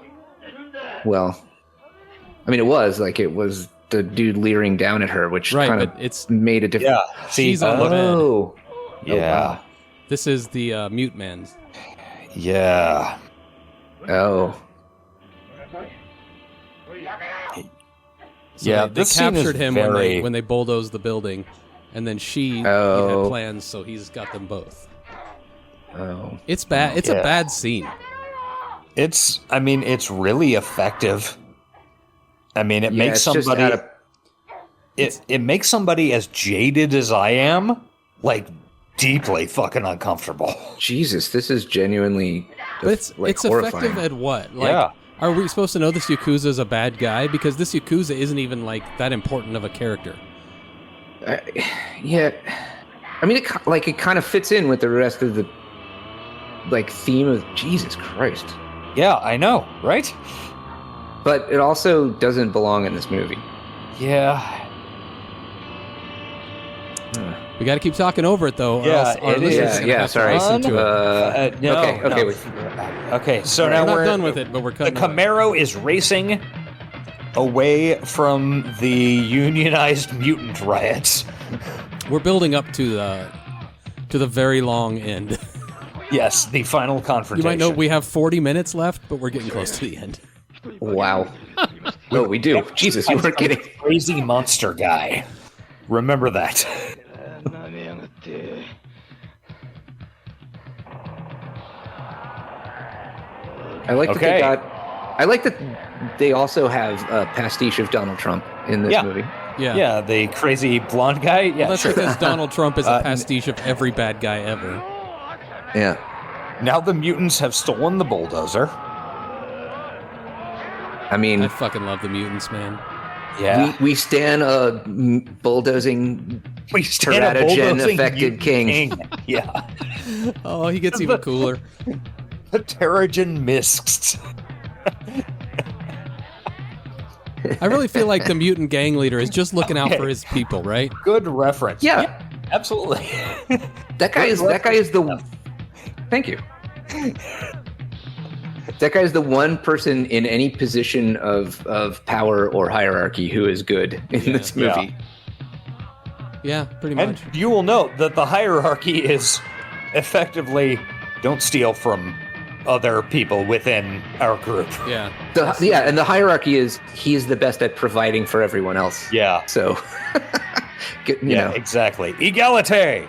well, I mean, it was the dude leering down at her, which Right, kind of but it's made a difference. Yeah. See, She's on the bed. Oh, yeah. This is the mute man's. Yeah. oh, So Yeah, they this scene is captured him very- when they bulldozed the building, and then he Oh. had plans, so he's got them both. oh. It's bad. It's a Yeah. bad scene. It's really effective. I mean, it Yeah, makes it's just somebody out of- it makes somebody as jaded as I am, like, deeply fucking uncomfortable. Jesus, this is genuinely But it's horrifying. effective at what? Like, Yeah. Are we supposed to know this Yakuza is a bad guy? Because this Yakuza isn't even like that important of a character. Yeah, I mean, it kind of fits in with the rest of the theme of Jesus Christ, Yeah, I know, right? but it also doesn't belong in this movie. Yeah. We got to keep talking over it though. Or Yeah, else our it listeners is. are gonna Yeah, have to sorry. listen to it. No, okay, no. wait. Okay, so We're now not we're done with it, but we're The cutting. away. Camaro is racing away from the unionized mutant riots. We're building up to the very long end. Yes, the final You confrontation. might know we have 40 minutes left, but we're getting close to the end. Wow. Oh, we do. Jesus, you weren't kidding. Crazy monster guy. Remember that. I like that Okay. they got. I like that they also have a pastiche of Donald Trump in this Yeah. movie. Yeah. Yeah, the crazy blonde guy. Yeah, That's sure. because Donald Trump is a pastiche of every bad guy ever. Yeah. Now the mutants have stolen the bulldozer. I mean, I fucking love the mutants, man. Yeah. we stand a bulldozing We stand a teratogen bulldozing affected mutant king. Yeah. Oh, he gets even cooler. The Terrigen Mists. I really feel like the mutant gang leader is just looking out for his people, right? Good reference. Yeah. Absolutely. That guy is the. Thank you. That guy is the one person in any position of power or hierarchy who is good in this movie. Yeah, pretty And much. you will note that the hierarchy is effectively don't steal from other people within our group. Yeah. And the hierarchy is he's the best at providing for everyone else. Yeah. So, you know. Exactly. Egalite.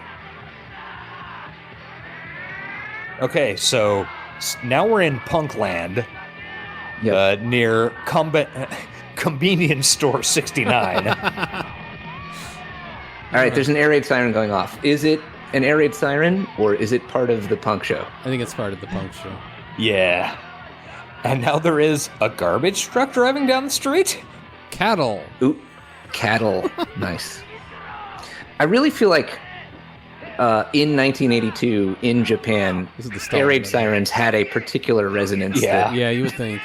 Okay, so now we're in Punkland, Yep. near Convenience Store 69. All right, there's an air raid siren going off. Is it an air raid siren or is it part of the punk show? I think it's part of the punk show. Yeah. And now there is a garbage truck driving down the street? Cattle. Ooh, cattle. Nice. I really feel like in 1982 in Japan, This is the Stalin air raid movie. sirens had a particular resonance. Yeah. that- Yeah, you would think.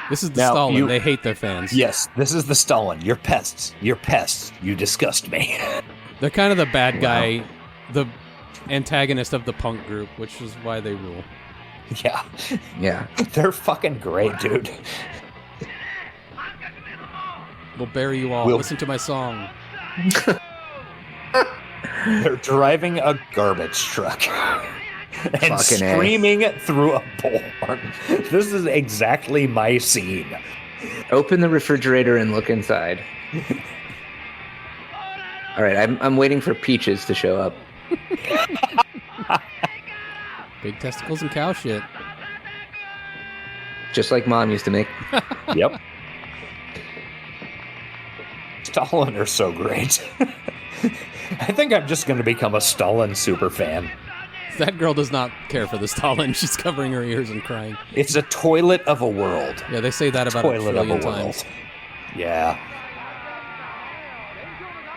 This is the Now, Stalin. They hate their fans. Yes, this is the Stalin. You're pests. You're pests. You disgust me. They're kind of the bad guy, the antagonist of the punk group, which is why they rule. Yeah. Yeah. They're fucking great, dude. We'll bury you all. Listen to my song. They're driving a garbage truck and Fucking screaming through a bullhorn. This is exactly my scene. Open the refrigerator and look inside. All right, I'm waiting for Peaches to show up. Big testicles and cow shit. Just like Mom used to make. Yep. Stalin are so great. I think I'm just going to become a Stalin super fan. That girl does not care for the Stalin. She's covering her ears and crying. It's a toilet of a world. Yeah, they say that about a Toilet of a trillion world. times. Yeah.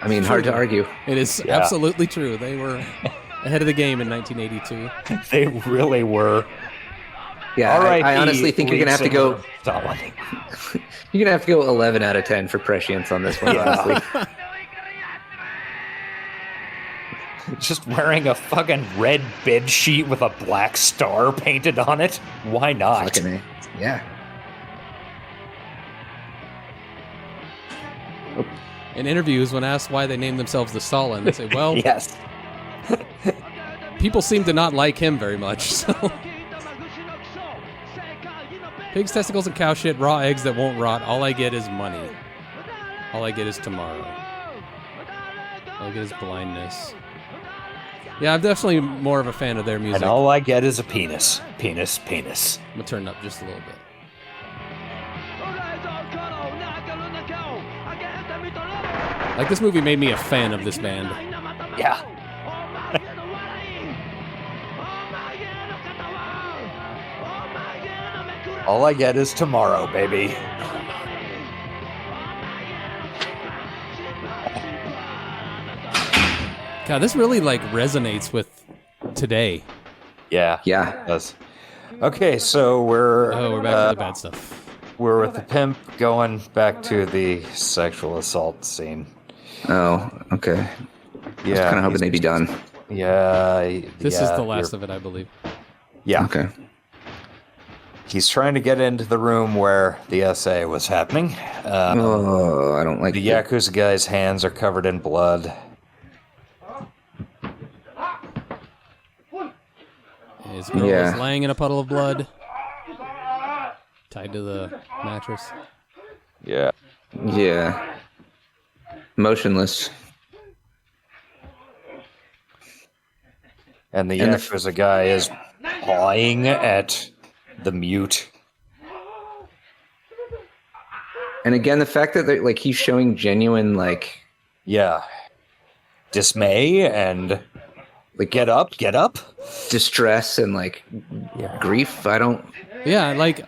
I mean, hard to argue. It is absolutely true. They were ahead of the game in 1982. They really were. Yeah, I honestly think you're lead gonna have to go. singer Stalin. You're gonna have to go 11 out of 10 for prescience on this one. Honestly, Just wearing a fucking red bed sheet with a black star painted on it. Why not? fucking A. Yeah. In interviews, when asked why they named themselves the Stalin, they say, well, Yes. people seem to not like him very much, so... Pigs, testicles, and cow shit, raw eggs that won't rot. All I get is money. All I get is tomorrow. All I get is blindness. Yeah, I'm definitely more of a fan of their music. And all I get is a penis. Penis, penis. I'm gonna turn it up just a little bit. Like, this movie made me a fan of this band. Yeah. All I get is tomorrow, baby. God, this really, like, resonates with today. Yeah. Yeah. It does. Okay, so we're back to the bad stuff. we're with the pimp going back to the sexual assault scene. Oh, okay. Yeah. Kind of hoping they'd be done. Yeah. This is the last of it, I believe. Yeah. Okay. He's trying to get into the room where the essay was happening. Oh, I don't like The Yakuza guy's hands are covered in blood. His girl is laying in a puddle of blood, tied to the mattress. Yeah. Yeah. Motionless. And the And Yakuza guy is pawing at the mute. And again, the fact that like he's showing genuine Yeah. Dismay and like get up. distress and grief. I don't. Yeah, like,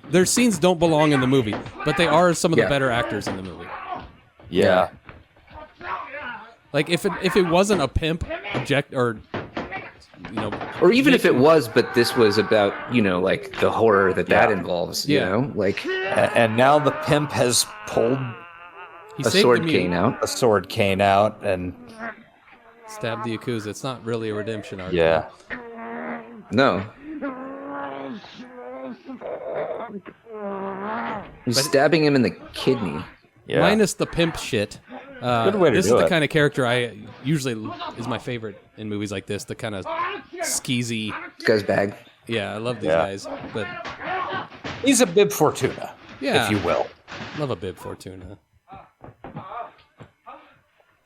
their scenes don't belong in the movie, but they are some of the Yeah. better actors in the movie. Yeah. Like, if it wasn't a pimp or Or even if it was, but this was about, like the horror that involves, Yeah. And now the pimp has pulled he a saved sword the mute, cane out. a sword cane out and stabbed the Yakuza. It's not really a redemption arc. yeah. No. He's stabbing him in the kidney. Yeah. Minus the pimp shit. Good way to this do is the it. kind of character I usually is my favorite in movies like this. The kind of skeezy. This guy's bag. Yeah, I love these Yeah. guys. But He's a bib Fortuna, yeah, if you will. love a bib Fortuna.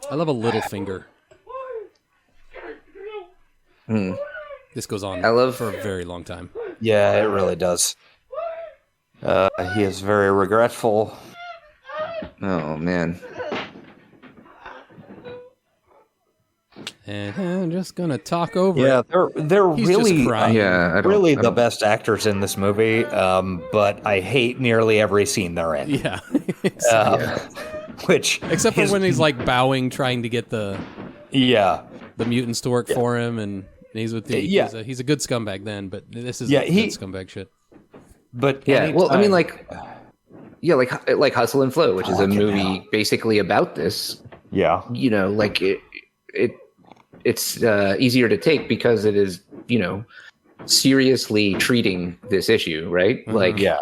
I love a little finger. This goes on for a very long time. Yeah, it really does. He is very regretful. Oh man. And I'm just gonna talk over Yeah, it. they're He's really just crying. Yeah. I don't, really I the don't- best actors in this movie. But I hate nearly every scene they're in. Yeah. Which Except for is- when he's like bowing, trying to get the mutants to work for him, and he's with the Yeah. he's a good scumbag then, but this is Yeah, good he- scumbag shit. But Yeah, well, I mean, anytime- like Hustle and Flow, which is a Fucking movie hell. basically about this. yeah, You know, like it's easier to take because it is, you know, seriously treating this issue, right? Like, yeah.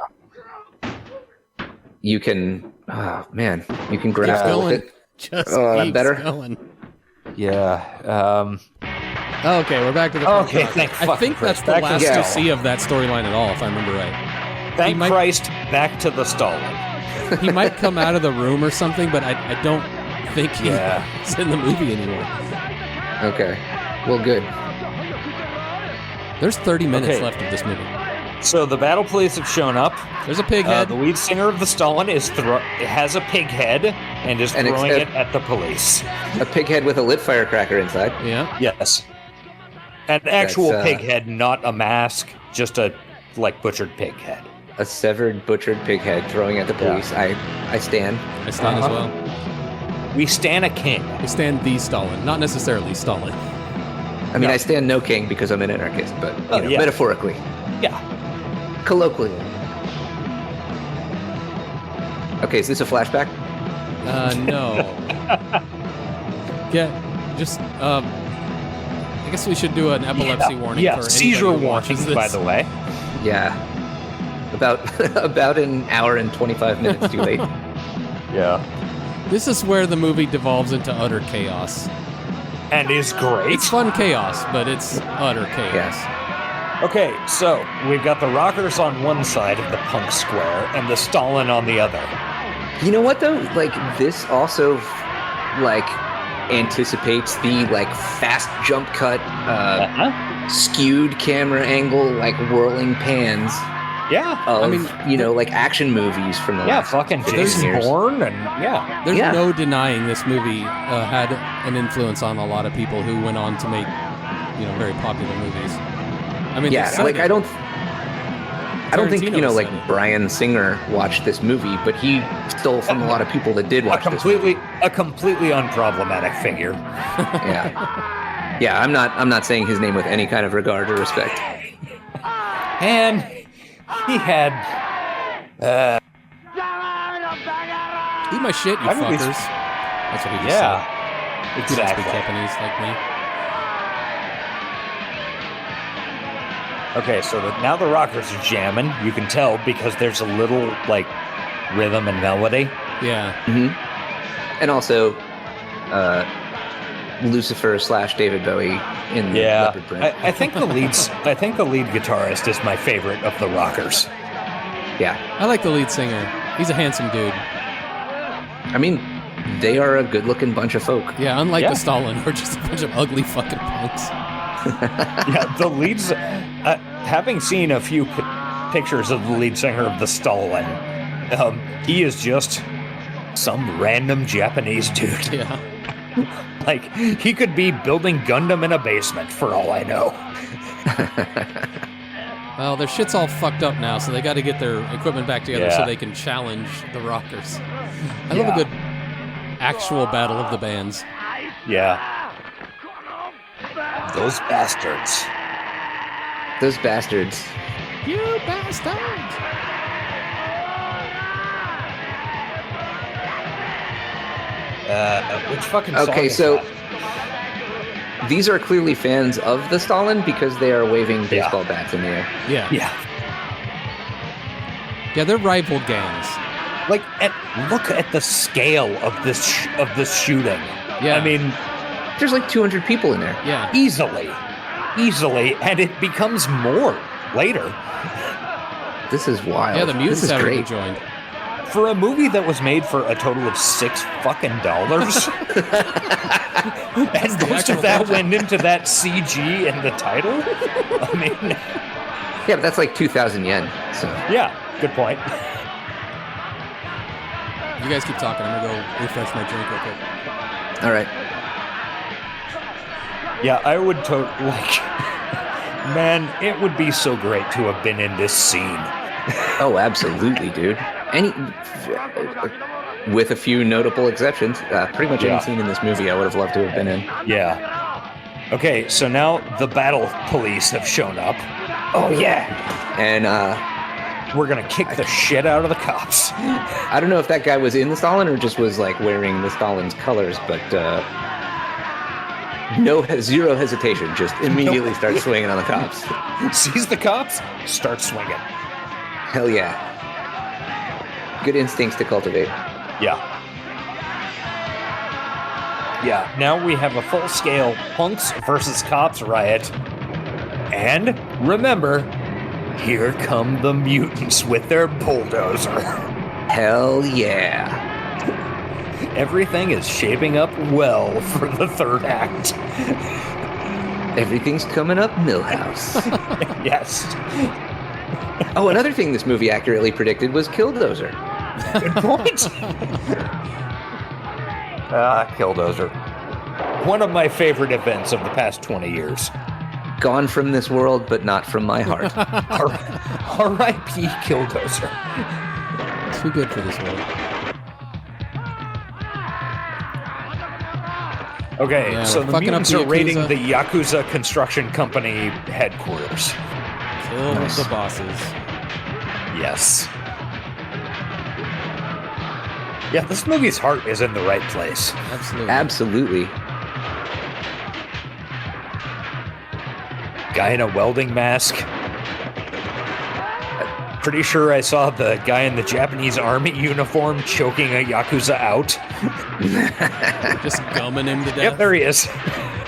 you can, you can grapple going. with it. Just Oh, keeps better? going. Yeah. Okay, we're back to the Okay, podcast. thank I fucking think that's Christ. the Back to last Stall. you see of that storyline at all, if I remember right. Thank might- Christ, back to the stalling. He might come out of the room or something, but I don't think he's Yeah. in the movie anymore. Okay. Well, good. There's 30 minutes Okay. left of this movie. So the battle police have shown up. There's a pig head. The lead singer of the Stalin has a pig head and is And throwing except- it at the police. A pig head with a lit firecracker inside. Yeah. Yes. An actual That's, pig head, not a mask, just a butchered pig head. A severed, butchered pig head throwing at the police. I stand. I stand as well. We stand a king. I stand the Stalin, not necessarily Stalin. I mean, I stand no king because I'm an anarchist, but you know, yeah. metaphorically, Yeah. colloquially. Okay, is this a flashback? No. Yeah, just, I guess we should do an epilepsy warning Yeah, for anybody seizure who warning, watches this. by the way. Yeah. About an hour and 25 minutes too late. Yeah. This is where the movie devolves into utter chaos. And is great. It's fun chaos, but it's utter chaos. Yes. Okay, so we've got the rockers on one side of the punk square and the Stalin on the other. You know what though? Like this also like anticipates the like fast jump cut, skewed camera angle, like whirling pans Yeah. of you know, like action movies from the Yeah, last fucking 15 Jason years. Bourne and yeah. There's Yeah. no denying this movie had an influence on a lot of people who went on to make, you know, very popular movies. I mean, Yeah, like I don't think, you know, Tarantino like said it. Bryan Singer watched this movie, but he stole from a lot of people that did A watch this movie. completely unproblematic figure. Yeah. Yeah, I'm not saying his name with any kind of regard or respect. And he had Eat my shit, you I think fuckers. it's- That's what he just said. He doesn't exactly. speak Japanese like me. Okay, so now the rockers are jamming. You can tell because there's a little like rhythm and melody. Yeah. And also Lucifer / David Bowie in the Yeah, leopard print. I think the lead guitarist is my favorite of the rockers. Yeah. I like the lead singer. He's a handsome dude. I mean, they are a good-looking bunch of folk. Yeah, unlike Yeah. the Stalin, we're just a bunch of ugly fucking punks. Yeah, the leads. Having seen a few pictures of the lead singer of the Stalin, he is just some random Japanese dude. Yeah. Like he could be building Gundam in a basement for all I know. Well, their shit's all fucked up now, so they got to get their equipment back together Yeah. so they can challenge the rockers. I love a good actual battle of the bands. Yeah. Those bastards. Those bastards. You bastards! Which fucking song Okay, is so that? these are clearly fans of the Stalin because they are waving baseball bats in the air. Yeah. Yeah. Yeah, they're rival gangs. Like, look at the scale of this shooting. Yeah. I mean, There's like 200 people in there. Yeah. easily, and it becomes more later. This is wild. Yeah, the this mutants is haven't great. joined. For a movie that was made for a total of $6 fucking dollars, and most of that went into that CG and the title. I mean, Yeah, but that's like 2,000 yen. So yeah, good point. You guys keep talking. I'm going to go refresh my drink real quick. all right. Yeah, I would man, it would be so great to have been in this scene. Oh, absolutely, dude. With a few notable exceptions, pretty much Yeah. any scene in this movie I would have loved to have been in. Yeah. Okay, so now the battle police have shown up. Oh yeah. And We're gonna kick the shit out of the cops. I don't know if that guy was in the Stalin or just was like wearing the Stalin's colors, but zero hesitation, just immediately start swinging on the cops. Sees the cops, starts swinging. Hell yeah. Good instincts to cultivate. Yeah. Yeah, now we have a full-scale punks versus cops riot. And remember, here come the mutants with their bulldozer. Hell yeah. Everything is shaping up well for the third act. Everything's coming up Millhouse. Yes. Oh, another thing this movie accurately predicted was Killdozer. Good point. Killdozer. One of my favorite events of the past 20 years. Gone from this world, but not from my heart. R.I.P. Killdozer. Too good for this world. Okay, Yeah, so we're the fucking up mutants the are raiding Yakuza. the Yakuza Construction Company headquarters. Kill the bosses. Yes. Yeah, this movie's heart is in the right place. Absolutely. Absolutely. Guy in a welding mask. Pretty sure I saw the guy in the Japanese army uniform choking a Yakuza out. Just gumming him to death. Yep, there he is.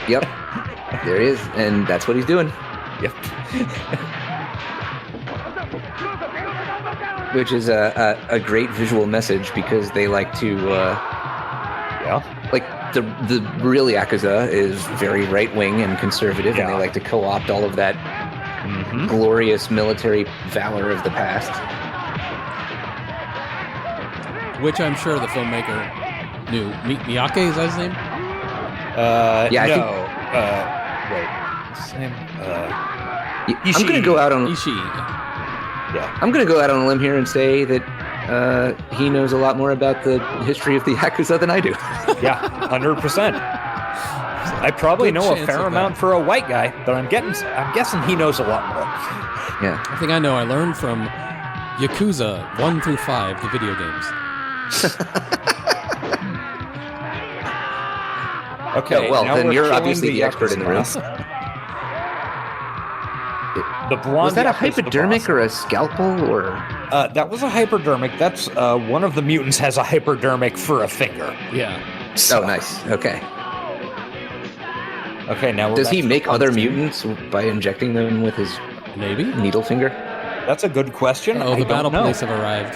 Yep. There he is, and that's what he's doing. Yep. Which is a great visual message because they like to, Yeah. like, the real Yakuza is very right-wing and conservative, and they Yeah. like to co-opt all of that glorious military valor of the past. Which I'm sure the filmmaker knew. Miyake, is that his name? Yeah, I no. think- Wait. What's his name? I'm gonna go out on Ishii. Yeah. I'm gonna go out on a limb here and say that he knows a lot more about the history of the Yakuza than I do. Yeah, 100%. I probably Good know a chance fair of amount that. for a white guy, but I'm guessing he knows a lot more. Yeah. I think I know. I learned from Yakuza 1 through 5, the video games. Okay, well, now then we're you're killing obviously the expert in the room. Yakuza. The blonde Was that a Yakuza hypodermic boss. or a scalpel or? That was a hypodermic. That's one of the mutants has a hypodermic for a finger. Yeah. Oh, nice. Okay. Okay, now we're Does back he to make the other punks. mutants by injecting them with his Maybe. needle finger? That's a good question. Oh, I the don't battle know. police have arrived.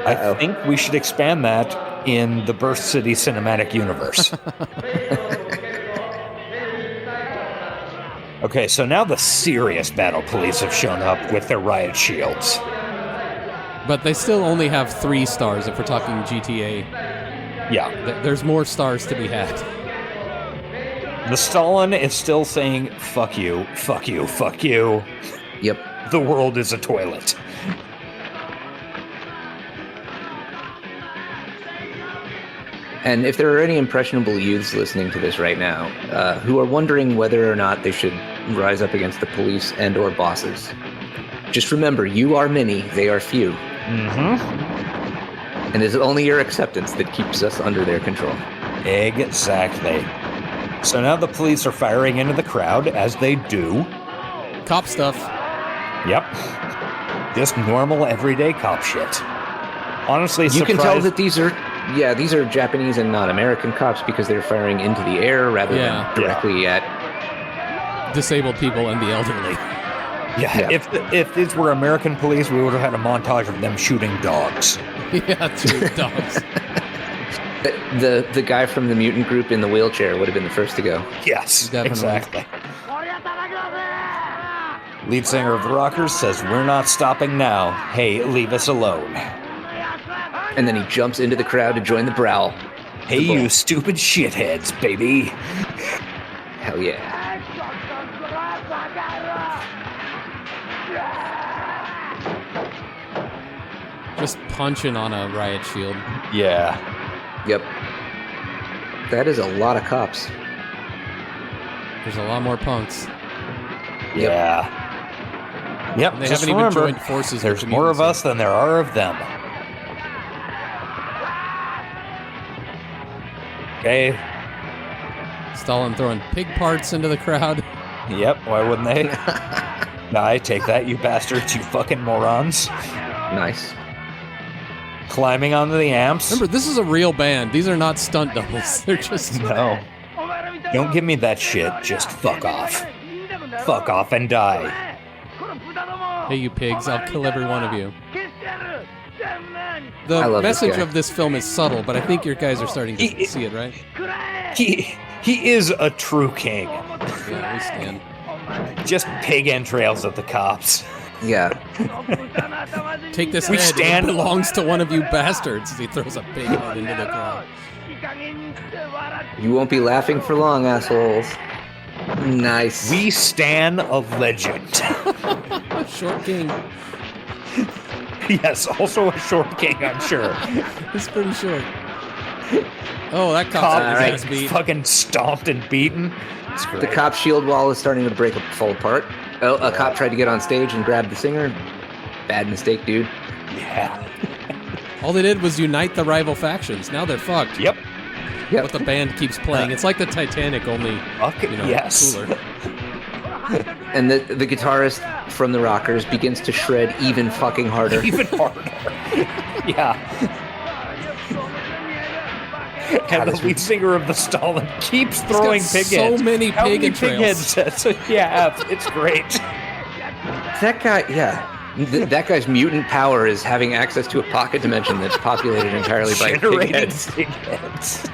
I Uh-oh. think we should expand that in the Burst City cinematic universe. Okay, so now the serious battle police have shown up with their riot shields. But they still only have 3 stars if we're talking GTA. Yeah, There's more stars to be had. the Stalin is still saying, fuck you, fuck you, fuck you. Yep. The world is a toilet. And if there are any impressionable youths listening to this right now who are wondering whether or not they should rise up against the police and or bosses, just remember, you are many, they are few. Mm-hmm. And it is only your acceptance that keeps us under their control. Exactly. So now the police are firing into the crowd, as they do. Cop stuff. Yep. Just normal, everyday cop shit. Honestly, You can tell surprised- that these are Japanese and not American cops because they're firing into the air rather Yeah. than directly at. Disabled people and the elderly. Yeah, Yeah. if these were American police, we would have had a montage of them shooting dogs. Yeah, 2 dogs. The guy from the mutant group in the wheelchair would have been the first to go. Yes, Definitely. exactly. Lead singer of the Rockers says, "We're not stopping now. Hey, leave us alone. And then he jumps into the crowd to join the prowl. Hey, you stupid shitheads, baby." Hell yeah. Just punching on a riot shield. Yeah. Yep. That is a lot of cops. There's a lot more punks. Yeah. Yep. And they just haven't even remember, joined forces with there's the more of mutants us than there are of them. Okay. Stalin throwing pig parts into the crowd. Yep. Why wouldn't they? Nah, I take that, you bastards, you fucking morons. Nice. Climbing onto the amps. Remember, this is a real band. These are not stunt doubles. They're just... No. Don't give me that shit. Just fuck off. Fuck off and die. Hey, you pigs, I'll kill every one of you. I The love this message guy. of this film is subtle, but I think your guys are starting to see it, right? He is a true king. Yeah, we stand. Just pig entrails at the cops. Yeah. Take this We head. stand- It belongs to one of you bastards. As he throws a pig head into the crowd. You won't be laughing for long, assholes. Nice. We stand a legend. Short king. Yes, also a short king, I'm sure. It's pretty short. Oh, that cop's Cop got his ass like, beat. fucking stomped and beaten. It's great. The cop shield wall is starting to fall apart. Oh, a cop tried to get on stage and grab the singer. Bad mistake, dude. Yeah. All they did was unite the rival factions. Now they're fucked. Yep. Yep. But the band keeps playing. It's like the Titanic, only Yes. cooler. And the guitarist from the Rockers begins to shred even fucking harder. Even harder. Yeah. And the lead singer of the Stalin keeps throwing got pig so heads. many How pig many pig entrails. heads? Yeah, it's great. That guy, yeah. That guy's mutant power is having access to a pocket dimension that's populated entirely by pig Generated heads. pig heads.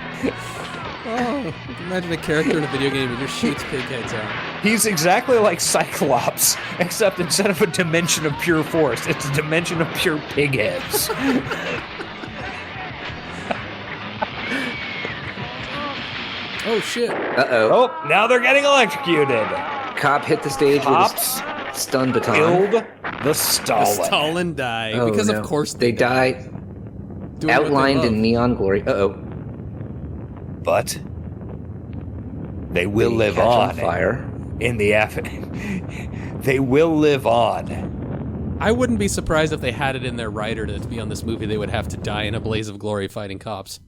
Oh, imagine a character in a video game who just shoots pig heads out. He's exactly like Cyclops, except instead of a dimension of pure force, it's a dimension of pure pig heads. Oh, shit. Uh-oh. Oh, now they're getting electrocuted. Cop hit the stage Cops with a stun baton. killed the The Stalin. Stalin die. Oh, because, no. of course, they die doing what they outlined love. in neon glory. Uh-oh. But they will They live catch on fire. in the They will live on. I wouldn't be surprised if they had it in their writer to be on this movie. They would have to die in a blaze of glory fighting cops.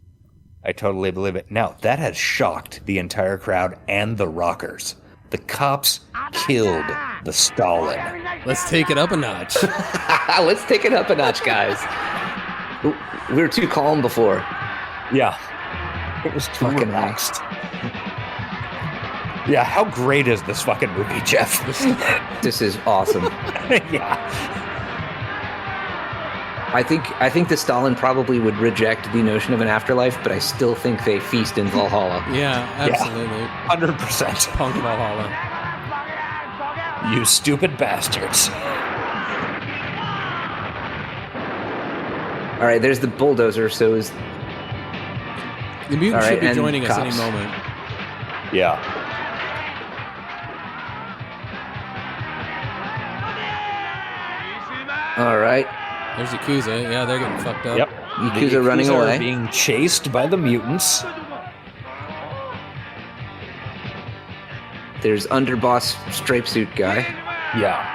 I totally believe it. Now, that has shocked the entire crowd and the rockers. The cops killed the Stalin. Let's take it up a notch. Let's take it up a notch, guys. We were too calm before. Yeah. It was too Fucking relaxed. Yeah, how great is this fucking movie, Jeff? This is awesome. Yeah. I think the Stalin probably would reject the notion of an afterlife, but I still think they feast in Valhalla. Yeah, absolutely. 100%. Punk Valhalla. You stupid bastards. All right, there's the bulldozer. So is The mutant All should right, be and joining us any cops. moment. Yeah. all right. There's Yakuza. Yeah, they're getting fucked up. Yep. Yakuza The running are away. being chased by the mutants. There's underboss stripe suit guy. Yeah.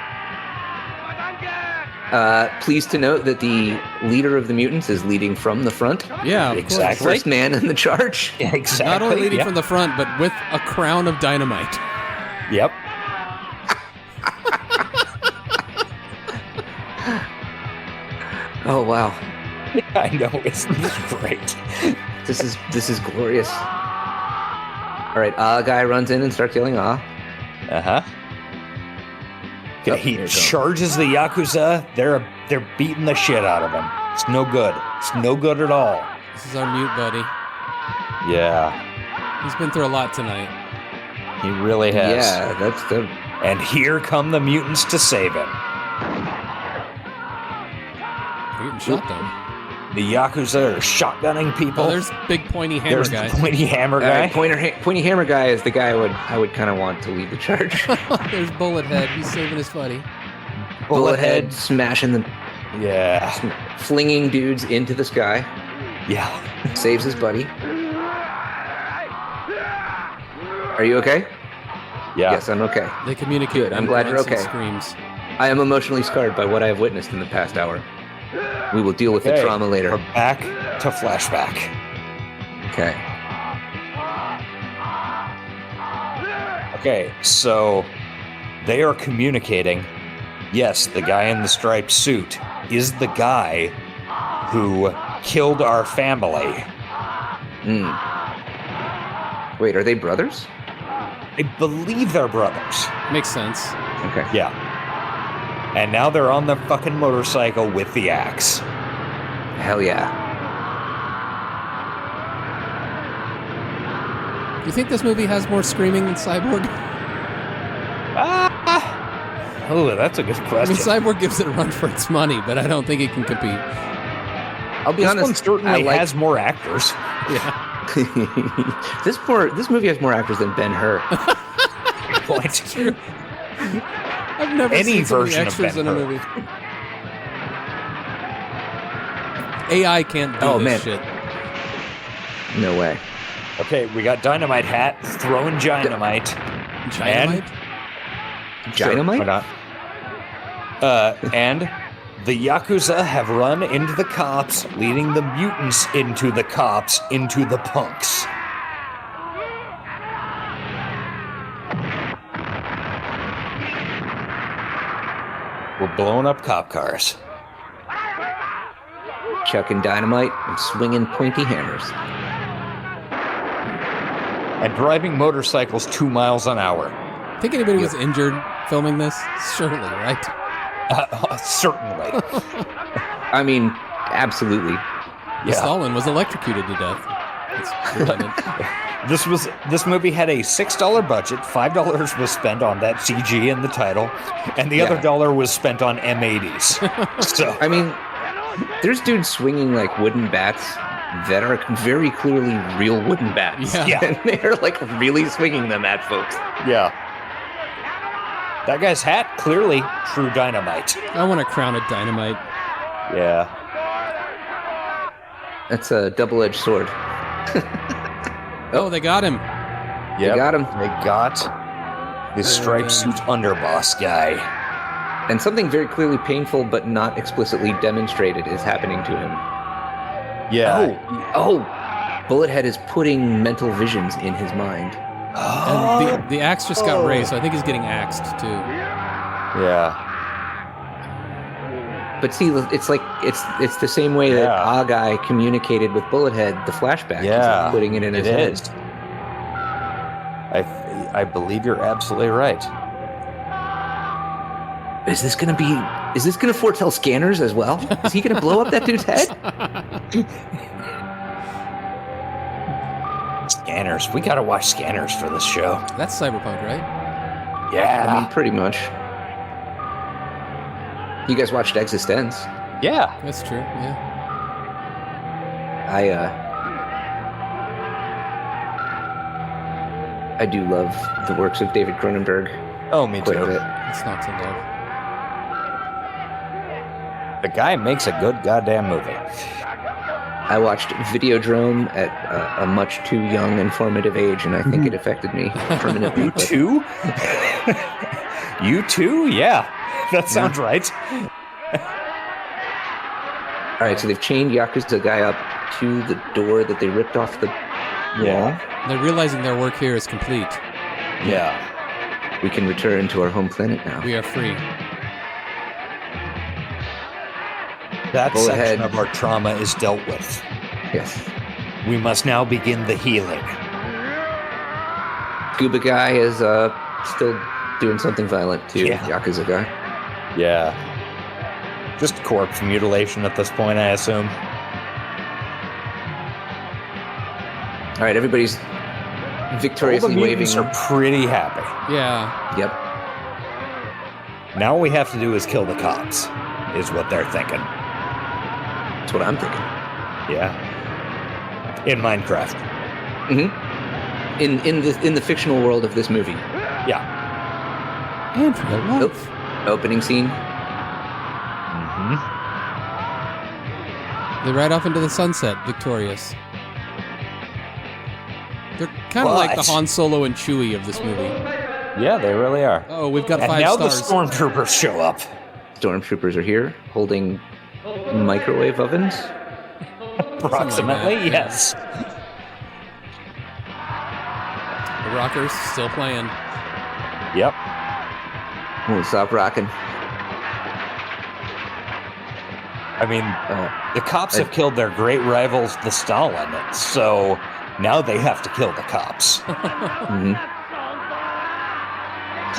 Pleased to note that the leader of the mutants is leading from the front. Yeah, of Exactly. course. First man in the charge. Exactly. Not only leading Yep. from the front, but with a crown of dynamite. Yep. Oh wow, I know. Isn't this great? this is glorious. All right, guy runs in and starts yelling ah. Uh-huh. Okay, Oh, he here it goes. charges the Yakuza. They're beating the shit out of him. It's no good. It's no good at all. This is our mute buddy. Yeah. He's been through a lot tonight. He really has. Yeah, that's good. And here come the mutants to save him. We're getting shot though. The Yakuza are shotgunning people. Oh, there's big pointy hammer There's guy. the pointy hammer guy. Pointy hammer guy is the guy I would kind of want to lead the charge. There's Bullet Head. He's saving his buddy. Bullet head smashing the Yeah. flinging dudes into the sky. Yeah. Saves his buddy. Are you okay? Yeah. Yes, I'm okay. They communicate. Good, I'm in glad you're grunts and okay. Screams. I am emotionally scarred by what I have witnessed in the past hour. We will deal with the trauma later. We're back to flashback. Okay. Okay, so they are communicating. Yes, the guy in the striped suit is the guy who killed our family. Wait, are they brothers? I believe they're brothers. Makes sense. Okay. Yeah. And now they're on the fucking motorcycle with the axe. Hell yeah. Do you think this movie has more screaming than Cyborg? Oh, that's a good I question. mean, Cyborg gives it a run for its money, but I don't think it can compete. I'll be This honest. one certainly I like- has more actors. Yeah. This movie has more actors than Ben-Hur. Point. True. I've never Any seen so many version of extras in a Ben-Hur. movie. AI can't do this shit. No way. Okay, we got Dynamite Hat throwing dynamite. Dynamite? Dynamite? Why not? And the Yakuza have run into the cops, leading the mutants into the cops, into the punks. We're blowing up cop cars. Chucking dynamite and swinging pointy hammers. And driving motorcycles 2 miles an hour. Think anybody was injured filming this? Surely, right? Certainly. I mean, absolutely. Yeah. Stalin was electrocuted to death. It's redundant. This movie had a $6 budget. $5 was spent on that CG in the title, and the other $1 was spent on M80s. So I mean, there's dudes swinging like wooden bats that are very clearly real wooden bats. Yeah. And they're like really swinging them at folks. yeah, that guy's hat clearly true dynamite. I want a crown of dynamite. Yeah, That's a double-edged sword. Oh, they got him. They got him. They got the striped suit underboss guy. And something very clearly painful but not explicitly demonstrated is happening to him. Yeah. Oh, Bullethead is putting mental visions in his mind. And the axe just got raised, so I think he's getting axed too. Yeah. But see, it's like it's the same way that Guy communicated with Bullethead, the flashback. He's like putting it in his head. Is. I believe you're absolutely right. Is this gonna foretell Scanners as well? Is he gonna blow up that dude's head? Scanners. We gotta watch Scanners for this show. That's cyberpunk, right? Yeah. I mean, pretty much. You guys watched Existence? Yeah. That's true. Yeah. I do love the works of David Cronenberg. Oh, me Quite a too. bit. It's not to love. The guy makes a good goddamn movie. I watched Videodrome at a much too young and formative age, and I think it affected me permanently. You too? You too? Yeah. That sounds right. All right, so they've chained Yakuza guy up to the door that they ripped off the wall. They're realizing their work here is complete. Yeah. We can return to our home planet now. We are free. That Bullethead. section of our trauma is dealt with. Yes. We must now begin the healing. Scuba guy is still doing something violent to Yakuza guy. Yeah. Just corpse mutilation at this point, I assume. All right, everybody's All victoriously the waving. mutants are pretty happy. Yeah. Yep. Now all we have to do is kill the cops, is what they're thinking. That's what I'm thinking. Yeah. In Minecraft. Mm-hmm. In the fictional world of this movie. Yeah. And real life. Opening scene. Mm-hmm. They ride off into the sunset, victorious. They're kind of like the Han Solo and Chewie of this movie. Yeah, they really are. Oh, we've got And 5 now stars. the stormtroopers show up. Stormtroopers are here, holding microwave ovens. Approximately, Something like that, yes. The rockers still playing. Yep. Won't stop rocking. I mean, the cops have killed their great rivals, the Stalin, so now they have to kill the cops. Mm-hmm.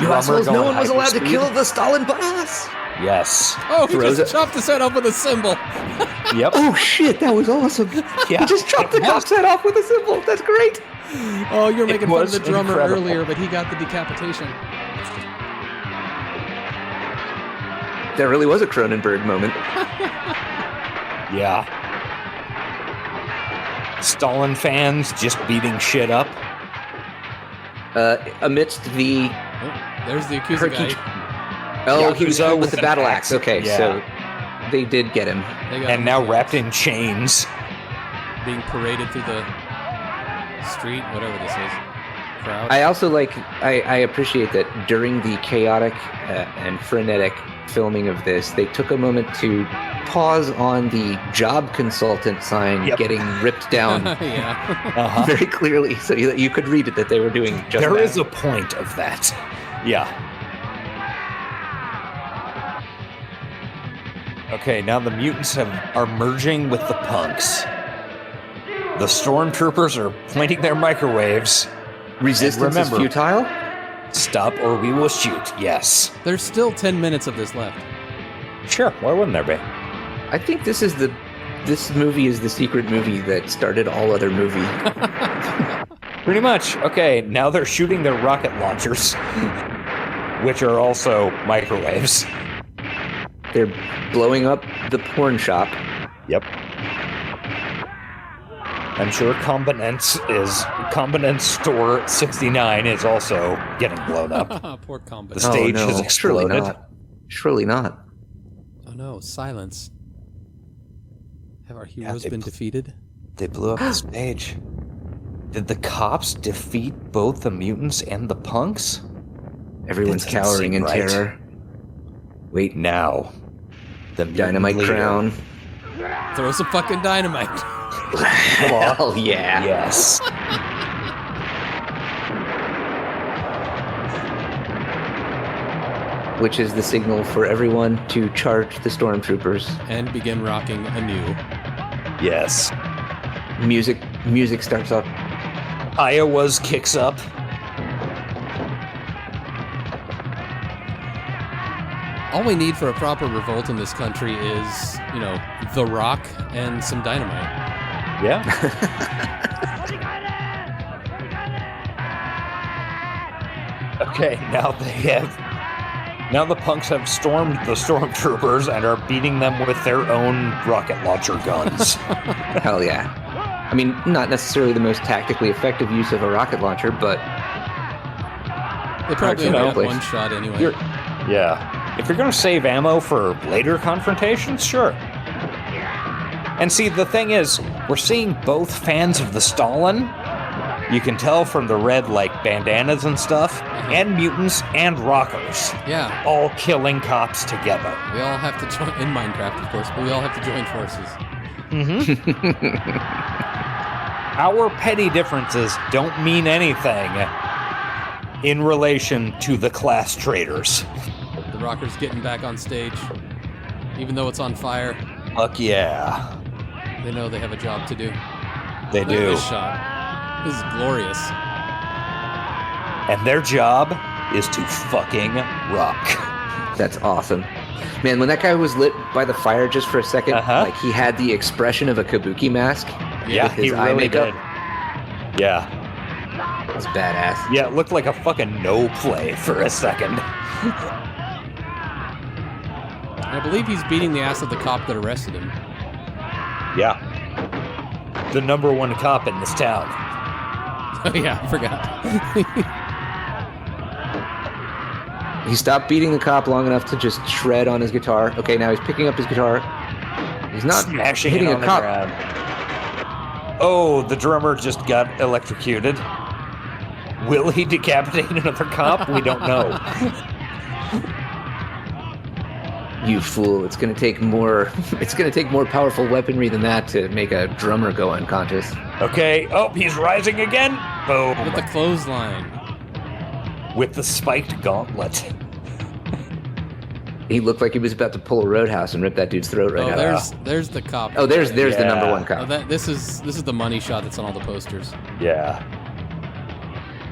You Drummer assholes, no going one was allowed to hyperspeed. kill the Stalin but us! Yes. Oh, he Throws just it- chopped his head off with a symbol. Yep. Oh shit, that was awesome! Yeah. He just chopped the cop's head off with a symbol. That's great. Oh, you're making fun of was the drummer incredible. earlier, but he got the decapitation. That really was a Cronenberg moment. Yeah. Stalin fans just beating shit up. Amidst the Oh, there's the accuser guy. he was Yakuza with with the an battle axe. axe. Okay, Yeah. so they did get him. They got And him now wrapped in chains. being paraded through the street, whatever this is. Crowd. I also I appreciate that during the chaotic and frenetic filming of this, they took a moment to pause on the job consultant sign Yep. getting ripped down yeah. Uh-huh. very clearly, so that you could read it that they were doing just There that. is a point of that. Yeah. Okay, now the mutants are merging with the punks. The stormtroopers are pointing their microwaves. Resistance is remember- futile. Stop or we will shoot. Yes. There's still 10 minutes of this left. Sure, why wouldn't there be? I think this movie is the secret movie that started all other movie. Pretty much. Okay, now they're shooting their rocket launchers, which are also microwaves. They're blowing up the porn shop. Yep. I'm sure Combinance Store 69 is also getting blown up. Poor combat. The stage oh, no. has exploded. Surely not. Surely not. Oh no, silence. Have our heroes they been pl- defeated? They blew up the stage. Did the cops defeat both the mutants and the punks? Everyone's That doesn't cowering seem in right. terror. Wait, Now, the mutant dynamite leader- crown. Throw some fucking dynamite. Hell yeah. Yes. Which is the signal for everyone to charge the stormtroopers. And begin rocking anew. Yes. Music starts up. Iowa's kicks up. All we need for a proper revolt in this country is, The Rock and some dynamite. Yeah. Okay, now the punks have stormed the stormtroopers and are beating them with their own rocket launcher guns. Hell yeah. I mean, not necessarily the most tactically effective use of a rocket launcher, but They probably you only know, have place. one shot anyway. Yeah. If you're going to save ammo for later confrontations, sure. And see, the thing is, we're seeing both fans of the Stalin. You can tell from the red, bandanas and stuff, and mutants and rockers, Yeah, all killing cops together. we all have to join, in Minecraft, of course, but we all have to join forces. Our petty differences don't mean anything in relation to the class traitors. The Rockers getting back on stage, even though it's on fire. Fuck yeah. They know they have a job to do. They Look at do. this shot. This is glorious. And their job is to fucking rock. that's awesome. Man, when that guy was lit by the fire just for a second, Uh-huh. he had the expression of a kabuki mask. Yeah, with his he eye really makeup. did. Yeah. It's badass. Yeah, it looked like a fucking no play for a second. I believe he's beating the ass of the cop that arrested him. Yeah. The number one cop in this town. Oh yeah, I forgot. He stopped beating the cop long enough to just shred on his guitar. Okay, now he's picking up his guitar. He's not Smashing hitting it a on the cop. ground. Oh, the drummer just got electrocuted. Will he decapitate another cop? We don't know. You fool! It's gonna take more. It's gonna take more powerful weaponry than that to make a drummer go unconscious. Okay. Oh, he's rising again. Boom. With the clothesline. With the spiked gauntlet. He looked like he was about to pull a roadhouse and rip that dude's throat right out. There's the cop. Oh, there's the number one cop. This is the money shot that's on all the posters. Yeah.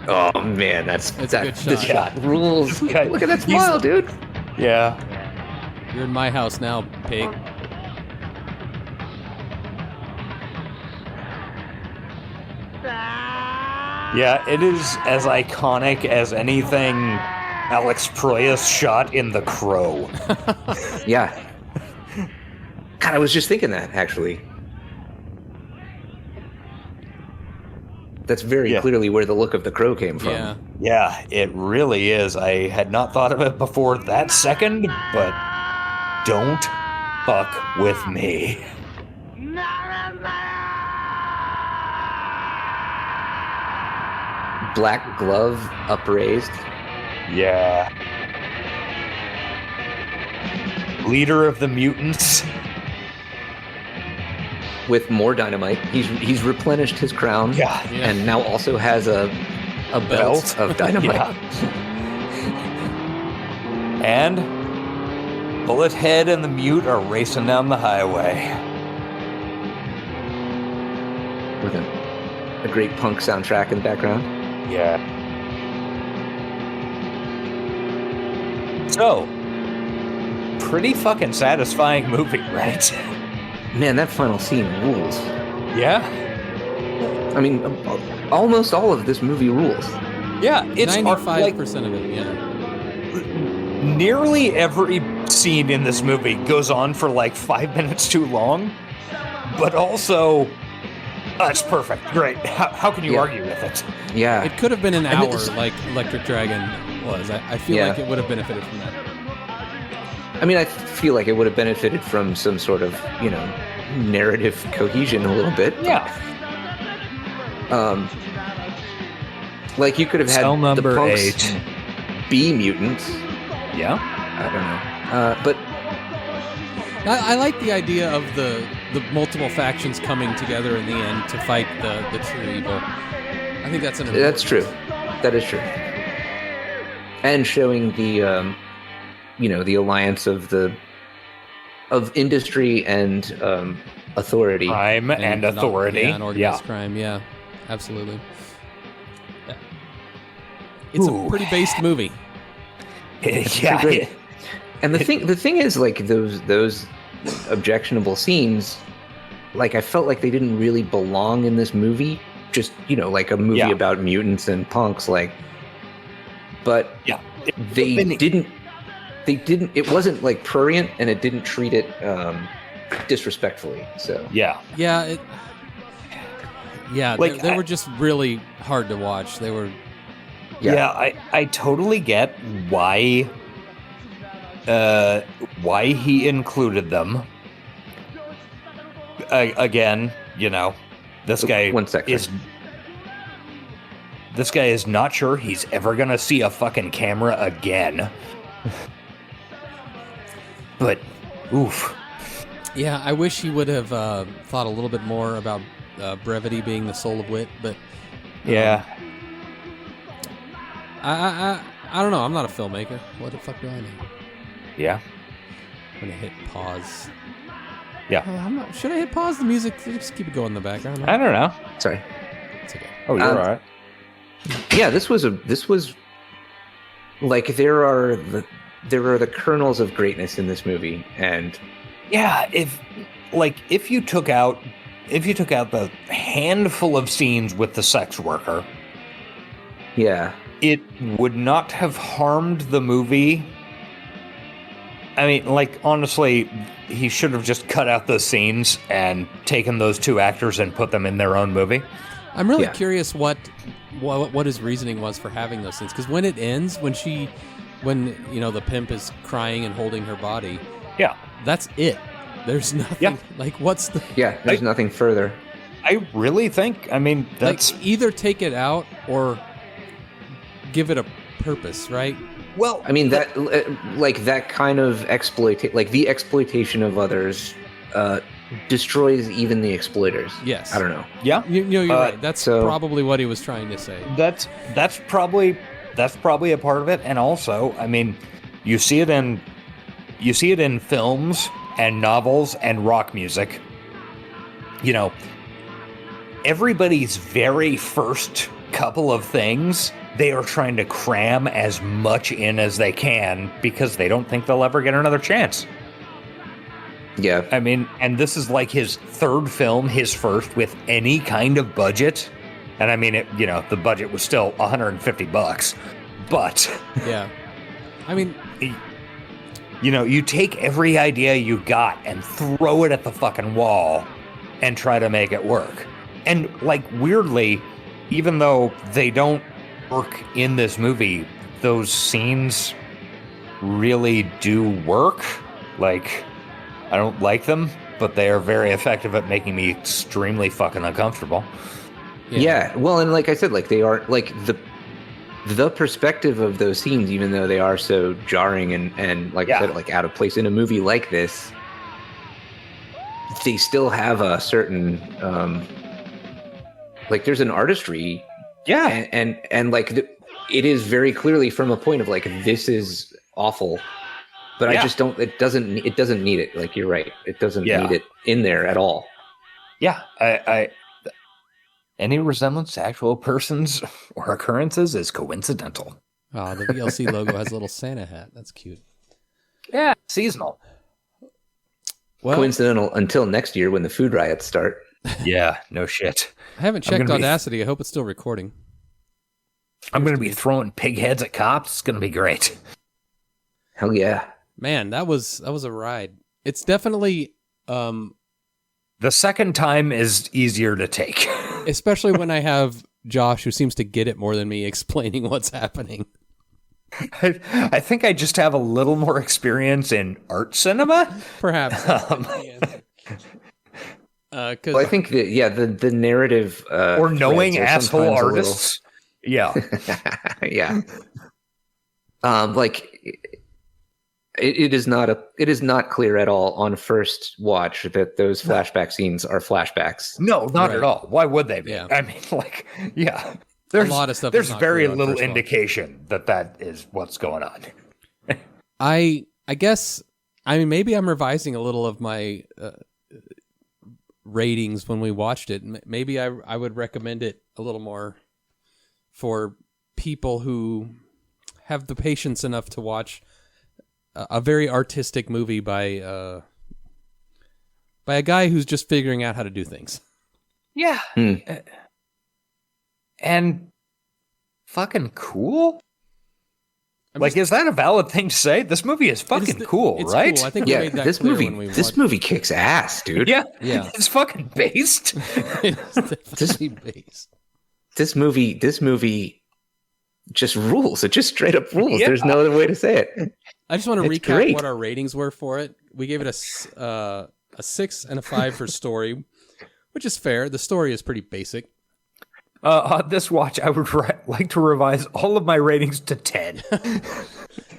Oh man, it's a good shot. This shot rules. Look at that smile, dude. Yeah. You're in my house now, pig. Yeah, it is as iconic as anything Alex Proyas shot in The Crow. Yeah. God, I was just thinking that, actually. That's very clearly where the look of The Crow came from. Yeah, it really is. I had not thought of it before that second, but don't fuck with me. Black glove upraised. Yeah. Leader of the mutants. With more dynamite. He's replenished his crown. Yeah. And now also has a belt of dynamite. And Bullet Head and the Mute are racing down the highway. With a great punk soundtrack in the background. Yeah. So, pretty fucking satisfying movie, right? Man, that final scene rules. Yeah? I mean, almost all of this movie rules. Yeah, it's 95% of it, yeah. Nearly every scene in this movie goes on for like 5 minutes too long, but also, it's perfect. Great. How can you argue with it? Yeah. It could have been an hour like Electric Dragon was. I feel like it would have benefited from that. I mean, I feel like it would have benefited from some sort of, narrative cohesion a little bit. Yeah. Like you could have had Cell the number punks 8 be mutants. Yeah. I don't know. But I like the idea of the multiple factions coming together in the end to fight the true evil. I think that's that's true. That is true. And showing the the alliance of industry and authority. Crime and authority. And organized crime, yeah. Absolutely. Yeah. It's a pretty based movie. Yeah. Great. And the thing is, like, those objectionable scenes, like, I felt like they didn't really belong in this movie. Just, like a movie about mutants and punks, like. But they didn't. It wasn't like prurient, and it didn't treat it disrespectfully. So yeah. Like, they were just really hard to watch. They were. Yeah, I totally get why he included them. Again, this guy This guy is not sure he's ever gonna see a fucking camera again. But, oof. Yeah, I wish he would have thought a little bit more about brevity being the soul of wit, but... yeah. I don't know. I'm not a filmmaker. What the fuck do I know? Yeah. I'm going to hit pause. Yeah. Should I hit pause? The music? Just keep it going in the background. I don't know. Sorry. It's okay. Oh, you're all right. Yeah, this was like there are the kernels of greatness in this movie, and yeah, if you took out the handful of scenes with the sex worker, it would not have harmed the movie. I mean, like, honestly, he should have just cut out those scenes and taken those two actors and put them in their own movie. I'm really curious what his reasoning was for having those scenes, because when it ends, when the pimp is crying and holding her body, that's it. There's nothing. Like, what's the? Yeah, there's nothing further. I really think. I mean, that's like, either take it out or give it a purpose, right? Well, I mean that that kind of the exploitation of others destroys even the exploiters. Yes. I don't know. yeah, You're right. That's so- probably what he was trying to say. that's probably a part of it. And also, I mean, you see it in films and novels and rock music. You know, everybody's very first couple of things, they are trying to cram as much in as they can because they don't think they'll ever get another chance. Yeah. I mean, and this is like his third film, his first with any kind of budget. And I mean, the budget was still $150, but Yeah. I mean, you take every idea you got and throw it at the fucking wall and try to make it work. And like weirdly, even though they don't work in this movie, those scenes really do work. Like, I don't like them, but they are very effective at making me extremely fucking uncomfortable. Yeah. Well, and like I said, like they are like the perspective of those scenes, even though they are so jarring and like I said, like out of place in a movie like this, they still have a certain like there's an artistry. Yeah. And like it is very clearly from a point of like, this is awful, but I just don't, it doesn't need it. Like, you're right. It doesn't need it in there at all. Yeah. I any resemblance to actual persons or occurrences is coincidental. oh, the VLC logo has a little Santa hat. That's cute. Yeah. Seasonal. Well, Coincidental until next year when the food riots start. Yeah. No shit. I haven't checked Audacity. I hope it's still recording. I'm going to be throwing pig heads at cops. It's going to be great. Hell yeah. Man, that was a ride. It's definitely The second time is easier to take. especially when I have Josh, who seems to get it more than me, explaining what's happening. I think I just have a little more experience in art cinema. Perhaps. Well, I think that, the narrative or knowing threads are asshole sometimes a artists. Yeah. yeah. Like it is not clear at all on first watch that those flashback scenes are flashbacks. No, not Right. at all. Why would they be? Yeah. I mean, like, yeah. There's lot of stuff There's is not very clear on little first watch. indication that is what's going on. I guess, I mean, maybe I'm revising a little of my ratings when we watched it. Maybe I would recommend it a little more for people who have the patience enough to watch a very artistic movie by a guy who's just figuring out how to do things. Yeah. And fucking cool. Is that a valid thing to say? This movie is fucking cool, it's right? Cool. I think we Yeah, made that this clear movie when we this watched. movie kicks ass, dude. Yeah. Yeah. It's fucking based. It's definitely based. This movie just rules. It just straight up rules. Yeah. There's no other way to say it. I just want to It's recap great. what our ratings were for it. We gave it a 6 and a 5 for story, which is fair. The story is pretty basic. On this watch, I would like to revise all of my ratings to 10.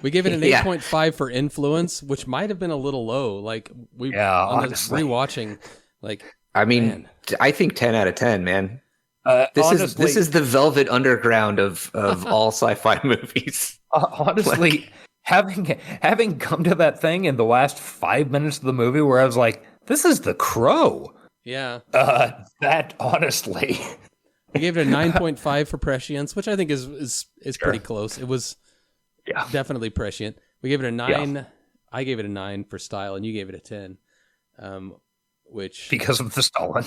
We gave it an Yeah. 8.5 for influence, which might have been a little low. Like on the honestly. rewatching, like I mean, man. I think 10 out of 10, man. Honestly, This is the velvet underground of all sci-fi movies. honestly, having come to that thing in the last 5 minutes of the movie where I was like, this is The Crow. Yeah. That honestly. We gave it a 9.5 for prescience, which I think is pretty close. It was definitely prescient. We gave it a 9. Yeah. I gave it a 9 for style, and you gave it a 10. Which because of the Stalin.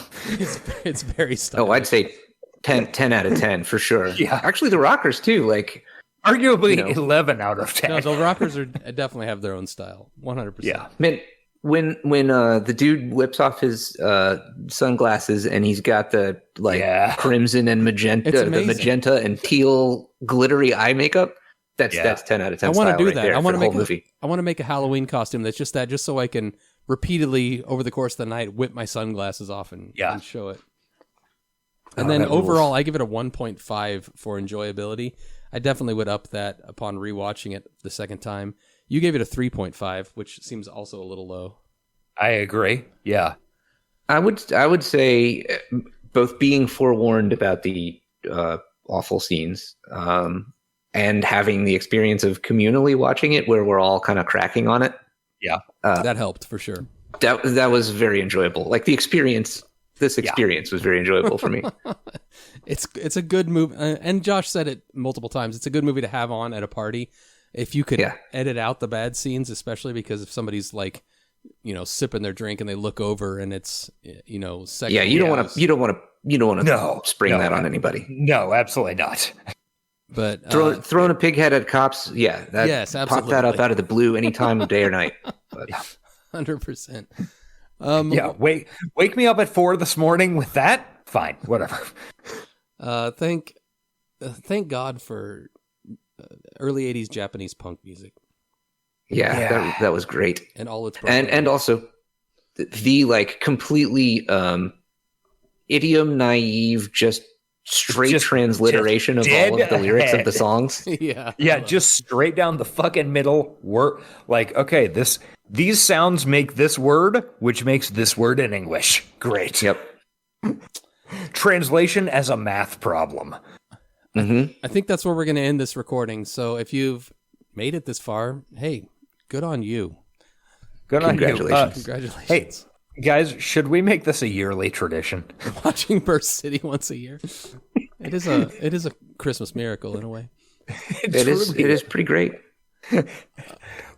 it's very stylish. Oh, I'd say 10 out of 10 for sure. Yeah. Actually, the Rockers too. Like, arguably 11 out of 10. No, the Rockers definitely have their own style. 100%. Yeah. man, when the dude whips off his sunglasses and he's got the crimson and magenta, the magenta and teal glittery eye makeup, that's 10 out of 10. I want to do right that. there I want for to the movie. I want to make a Halloween costume that's just that, just so I can repeatedly over the course of the night whip my sunglasses off and show it. And then overall, I give it a 1.5 for enjoyability. I definitely would up that upon rewatching it the second time. You gave it a 3.5, which seems also a little low. I agree. Yeah. I would say both being forewarned about the awful scenes and having the experience of communally watching it where we're all kind of cracking on it. Yeah. That helped for sure. That was very enjoyable. Like the experience, this experience was very enjoyable for me. It's a good movie. And Josh said it multiple times. It's a good movie to have on at a party. If you could edit out the bad scenes, especially because if somebody's like, sipping their drink and they look over and it's, sexual. Yeah, you don't want to spring that on anybody. No, absolutely not. But throwing a pig head at cops, yes, absolutely. Pop that up out of the blue any time of day or night. But, 100%. Wake me up at 4 this morning with that. Fine, whatever. Thank God for early 80s Japanese punk music. That was great. And all its and also the like completely idiom naive, just straight transliteration of all of the lyrics of the songs. Yeah, just straight down the fucking middle. Word, like, okay, these sounds make this word, which makes this word in English. Great. Yep. Translation as a math problem. Mm-hmm. I think that's where we're going to end this recording. So if you've made it this far, hey, good on you. Good on you. Congratulations. Hey, guys, should we make this a yearly tradition? Watching Burst City once a year. It is a Christmas miracle in a way. It is pretty great.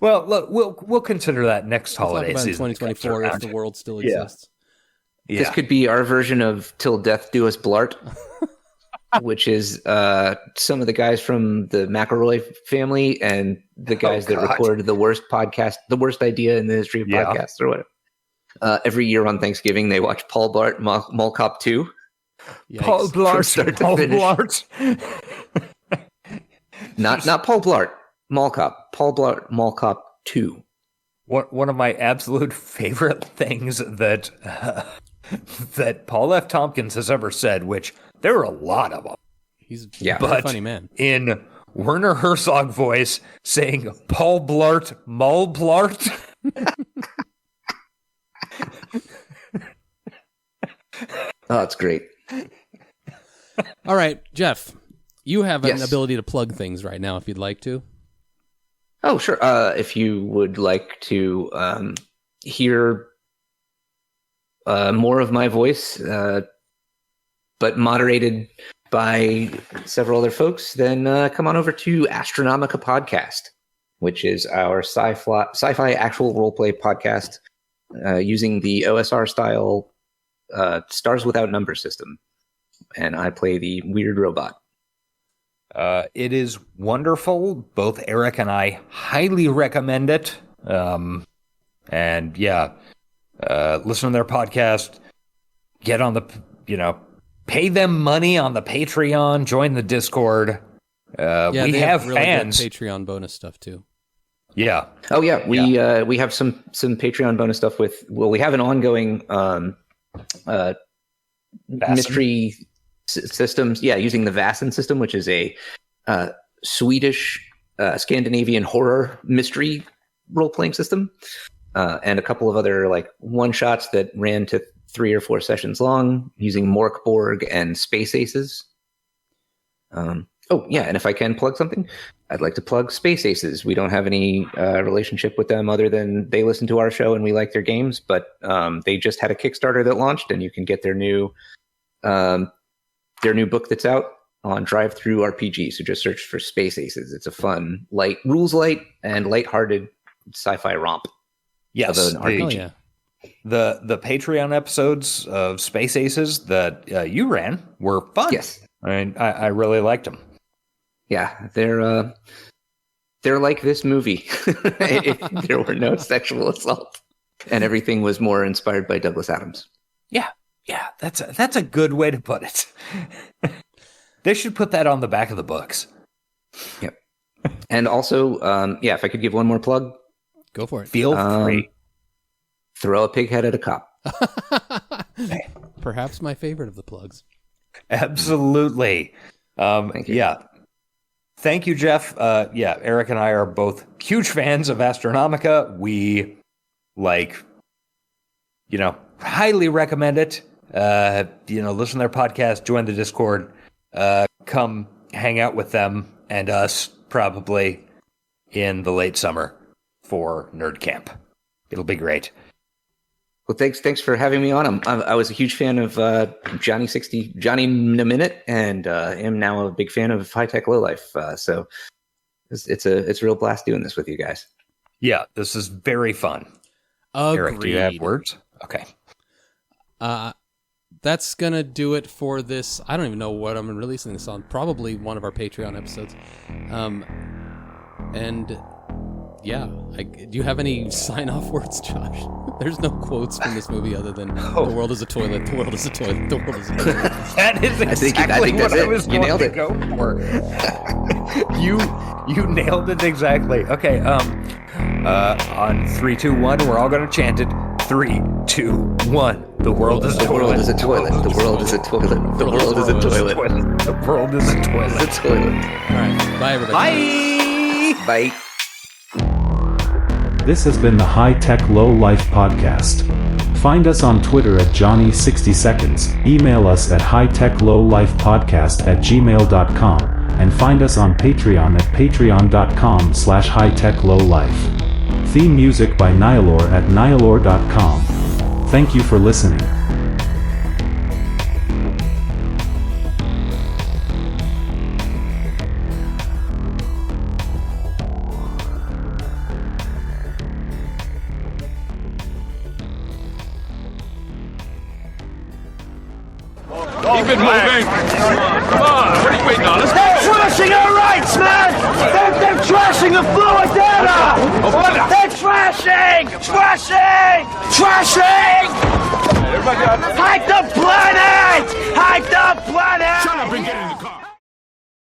Well, look, we'll consider that next holiday season. 2024 if the world still exists. Yeah. This could be our version of Till Death Do Us Blart, which is some of the guys from the McElroy family and the guys that recorded the worst podcast, the worst idea in the history of podcasts or whatever. Every year on Thanksgiving, they watch Paul Blart Mall Cop 2. Yikes. Paul Blart. Paul Blart. Not Paul Blart. Mall Cop. Paul Blart Mall Cop 2. One of my absolute favorite things that that Paul F. Tompkins has ever said, which there are a lot of them. He's a very funny man. In Werner Herzog voice saying Paul Blart Mall Blart. Oh, it's great. All right, Jeff, you have an ability to plug things right now if you'd like to. Oh, sure. If you would like to hear more of my voice, but moderated by several other folks, then come on over to Astronomica Podcast, which is our sci-fi actual roleplay podcast using the OSR style Stars Without Number system. And I play the weird robot. It is wonderful. Both Eric and I highly recommend it. Listen to their podcast. Get on the, pay them money on the Patreon. Join the Discord. We have really fans. Good Patreon bonus stuff too. Yeah. Oh yeah, we have some Patreon bonus stuff with. Well, we have an ongoing mystery systems. Yeah, using the Vassen system, which is a Swedish Scandinavian horror mystery role playing system, and a couple of other like one shots that ran to 3 or 4 sessions long using Morkborg and Space Aces. And if I can plug something, I'd like to plug Space Aces. We don't have any relationship with them other than they listen to our show and we like their games, but they just had a Kickstarter that launched, and you can get their new book that's out on Drive-Thru RPG. So just search for Space Aces. It's a fun, rules light and lighthearted sci-fi romp. Yes, of an RPG. The Patreon episodes of Space Aces that you ran were fun. Yes, I really liked them. Yeah, they're like this movie. If there were no sexual assault, and everything was more inspired by Douglas Adams. Yeah, that's a good way to put it. They should put that on the back of the books. Yep. And also, if I could give one more plug, go for it. Feel free. Throw a pig head at a cop. Perhaps my favorite of the plugs. Absolutely. Thank you. Yeah. thank you, Jeff. Eric and I are both huge fans of Astronomica. We highly recommend it. Listen to their podcast, join the Discord, come hang out with them and us probably in the late summer for Nerd Camp. It'll be great. Well, thanks for having me on. I was a huge fan of Johnny in a Minute, and am now a big fan of High Tech Low Life. So it's a real blast doing this with you guys. Yeah, this is very fun. Agreed. Eric, do you have words? Okay. That's gonna do it for this. I don't even know what I'm releasing this on. Probably one of our Patreon episodes. Do you have any sign-off words, Josh? There's no quotes from this movie other than "The world is a toilet. The world is a toilet. The world is a toilet." That is exactly I think that's what it. I was You going nailed to it. go for. You nailed it exactly. Okay. On 3, 2, 1, we're all going to chant it. 3, 2, 1. The world is a toilet. The world is a toilet. The world is a toilet. The world is a toilet. The world is a toilet. It's a toilet. All right. Bye, everybody. Bye. Bye. This has been the High Tech Low Life podcast. Find us on Twitter at Johnny60seconds, email us at hightechlowlifepodcast@gmail.com, and find us on Patreon at patreon.com/hightechlowlife. Theme music by Nihilor at nihilor.com. Thank you for listening. Keep it moving. Come on, what are you waiting on? Let's go. They're trashing our rights, man! They're trashing the fluid data! They're trashing! Everybody out. Hide the planet! Hide the planet! Shut up and get in the car.